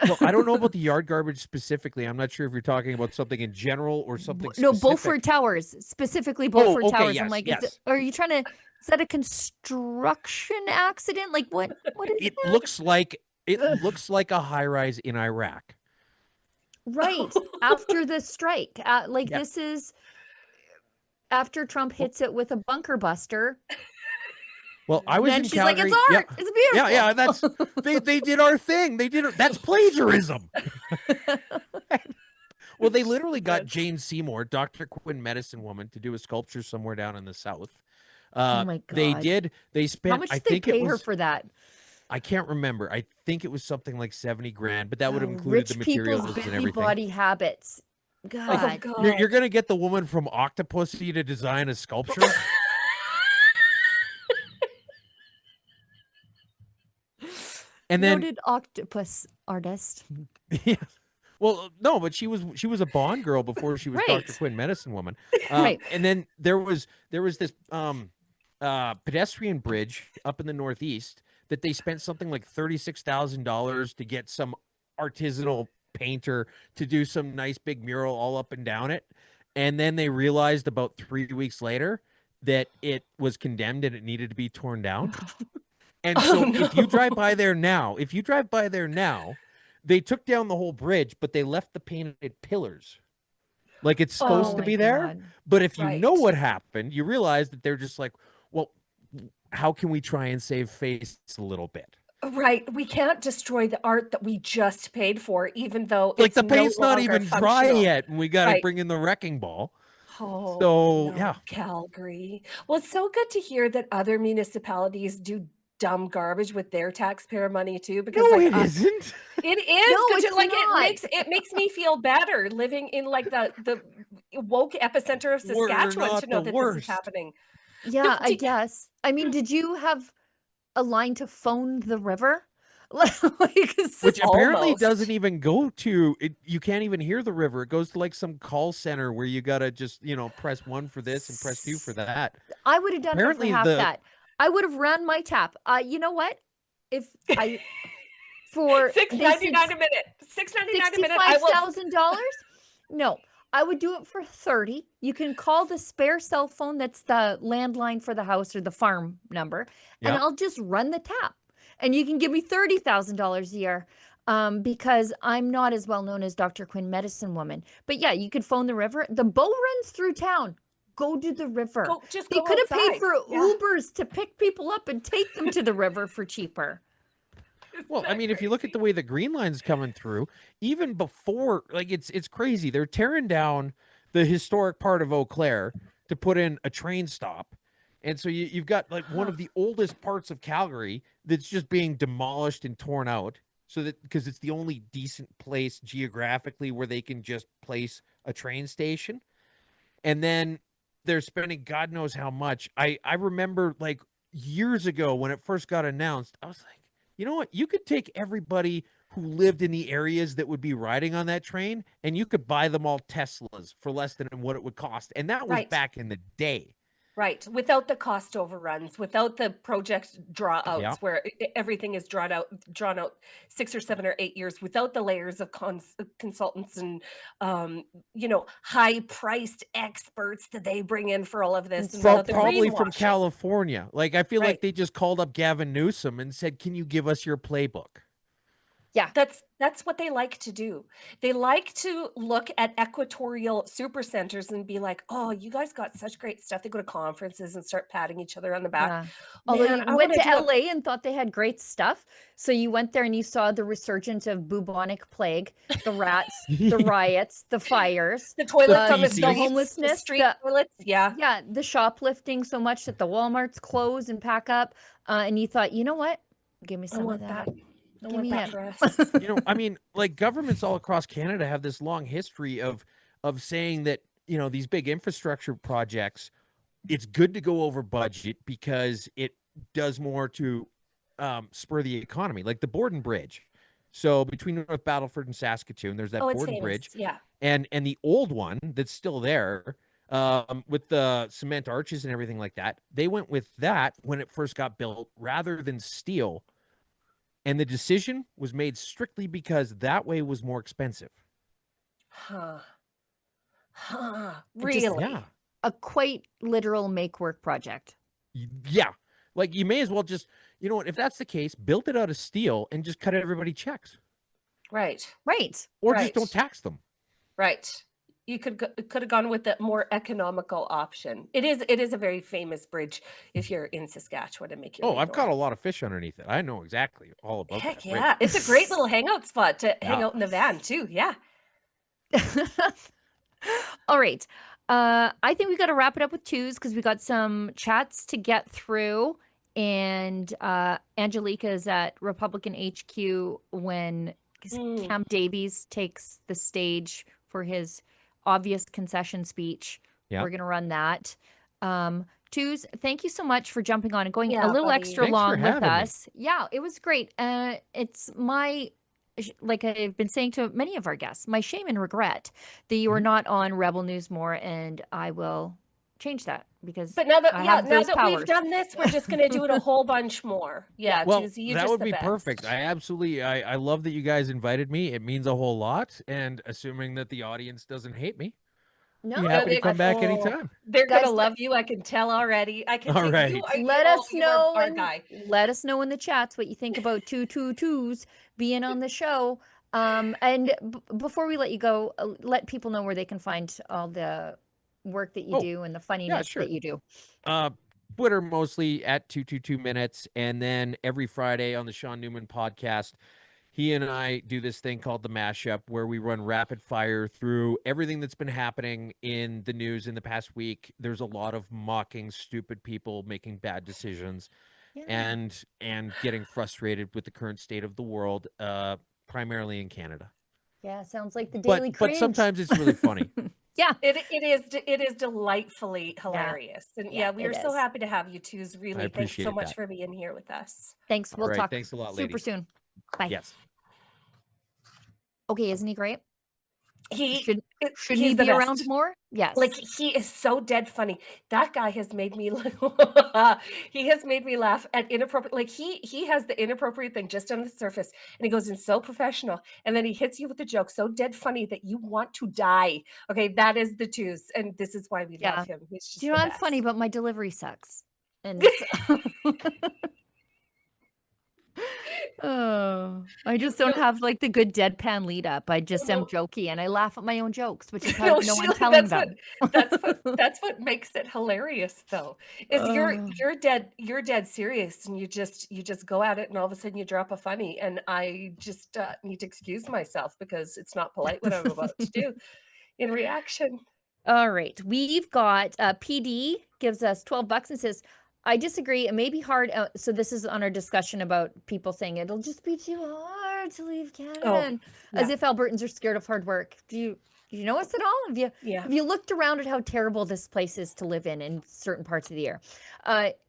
Well, I don't know about the yard garbage specifically. I'm not sure if you're talking about something in general or something No, specific. Beaufort Towers, specifically Beaufort okay, Towers. yes, I'm like, yes. are you trying to? Is that a construction accident? Like what? What is It that? looks like a high rise in Iraq. Right after the strike. Like Yeah. this is after Trump hits it with a bunker buster. Well, I was Then in she's like, Calgary. it's art. Yeah. It's beautiful. Yeah, that's they did our thing. That's plagiarism. Well, they literally got Jane Seymour, Dr. Quinn medicine woman, to do a sculpture somewhere down in the south. Oh my God. They did. They spent. How much I did they think pay it her was. for that? I can't remember. I think it was something like 70 grand, but that would have included Rich the materials people's and everything. busybody habits. God. You're gonna get the woman from Octopussy to design a sculpture. And then Noted octopus artist. yeah. Well, no, but she was a Bond girl before she was Right. Dr. Quinn medicine woman. Right. And then there was this pedestrian bridge up in the Northeast that they spent something like $36,000 to get some artisanal painter to do some nice big mural all up and down it. And then they realized about 3 weeks later that it was condemned and it needed to be torn down. And so if you drive by there now, they took down the whole bridge, but they left the painted pillars. Like it's supposed to my be there. God. But if you Right. know what happened, you realize that they're just like, well, how can we try and save face a little bit? Right. We can't destroy the art that we just paid for, even though Like it's the no paint's not longer even dry functional. yet, and we got to Right. bring in the wrecking ball. Oh, So, no, yeah. Calgary. Well, it's so good to hear that other municipalities do dumb garbage with their taxpayer money too, because No, like it isn't. it is No, good to it's like not. it makes me feel better living in like the woke epicenter of We're Saskatchewan not to know the that this is worst. happening. Yeah, I do- guess. I mean, did you have a line to phone the river? Like, it's Which just- apparently Almost. doesn't even go to it. You can't even hear the river. It goes to like some call center where you gotta just press 1 for this and press 2 for that. I would have done it for Apparently half the- that. I would have ran my tap. You know what? If I for $6.99 a minute. $6.99 a minute. I will. $65,000? No, I would do it for 30. You can call the spare cell phone that's the landline for the house or the farm number, and Yep. I'll just run the tap. And you can give me $30,000 a year because I'm not as well known as Dr. Quinn Medicine Woman. But yeah, you could phone the river. The boat runs through town. Go to the river. Just They go could have paid outside. for Yeah. Ubers to pick people up and take them to the river for cheaper. Well, I mean, if you look at the way the Green Line's coming through, even before, like, it's crazy. They're tearing down the historic part of Eau Claire to put in a train stop. And so you've got like one of the oldest parts of Calgary that's just being demolished and torn out. So that because it's the only decent place geographically where they can just place a train station. And then they're spending God knows how much. I remember like years ago when it first got announced, I was like, you know what? You could take everybody who lived in the areas that would be riding on that train and you could buy them all Teslas for less than what it would cost. And that was Right. back in the day. Right, without the cost overruns, without the project drawouts, Yeah. where everything is drawn out 6 or 7 or 8 years, without the layers of consultants and high-priced experts that they bring in for all of this, and without the Probably from greenwashing. California. Like, I feel Right. like they just called up Gavin Newsom and said, can you give us your playbook? Yeah, that's what they like to do. They like to look at equatorial super centers and be like, "Oh, you guys got such great stuff." They go to conferences and start patting each other on the back. Yeah. Although Man, I you went wanna to do a- LA and thought they had great stuff. So you went there and you saw the resurgence of bubonic plague, the rats, the riots, the fires, the toilets on the feces. streets, the homelessness, street toilets. Yeah. yeah, the shoplifting so much that the Walmarts close and pack up. And you thought, you know what? Give me I some want of that. that. I Give want me that it. for us. I mean, like governments all across Canada have this long history of saying that, these big infrastructure projects, it's good to go over budget because it does more to spur the economy, like the Borden Bridge. So between North Battleford and Saskatoon, there's that Oh, it's Borden famous. Bridge. Yeah. And the old one that's still there, with the cement arches and everything like that, they went with that when it first got built rather than steel. And the decision was made strictly because that way was more expensive. Huh. Just- Really? Yeah. A quite literal make work project. Yeah. Like you may as well just, if that's the case, build it out of steel and just cut everybody checks. Right. Right. Or Right. just don't tax them. Right. You could have gone with the more economical option. It is a very famous bridge if you're in Saskatchewan and make your Oh, way I've caught a north. lot of fish underneath it. I know exactly all about Heck that bridge. yeah. It's a great little hangout spot to hang Yeah. out in the van too. Yeah. All right. I think we got to wrap it up with twos because we got some chats to get through. And Angelica is at Republican HQ when Cam Davies takes the stage for his obvious concession speech. Yeah. We're going to run that. Twos, thank you so much for jumping on and going Yeah, a little buddy. extra Thanks for long with having me. us. Yeah, it was great. It's my, like I've been saying to many of our guests, my shame and regret that you are not on Rebel News more, and I will change that because But now that I yeah, have now those that powers. we've done this, we're just gonna do it a whole bunch more. Yeah, Well, Tuesday, you're that just would the be best. perfect. I love that you guys invited me. It means a whole lot. And assuming that the audience doesn't hate me, No, be happy to they- come back oh, anytime. They're Guys, gonna love you. I can tell already. I can All see right. you. Let us you are know our guy. let us know in the chats what you think about 222s being on the show. And before we let you go, let people know where they can find all the work that you Oh, do and the funniness sure. that you do. Twitter mostly at 222 minutes, and then every Friday on the Sean Newman podcast, he and I do this thing called the mashup where we run rapid fire through everything that's been happening in the news in the past week. There's a lot of mocking stupid people making bad decisions and getting frustrated with the current state of the world, primarily in Canada. Yeah, sounds like the daily cringe. But sometimes it's really funny. Yeah. It is delightfully hilarious. And Yeah, we are so happy to have you twos. Really, thanks so appreciate much that. for being here with us. Thanks. We'll All right, talk thanks a lot, super ladies. soon. Bye. Yes. Okay, isn't he great? Shouldn't he be around more? Yes. Like, he is so dead funny. That guy has made me he has made me laugh at inappropriate, like he has the inappropriate thing just on the surface, and he goes in so professional, and then he hits you with a joke so dead funny that you want to die. Okay, that is the twos, and this is why we love him. He's just You know, the I'm best. funny, but my delivery sucks. And oh, I just don't have like the good deadpan lead up. I just am jokey and I laugh at my own jokes, which is how no Sheila, one's telling them. That's what makes it hilarious, though. Is you're dead serious, and you just go at it, and all of a sudden you drop a funny, and I just need to excuse myself because it's not polite what I'm about to do in reaction. All right, we've got PD gives us $12 and says, I disagree. It may be hard. So this is on our discussion about people saying it'll just be too hard to leave Canada, as if Albertans are scared of hard work. Do you know us at all? Have you looked around at how terrible this place is to live in certain parts of the year?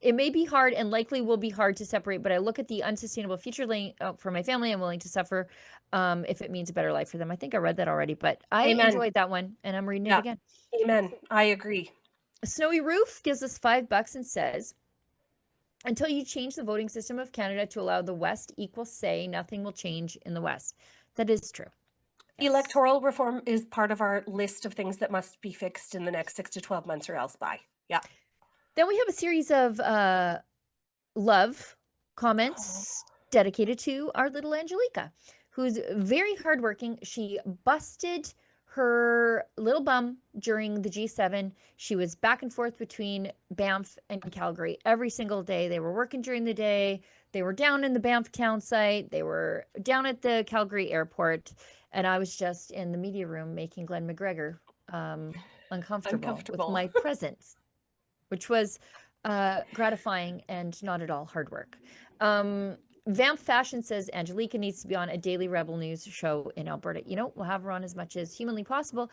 It may be hard and likely will be hard to separate, but I look at the unsustainable future laying out for my family. I'm willing to suffer if it means a better life for them. I think I read that already, but I enjoyed that one, and I'm reading it again. Amen. I agree. Snowy Roof gives us $5 and says, until you change the voting system of Canada to allow the West equal say, nothing will change in the West. That is true. Electoral reform is part of our list of things that must be fixed in the next 6 to 12 months or else by. Yeah. Then we have a series of love comments dedicated to our little Angelica, who's very hardworking. She busted her little bum during the G7. She was back and forth between Banff and Calgary every single day. They were working during the day. They were down in the Banff town site. They were down at the Calgary airport. And I was just in the media room making Glenn McGregor uncomfortable with my presence, which was gratifying and not at all hard work. Vamp Fashion says Angelica needs to be on a daily Rebel News show in Alberta. You know, we'll have her on as much as humanly possible.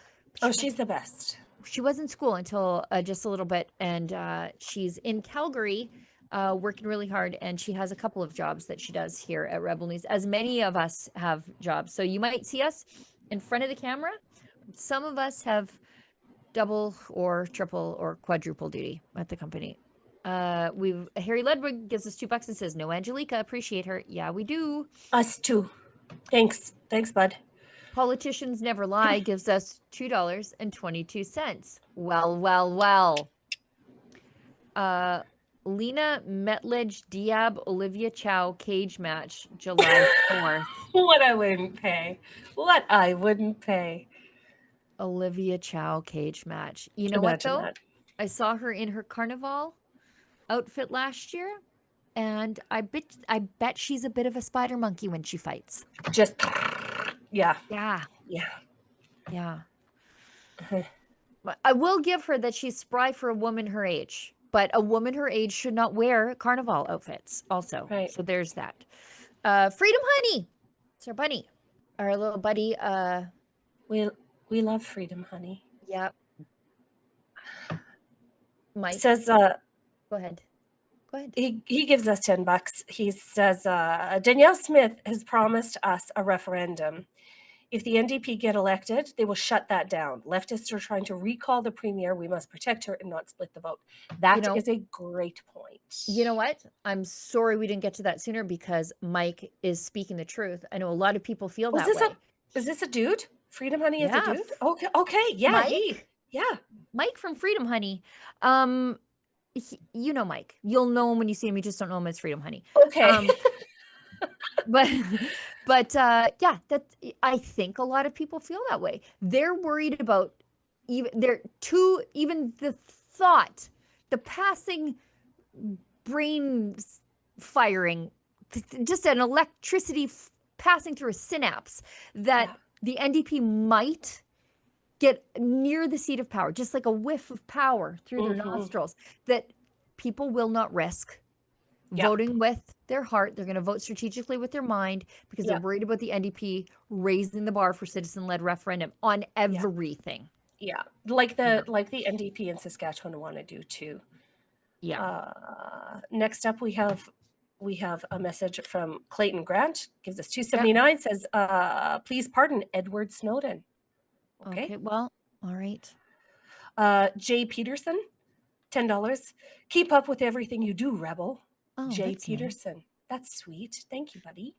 She's the best. She was in school until just a little bit, and she's in Calgary working really hard, and she has a couple of jobs that she does here at Rebel News, as many of us have jobs. So you might see us in front of the camera. Some of us have double or triple or quadruple duty at the company. Harry Ledwig gives us $2 and says, no, Angelica, appreciate her. Yeah, we do. Us too. Thanks, bud. Politicians Never Lie gives us $2.22. Well. Lena Metledge Diab Olivia Chow cage match, July 4th. What I wouldn't pay. Olivia Chow cage match. You know what, though? I saw her in her carnival outfit last year, and I bet she's a bit of a spider monkey when she fights. Just yeah. I will give her that she's spry for a woman her age, but a woman her age should not wear carnival outfits also. Right. So there's that. Freedom Honey, it's our bunny, our little buddy. We love Freedom Honey. Yep. Mike says Go ahead. He gives us $10. He says, Danielle Smith has promised us a referendum. If the NDP get elected, they will shut that down. Leftists are trying to recall the premier. We must protect her and not split the vote. That is a great point. You know what? I'm sorry we didn't get to that sooner because Mike is speaking the truth. I know a lot of people feel that way. Is this a dude? Freedom Honey is a dude? Okay. Yeah. Mike? Mike from Freedom Honey. You know Mike. You'll know him when you see him. You just don't know him as Freedom Honey. Okay. But that I think a lot of people feel that way. They're worried about even the thought, the passing brain firing, just an electricity passing through a synapse that the NDP might get near the seat of power, just like a whiff of power through their nostrils, that people will not risk voting with their heart. They're going to vote strategically with their mind because they're worried about the NDP raising the bar for citizen-led referendum on everything. Yeah, like the NDP in Saskatchewan want to do too. Yeah. Next up, we have a message from Clayton Grant. Gives us 279. Says, "Please pardon Edward Snowden." Okay. Well, all right. Jay Peterson, $10. "Keep up with everything you do, Rebel." Oh, Jay that's Peterson. nice. That's sweet. Thank you, buddy.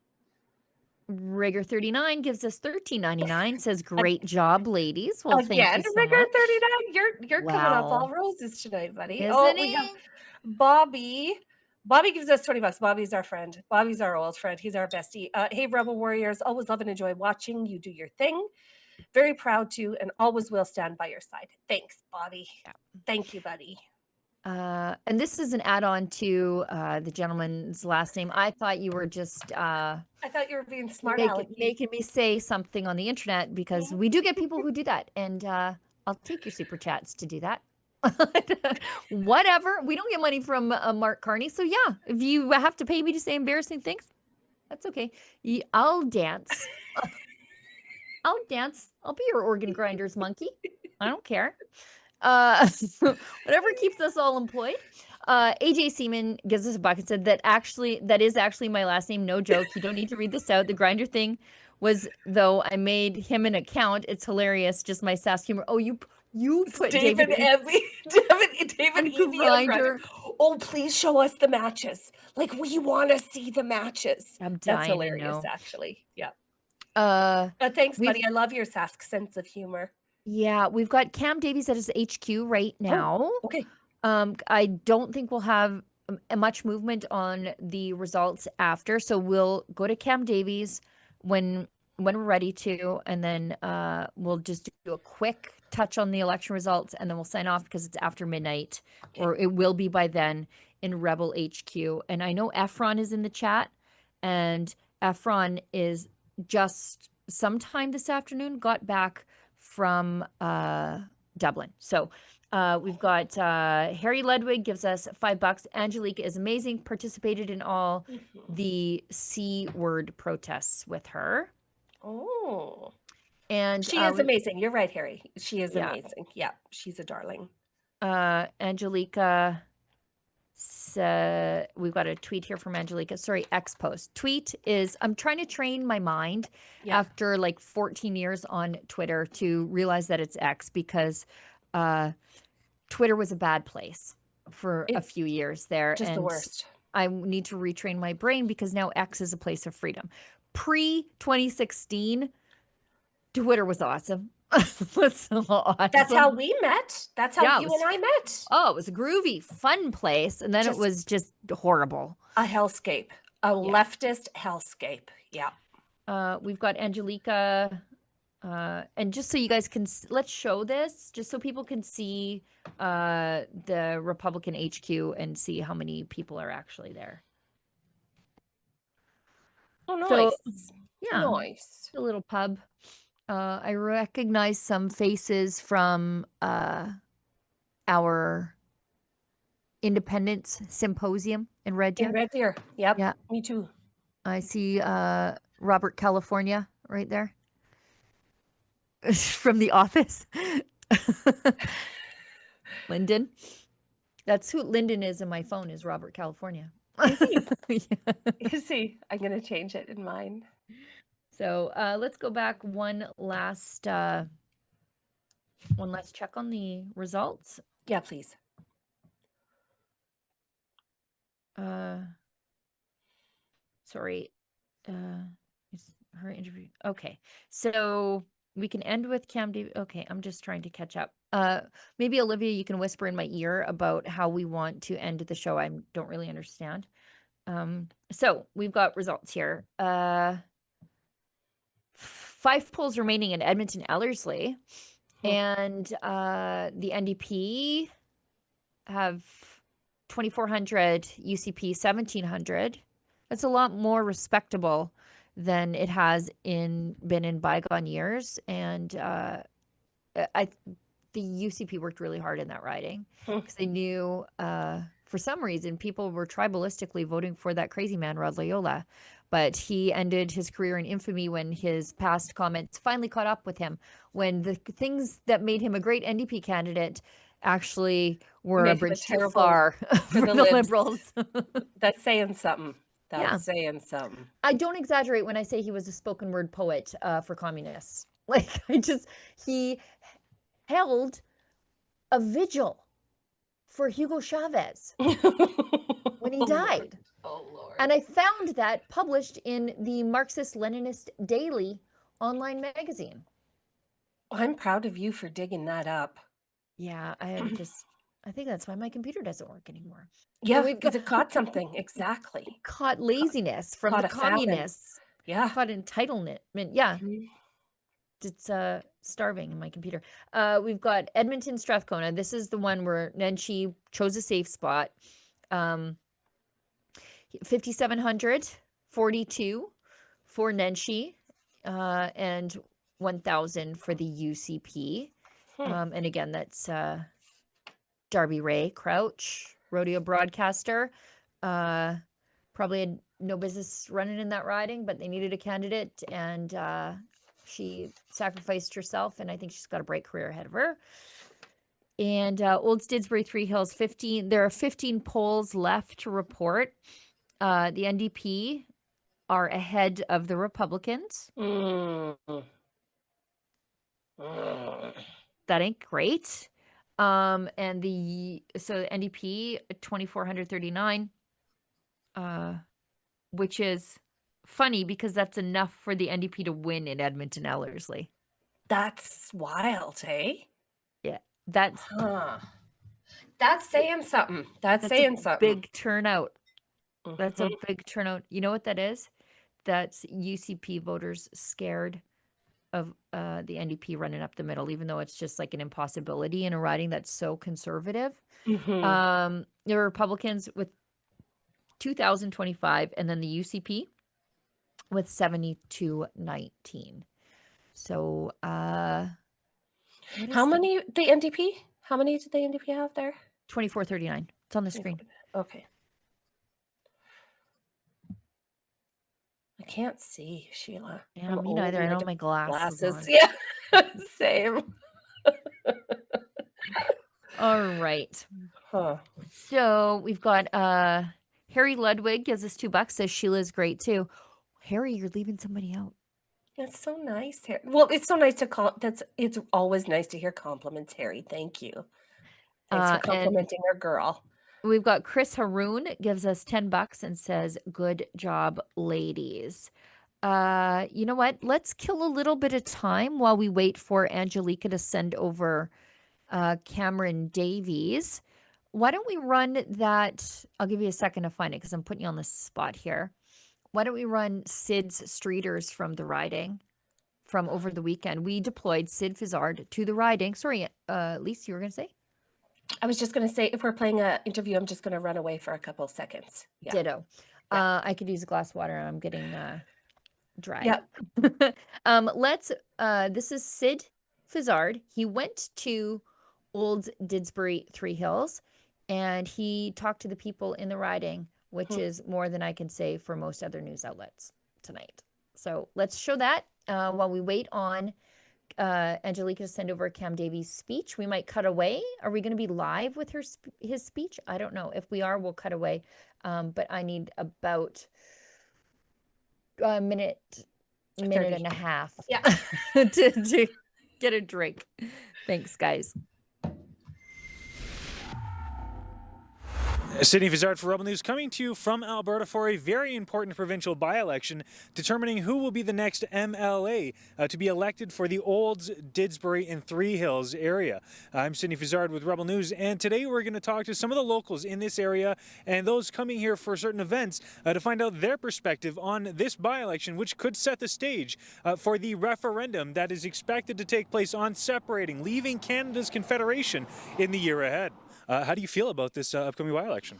Rigger 39 gives us $13.99. Says, "Great job, ladies." Well, thank Again, you so Rigger much. 39. You're coming up all Wow. roses tonight, buddy. Isn't We he? have Bobby. Bobby gives us $20. Bobby's our friend. Bobby's our old friend. He's our bestie. "Hey, Rebel Warriors, always love and enjoy watching you do your thing. Very proud to and always will stand by your side." Thanks, Bobby. Thank you, buddy. And this is an add-on to the gentleman's last name. I thought you were just I thought you were being smart, making me say something on the internet, because we do get people who do that, and I'll take your super chats to do that. Whatever. We don't get money from Mark Carney, so yeah, if you have to pay me to say embarrassing things, that's okay. I'll dance. I'll dance. I'll be your organ grinder's monkey. I don't care. Whatever keeps us all employed. AJ Seaman gives us a buck and said that is actually my last name. No joke. You don't need to read this out. The grinder thing was, though, I made him an account. It's hilarious. Just my sass humor. Oh, you put David Evie. David Evie Grinder. "Oh, please show us the matches. Like, we want to see the matches." I'm That's dying to hilarious, know. actually. Yeah. Thanks, buddy. I love your Sask sense of humor. Yeah, we've got Cam Davies at his HQ right now. Okay. I don't think we'll have much movement on the results after, so we'll go to Cam Davies when we're ready to, and then we'll just do a quick touch on the election results, and then we'll sign off because it's after midnight, or it will be by then in Rebel HQ. And I know Efron is in the chat, and Efron is just sometime this afternoon got back from Dublin. So we've got Harry Ledwig gives us $5. Angelique is amazing. Participated in all the C word protests with her. Oh. And she is amazing. You're right, Harry. She is amazing. Yeah, she's a darling. Angelica, we've got a tweet here from Angelica. Sorry, X post. Tweet is, "I'm trying to train my mind after like 14 years on Twitter to realize that it's X, because Twitter was a bad place for a few years there. Just and the worst. I need to retrain my brain because now X is a place of freedom. Pre-2016, Twitter was awesome. Was so awesome. That's how we met. That's how you and I met. Oh, it was a groovy, fun place. And then it was just horrible. A hellscape. A leftist hellscape. Yeah. We've got Angelica. And just so you guys can, let's show this, just so people can see the Republican HQ and see how many people are actually there. Oh, nice. So, yeah. Nice. A little pub. I recognize some faces from our Independence Symposium in Red Deer. In Red Deer. Yep. Yeah. Me too. I see Robert California right there from The Office. Lyndon. That's who Lyndon is in my phone, is Robert California. Is he? Is he? I'm going to change it in mine. So let's go back one last check on the results. Yeah, please. Sorry. Is her interview. Okay. So we can end with Cam David. Okay, I'm just trying to catch up. Maybe Olivia, you can whisper in my ear about how we want to end the show. I don't really understand. So we've got results here. 5 polls remaining in Edmonton, Ellerslie, and the NDP have 2,400, UCP 1,700. That's a lot more respectable than it has been in bygone years. And the UCP worked really hard in that riding because they knew for some reason people were tribalistically voting for that crazy man, Rod Loyola. But he ended his career in infamy when his past comments finally caught up with him, when the things that made him a great NDP candidate actually were a bridge too far for the Liberals. That's saying something. That's saying something. I don't exaggerate when I say he was a spoken word poet for communists. Like, he held a vigil for Hugo Chavez when he died. Oh, Lord. And I found that published in the Marxist-Leninist Daily online magazine. I'm proud of you for digging that up. Yeah, I think that's why my computer doesn't work anymore. Yeah, because it caught something. Exactly. Caught laziness from caught the a famine. communists. Yeah. Caught entitlement. Yeah. It's starving in my computer. We've got Edmonton Strathcona. This is the one where Nenshi chose a safe spot. 5,700, 42 for Nenshi, and 1,000 for the UCP. And again, that's Darby Ray Crouch, rodeo broadcaster. Probably had no business running in that riding, but they needed a candidate, and she sacrificed herself, and I think she's got a bright career ahead of her. And Old Didsbury, Three Hills, 15. There are 15 polls left to report. The NDP are ahead of the Republicans. That ain't great. And the NDP 2,439, which is funny because that's enough for the NDP to win in Edmonton Ellerslie. That's wild, hey? Yeah, that's saying something. That's saying something. Big turnout. That's a big turnout. You know what that is? That's UCP voters scared of the NDP running up the middle, even though it's just like an impossibility in a riding that's so conservative. The Republicans with 2,025, and then the UCP with 7,219. So, how many the NDP? How many did the NDP have there? 2,439. It's on the screen. Okay. I can't see, Sheila. Yeah, me neither. I don't have my glasses on. Yeah, same. All right. So we've got Harry Ludwig gives us $2, says Sheila's great too. Harry, you're leaving somebody out. That's so nice, Harry. Well, it's so nice to call. It's always nice to hear compliments, Harry. Thank you. Thanks for complimenting our girl. We've got Chris Haroon gives us $10 and says, "Good job, ladies." You know what? Let's kill a little bit of time while we wait for Angelica to send over Cameron Davies. Why don't we run that? I'll give you a second to find it because I'm putting you on the spot here. Why don't we run Sid's streeters from the riding from over the weekend? We deployed Sid Fizzard to the riding. Sorry, Lise, you were going to say? I was just going to say, if we're playing an interview, I'm just going to run away for a couple of seconds. Yeah. Ditto. Yeah. I could use a glass of water. I'm getting dry. Yeah. This is Sid Fizzard. He went to Old Didsbury, Three Hills, and he talked to the people in the riding, which is more than I can say for most other news outlets tonight. So let's show that while we wait on Angelica to send over Cam Davies' speech. We might cut away. Are we going to be live with his speech? I don't know. If we are, we'll cut away. But I need about a minute and a half to get a drink. Thanks, guys. Sydney Fizzard for Rebel News, coming to you from Alberta for a very important provincial by-election determining who will be the next MLA to be elected for the Olds, Didsbury and Three Hills area. I'm Sydney Fizzard with Rebel News, and today we're going to talk to some of the locals in this area and those coming here for certain events to find out their perspective on this by-election, which could set the stage for the referendum that is expected to take place on leaving Canada's Confederation in the year ahead. How do you feel about this upcoming by-election?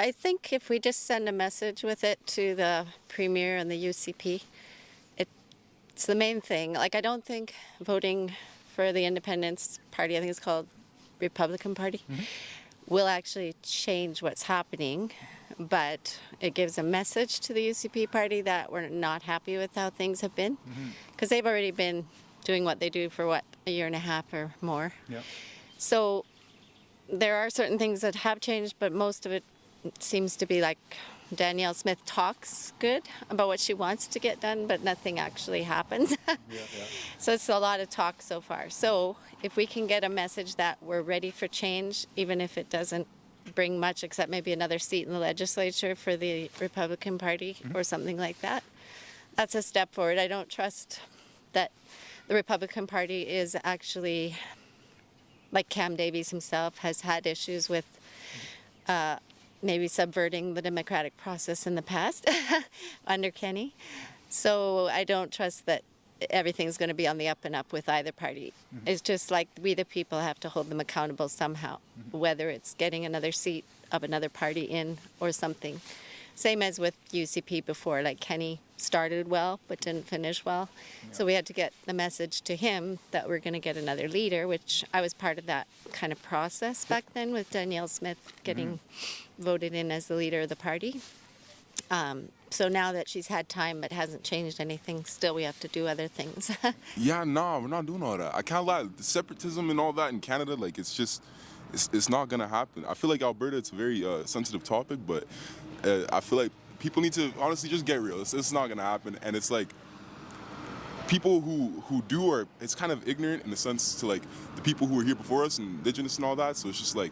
I think if we just send a message with it to the Premier and the UCP, it's the main thing. Like, I don't think voting for the Independence Party, I think it's called Republican Party, will actually change what's happening, but it gives a message to the UCP party that we're not happy with how things have been, because they've already been doing what they do for, what, a year and a half or more. Yep. So there are certain things that have changed, but most of it seems to be like Danielle Smith talks good about what she wants to get done, but nothing actually happens. So it's a lot of talk so far. So if we can get a message that we're ready for change, even if it doesn't bring much except maybe another seat in the legislature for the Republican Party or something like that, that's a step forward. I don't trust that the Republican Party is actually, like Cam Davies himself has had issues with maybe subverting the democratic process in the past under Kenny. So I don't trust that everything's going to be on the up and up with either party. It's just like we the people have to hold them accountable somehow, whether it's getting another seat of another party in or something. Same as with UCP before, like Kenny started well but didn't finish well. So we had to get the message to him that we're going to get another leader, which I was part of that kind of process back then with Danielle Smith getting voted in as the leader of the party. So now that she's had time but hasn't changed anything, still we have to do other things. Yeah, nah, we're not doing all that. I can't lie. The separatism and all that in Canada, like, it's just, it's not going to happen. I feel like Alberta, it's a very sensitive topic, but I feel like people need to honestly just get real. It's not going to happen. And it's like, people who do are, it's kind of ignorant in the sense to, like, the people who were here before us and Indigenous and all that. So it's just like,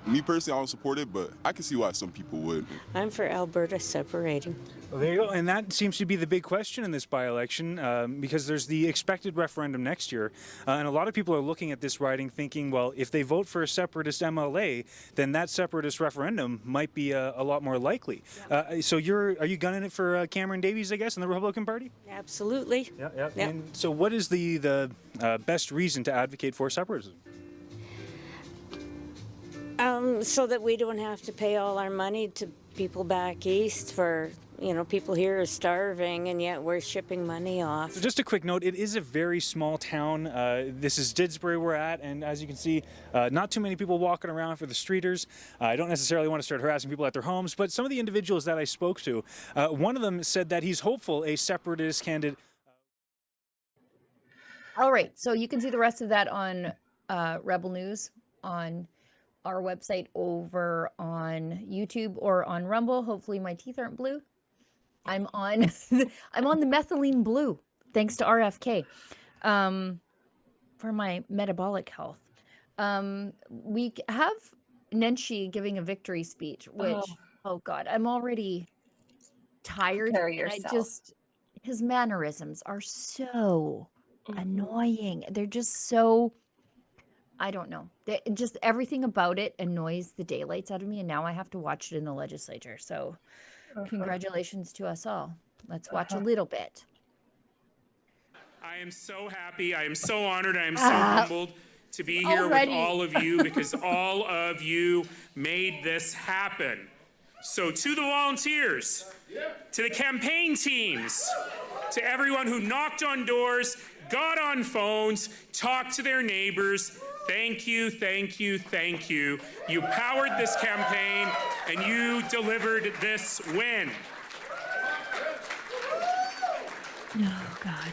me personally, I don't support it, but I can see why some people would. I'm for Alberta separating. Well, there you go. And that seems to be the big question in this by-election, because there's the expected referendum next year. And a lot of people are looking at this riding thinking, well, if they vote for a separatist MLA, then that separatist referendum might be a lot more likely. So are you gunning it for Cameron Davies, I guess, in the Republican Party? Absolutely. Yeah. And so what is the best reason to advocate for separatism? So that we don't have to pay all our money to people back east for, people here are starving and yet we're shipping money off. So just a quick note, it is a very small town. This is Didsbury we're at, and as you can see, not too many people walking around for the streeters. I don't necessarily want to start harassing people at their homes, but some of the individuals that I spoke to, one of them said that he's hopeful a separatist candidate. All right, so you can see the rest of that on Rebel News on our website over on YouTube or on Rumble. Hopefully my teeth aren't blue. I'm on the methylene blue, thanks to RFK, for my metabolic health. We have Nenshi giving a victory speech, which, oh God, I'm already tired. His mannerisms are so annoying. They're just so, I don't know. Just everything about it annoys the daylights out of me, and now I have to watch it in the legislature. So congratulations to us all. Let's watch a little bit. I am so happy. I am so honored. I am so humbled to be here with all of you because all of you made this happen. So to the volunteers, to the campaign teams, to everyone who knocked on doors, got on phones, talked to their neighbors, thank you, thank you, thank you. You powered this campaign and you delivered this win. Oh, God.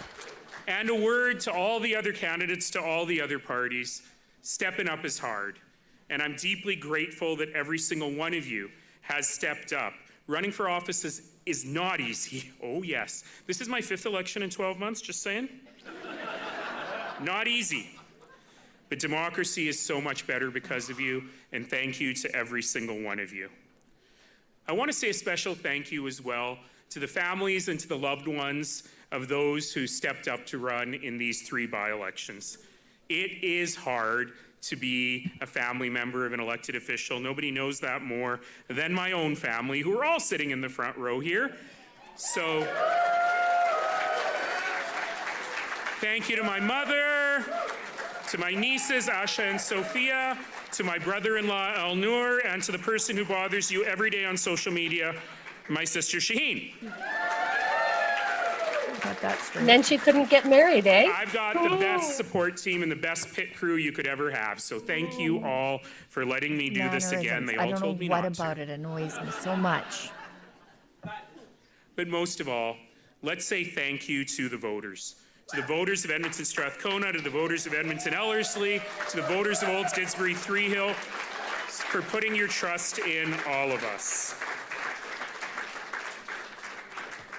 And a word to all the other candidates, to all the other parties. Stepping up is hard. And I'm deeply grateful that every single one of you has stepped up. Running for office is not easy. Oh, yes. This is my 5th election in 12 months, just saying. Not easy. But democracy is so much better because of you, and thank you to every single one of you. I want to say a special thank you as well to the families and to the loved ones of those who stepped up to run in these 3 by-elections. It is hard to be a family member of an elected official. Nobody knows that more than my own family, who are all sitting in the front row here. So thank you to my mother, to my nieces, Asha and Sophia, to my brother-in-law, Al Noor, and to the person who bothers you every day on social media, my sister, Shaheen. Got that straight. And then she couldn't get married, eh? I've got the best support team and the best pit crew you could ever have. So thank you all for letting me do this again. They all told me not to. I don't know what about it annoys me so much. But most of all, let's say thank you to the voters. To the voters of Edmonton Strathcona, to the voters of Edmonton Ellerslie, to the voters of Olds Didsbury Three Hill, for putting your trust in all of us.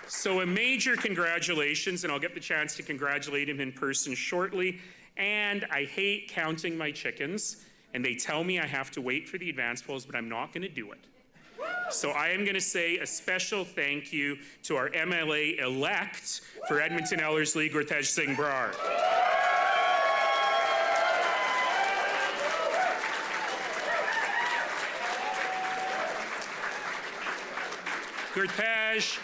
So a major congratulations, and I'll get the chance to congratulate him in person shortly. And I hate counting my chickens, and they tell me I have to wait for the advance polls, but I'm not going to do it. So I am going to say a special thank you to our MLA-elect for Edmonton Ellerslie, Gurtej Singh Brar. Gurtej,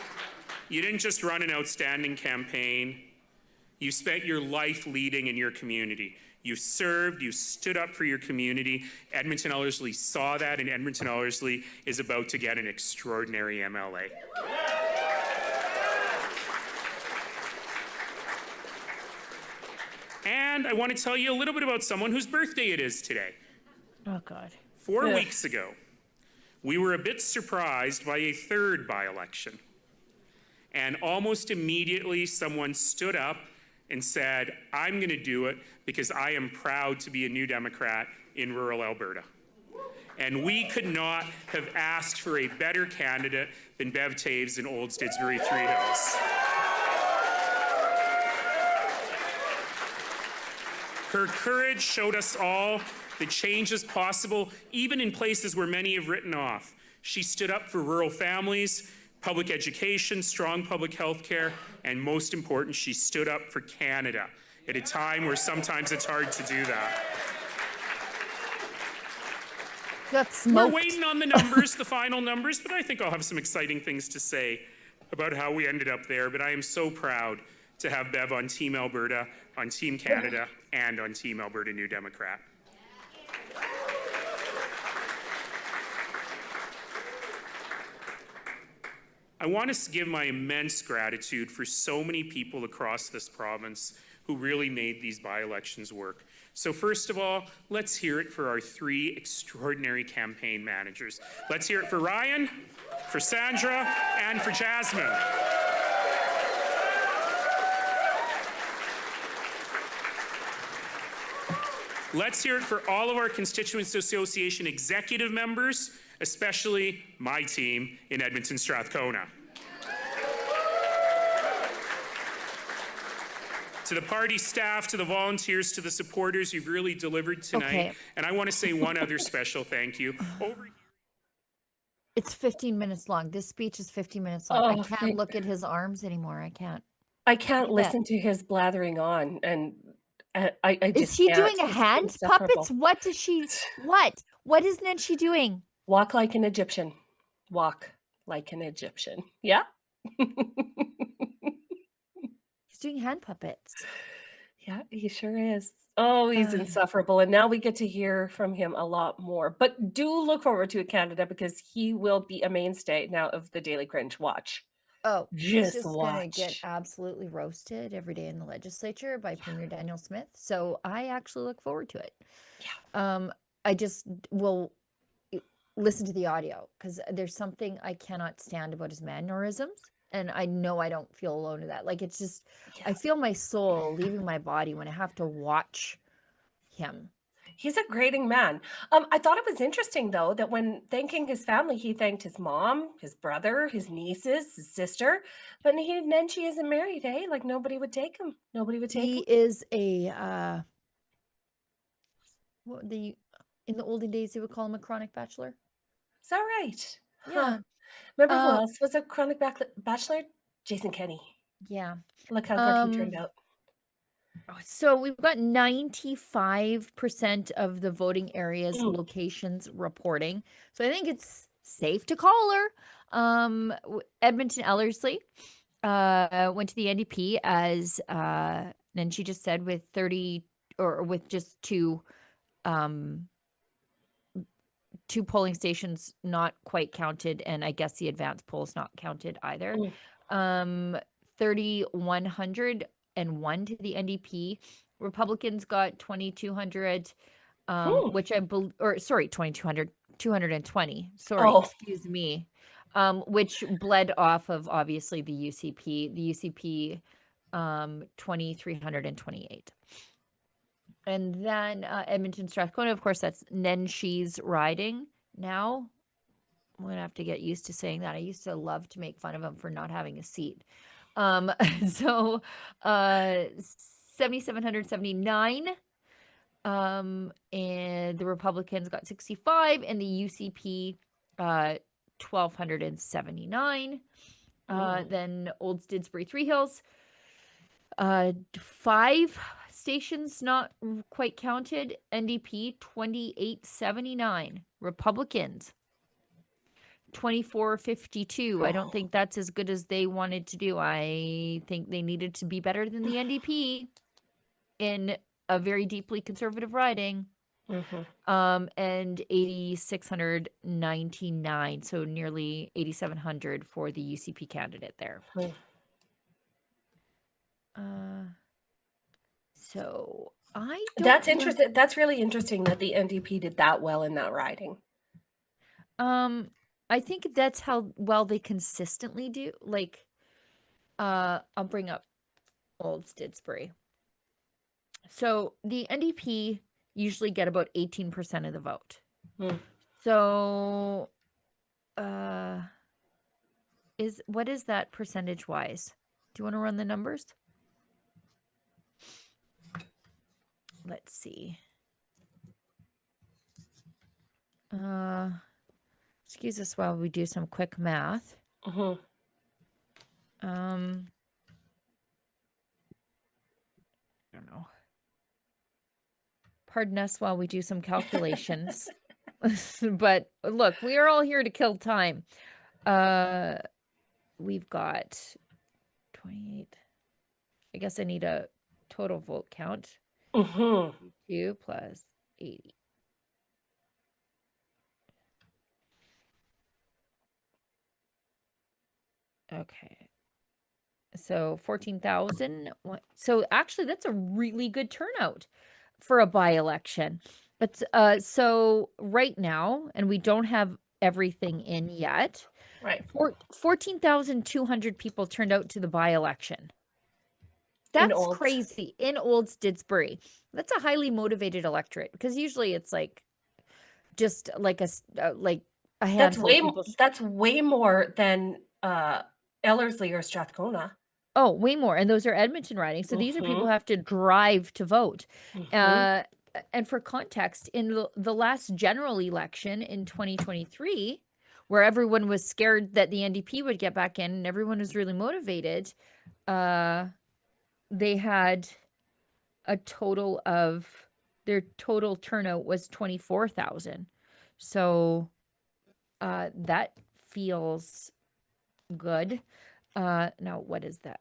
you didn't just run an outstanding campaign. You spent your life leading in your community. You served, you stood up for your community. Edmonton Ellerslie saw that, and Edmonton Ellerslie is about to get an extraordinary MLA. And I want to tell you a little bit about someone whose birthday it is today. Oh, God. 4 weeks ago, we were a bit surprised by a third by-election. And almost immediately, someone stood up and said, I'm going to do it because I am proud to be a New Democrat in rural Alberta. And we could not have asked for a better candidate than Bev Taves in Olds Didsbury Three Hills. Her courage showed us all that change is possible, even in places where many have written off. She stood up for rural families, public education, strong public health care, and most important, she stood up for Canada at a time where sometimes it's hard to do that. We're waiting on the numbers, the final numbers, but I think I'll have some exciting things to say about how we ended up there. But I am so proud to have Bev on Team Alberta, on Team Canada, and on Team Alberta New Democrat. I want to give my immense gratitude for so many people across this province who really made these by-elections work. So first of all, let's hear it for our three extraordinary campaign managers. Let's hear it for Ryan, for Sandra, and for Jasmine. Let's hear it for all of our Constituents Association executive members, especially my team in Edmonton Strathcona. To the party staff, to the volunteers, to the supporters, you've really delivered tonight. Okay. And I want to say one other special thank you. It's 15 minutes long. This speech is 15 minutes long. Oh, I can't look at his arms anymore. I can't. I can't listen to his blathering on, and I just Is he can't. doing a It's hand insufferable. puppets? What does she? What is Nenshi doing? Walk like an Egyptian. Walk like an Egyptian. Yeah. He's doing hand puppets. Yeah, he sure is. Oh, he's insufferable. And now we get to hear from him a lot more. But do look forward to Canada, because he will be a mainstay now of the Daily Cringe. Watch. Oh, he's Just gonna watch. get absolutely roasted every day in the legislature by Premier Daniel Smith. So I actually look forward to it. Yeah. I just will listen to the audio, because there's something I cannot stand about his mannerisms. And I know I don't feel alone in that. Like, it's just, I feel my soul leaving my body when I have to watch him. He's a grating man. I thought it was interesting, though, that when thanking his family, he thanked his mom, his brother, his nieces, his sister. But Naheed Nenshi isn't married, eh? Like, nobody would take him. Nobody would take him. He is a, in the olden days, they would call him a chronic bachelor. Is that right? Yeah. Remember who else was a chronic bachelor? Jason Kenney. Yeah. Look how good he turned out. So we've got 95% of the voting areas locations reporting. So I think it's safe to call her. Edmonton Ellerslie went to the NDP, as Nenshi just said, with or with just two polling stations not quite counted, and I guess the advanced polls not counted either. 3,101 to the NDP. Republicans got 2,200, which I believe, or sorry, 2,200, 220. Sorry, excuse me. Which bled off of obviously the UCP. The UCP 2,328. And then Edmonton Strathcona, of course, that's Nenshi's riding now. I'm going to have to get used to saying that. I used to love to make fun of him for not having a seat. So 7,779. And the Republicans got 65, and the UCP 1,279. Then Old Didsbury Three Hills, 5 stations not quite counted. NDP 2,879. Republicans 2,452. I don't think that's as good as they wanted to do. I think they needed to be better than the NDP in a very deeply conservative riding. And 8,699, so nearly 8,700 for the UCP candidate there. So I don't That's interesting. That's really interesting that the NDP did that well in that riding. I think that's how well they consistently do. Like, I'll bring up Old Didsbury. So the NDP usually get about 18% of the vote. So, what is that percentage wise? Do you want to run the numbers? Let's see. Excuse us while we do some quick math. I don't know. Pardon us while we do some calculations. But look, we are all here to kill time. We've got 28. I guess I need a total vote count. 2 plus 80. Okay. So 14,000. So actually, that's a really good turnout for a by-election. But so right now, and we don't have everything in yet. Right. 14,200 people turned out to the by-election. That's crazy. In Old Didsbury. That's a highly motivated electorate, because usually it's like just like a handful of people. That's way more than Ellerslie or Strathcona. Oh, way more. And those are Edmonton ridings. So these are people who have to drive to vote. And for context, in the last general election in 2023, where everyone was scared that the NDP would get back in and everyone was really motivated, they had a total of, their total turnout was 24,000. So that feels good. Now, what is that?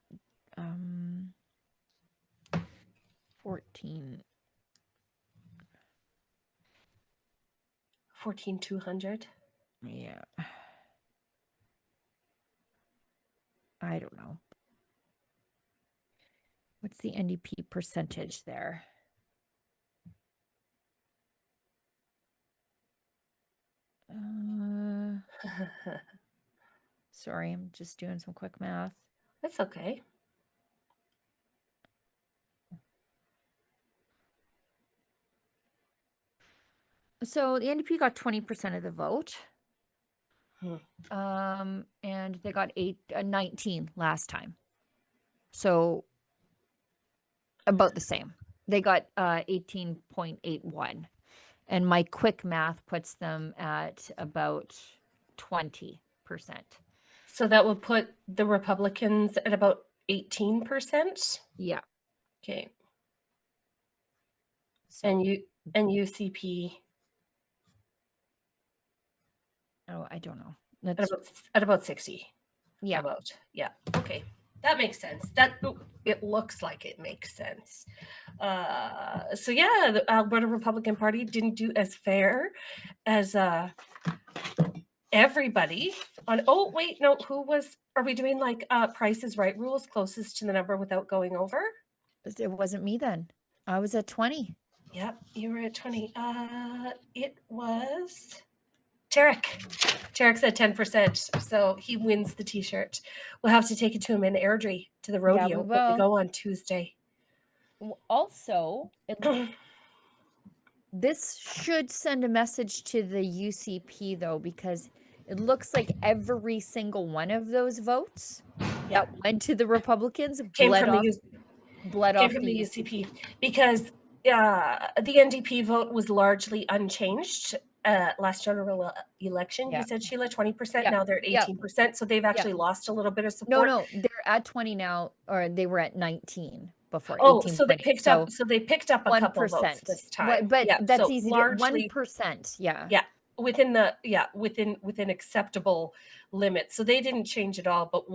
14,200. Yeah. I don't know. What's the NDP percentage there? Sorry, I'm just doing some quick math. That's okay. So the NDP got 20% of the vote. And they got 19 last time. So about the same. They got 18.81. And my quick math puts them at about 20%. So that would put the Republicans at about 18%? Yeah. Okay. So, and UCP? Oh, I don't know. At about 60. Yeah. Yeah. Okay. That makes sense. It looks like it makes sense. So yeah, the Alberta Republican Party didn't do as fair as everybody on. Oh wait, no, are we doing like Price is Right rules, closest to the number without going over? It wasn't me then. I was at 20. Yep, you were at 20. It was Tarek. Tarek's at 10%, so he wins the t-shirt. We'll have to take it to him in Airdrie to the rodeo. we But we will. go on Tuesday. Also, this should send a message to the UCP though, because it looks like every single one of those votes that went to the Republicans Came bled from off the UCP, because the NDP vote was largely unchanged last general election. You said, Sheila, 20%. Now they're at 18%, so they've actually lost a little bit of support. No, they're at 20 now, or they were at 19 before. Oh, 18, so 20. they picked up. So they picked up a 1%. couple votes this time. But that's so easy. Largely, 1%. Yeah. Yeah, within acceptable limits. So they didn't change at all. But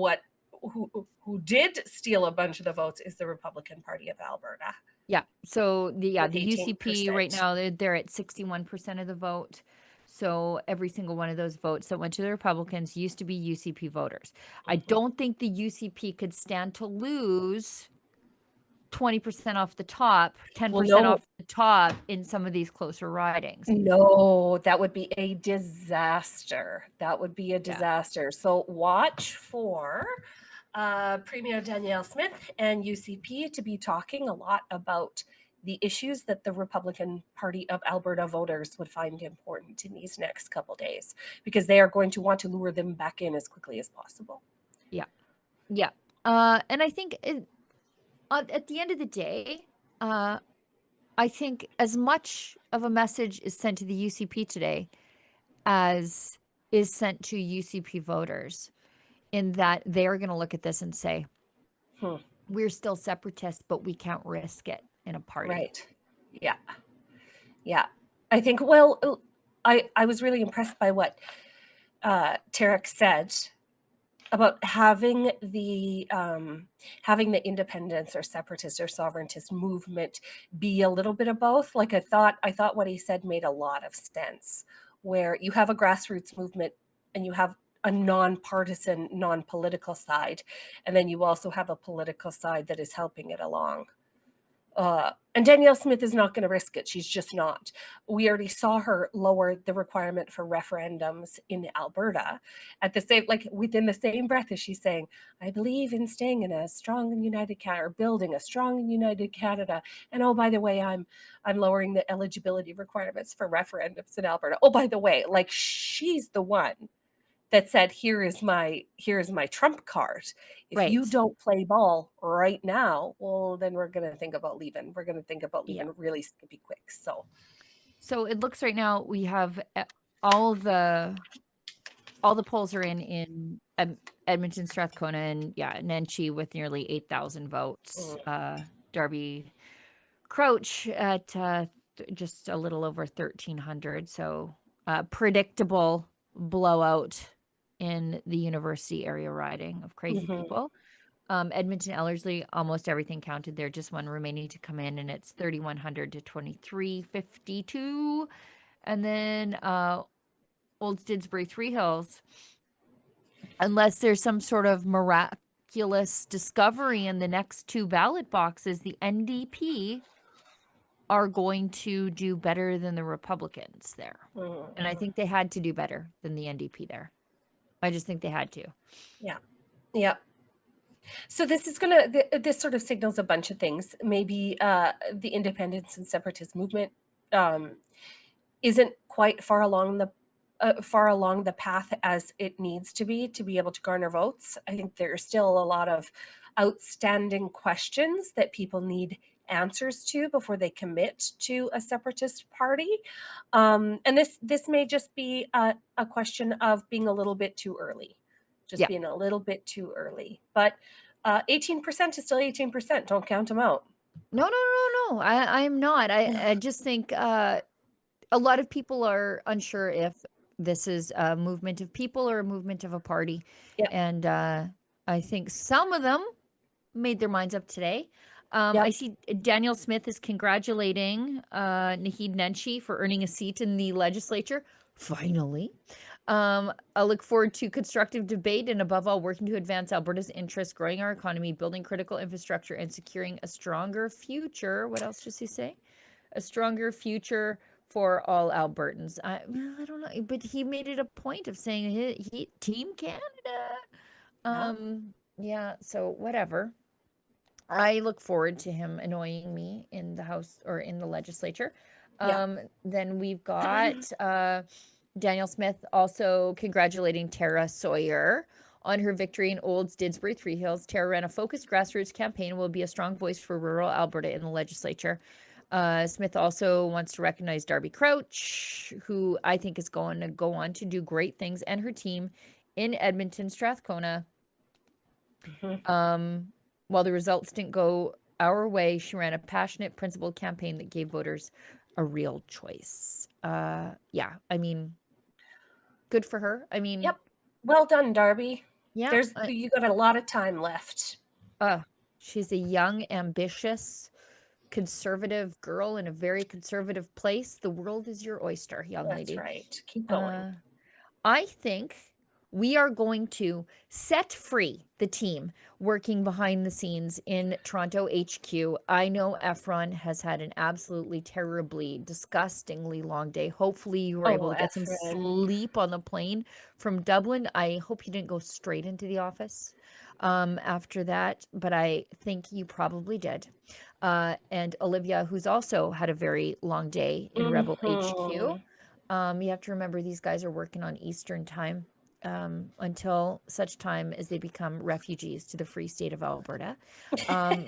who did steal a bunch of the votes is the Republican Party of Alberta. Yeah. So the With UCP 18%. right now they're at 61% of the vote. So every single one of those votes that went to the Republicans used to be UCP voters. I don't think the UCP could stand to lose 20% off the top, 10% off the top in some of these closer ridings. No, that would be a disaster. So watch for Premier Danielle Smith and UCP to be talking a lot about the issues that the Republican Party of Alberta voters would find important in these next couple days, because they are going to want to lure them back in as quickly as possible. Yeah. And I think at the end of the day, I think as much of a message is sent to the UCP today as is sent to UCP voters, in that they're going to look at this and say, we're still separatists, but we can't risk it in a party. Right. Yeah. I think, well, I was really impressed by what Tarek said about having the independence or separatist or sovereigntist movement be a little bit of both. Like I thought what he said made a lot of sense, where you have a grassroots movement and you have a non-partisan, non-political side, and then you also have a political side that is helping it along. And Danielle Smith is not going to risk it. She's just not. We already saw her lower the requirement for referendums in Alberta at the same, like within the same breath as she's saying, I believe in staying in a strong and united Canada, or building a strong and united Canada. And oh, by the way, I'm lowering the eligibility requirements for referendums in Alberta. Oh, by the way, like she's the one that said, here is my trump card. If you don't play ball right now, well, then we're going to think about leaving. We're going to think about leaving really skippy quick. So it looks right now we have all the polls are in Edmonton, Strathcona, and Nenshi with nearly 8,000 votes. Darby Crouch at just a little over 1,300. So predictable blowout in the university area riding of crazy people. Edmonton Ellerslie, almost everything counted there, just one remaining to come in, and it's 3,100 to 2,352. And then Old Didsbury Three Hills, unless there's some sort of miraculous discovery in the next two ballot boxes, the NDP are going to do better than the Republicans there. And I think they had to do better than the NDP there. I just think they had to. Yeah. So this sort of signals a bunch of things. Maybe the independence and separatist movement isn't quite far along the path as it needs to be able to garner votes. I think there's still a lot of outstanding questions that people need answers to before they commit to a separatist party. And this may just be a question of being a little bit too early, being a little bit too early. But 18% is still 18%. Don't count them out. No. I am not. I just think a lot of people are unsure if this is a movement of people or a movement of a party. And I think some of them made their minds up today. I see Daniel Smith is congratulating Naheed Nenshi for earning a seat in the legislature. Finally. I look forward to constructive debate and above all, working to advance Alberta's interests, growing our economy, building critical infrastructure, and securing a stronger future. What else does he say? A stronger future for all Albertans. I don't know, but he made it a point of saying he Team Canada. Yeah, so whatever. I look forward to him annoying me in the House or in the legislature. Then we've got Daniel Smith also congratulating Tara Sawyer on her victory in Olds, Didsbury, Three Hills. Tara ran a focused grassroots campaign and will be a strong voice for rural Alberta in the legislature. Smith also wants to recognize Darby Crouch, who I think is going to go on to do great things, and her team in Edmonton, Strathcona. While the results didn't go our way, she ran a passionate, principled campaign that gave voters a real choice. Yeah, I mean, good for her. I mean, well done, Darby. Yeah, you got a lot of time left. She's a young, ambitious, conservative girl in a very conservative place. The world is your oyster, young lady. That's right. Keep going. I think we are going to set free the team working behind the scenes in Toronto HQ. I know Efron has had an absolutely terribly, disgustingly long day. Hopefully you were able to get some sleep on the plane from Dublin. I hope you didn't go straight into the office after that, but I think you probably did. And Olivia, who's also had a very long day in Rebel HQ. You have to remember these guys are working on Eastern time. Until such time as they become refugees to the free state of Alberta. Can't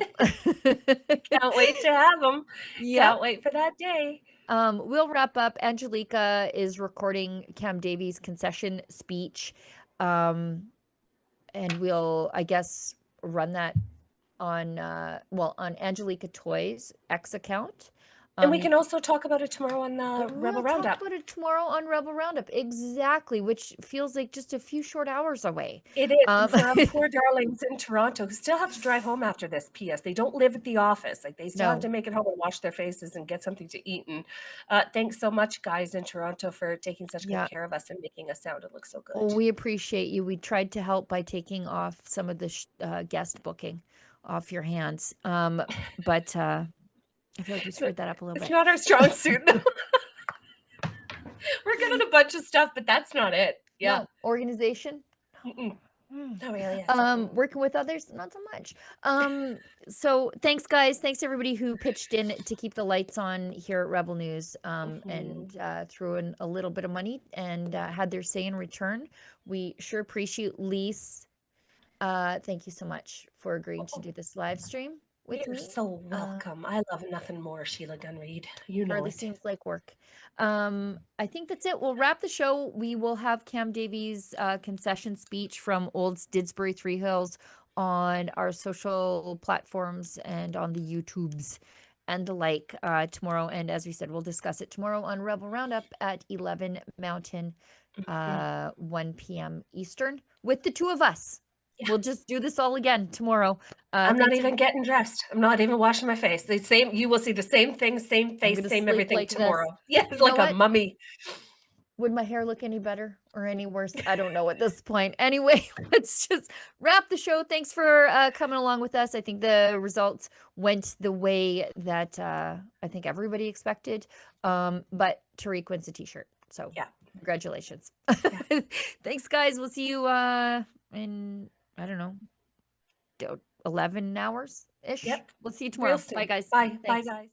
wait to have them. Can't wait for that day. We'll wrap up. Angelica is recording Cam Davies' concession speech. And we'll, I guess, run that on, on Angelica Toys' X account. And we can also talk about it tomorrow on Rebel Roundup. Talk about it tomorrow on Rebel Roundup. Exactly, which feels like just a few short hours away. It is. For our poor darlings in Toronto who still have to drive home after this. P.S. They don't live at the office. Like they still have to make it home and wash their faces and get something to eat. And thanks so much, guys in Toronto, for taking such good care of us and making us sound it look so good. Well, we appreciate you. We tried to help by taking off some of the guest booking off your hands. But I feel like we screwed that up a little bit. It's not our strong suit. We're good at a bunch of stuff, but that's not it. Yeah. No, organization. Not really. Working with others, not so much. So thanks, guys. Thanks everybody who pitched in to keep the lights on here at Rebel News and threw in a little bit of money and had their say in return. We sure appreciate Lise. Thank you so much for agreeing to do this live stream with You're me. so welcome. I love nothing more, Sheila Gunn Reid. You know Hardly it. seems like work. I think that's it. We'll wrap the show. We will have Cam Davies' concession speech from Olds, Didsbury, Three Hills on our social platforms and on the YouTubes and the like tomorrow. And as we said, we'll discuss it tomorrow on Rebel Roundup at 11 Mountain, 1 p.m. Eastern with the two of us. We'll just do this all again tomorrow. I'm not even getting dressed. I'm not even washing my face. You will see the same thing, same face, same everything like tomorrow. this. Yeah, You like know a what? mummy. Would my hair look any better or any worse? I don't know at this point. Anyway, let's just wrap the show. Thanks for coming along with us. I think the results went the way that I think everybody expected. But Tariq wins a t-shirt. So yeah, congratulations. Thanks, guys. We'll see you in, I don't know, 11 hours-ish. Yep. We'll see you tomorrow. Real soon. Bye, guys. Bye. Bye, Thanks. guys.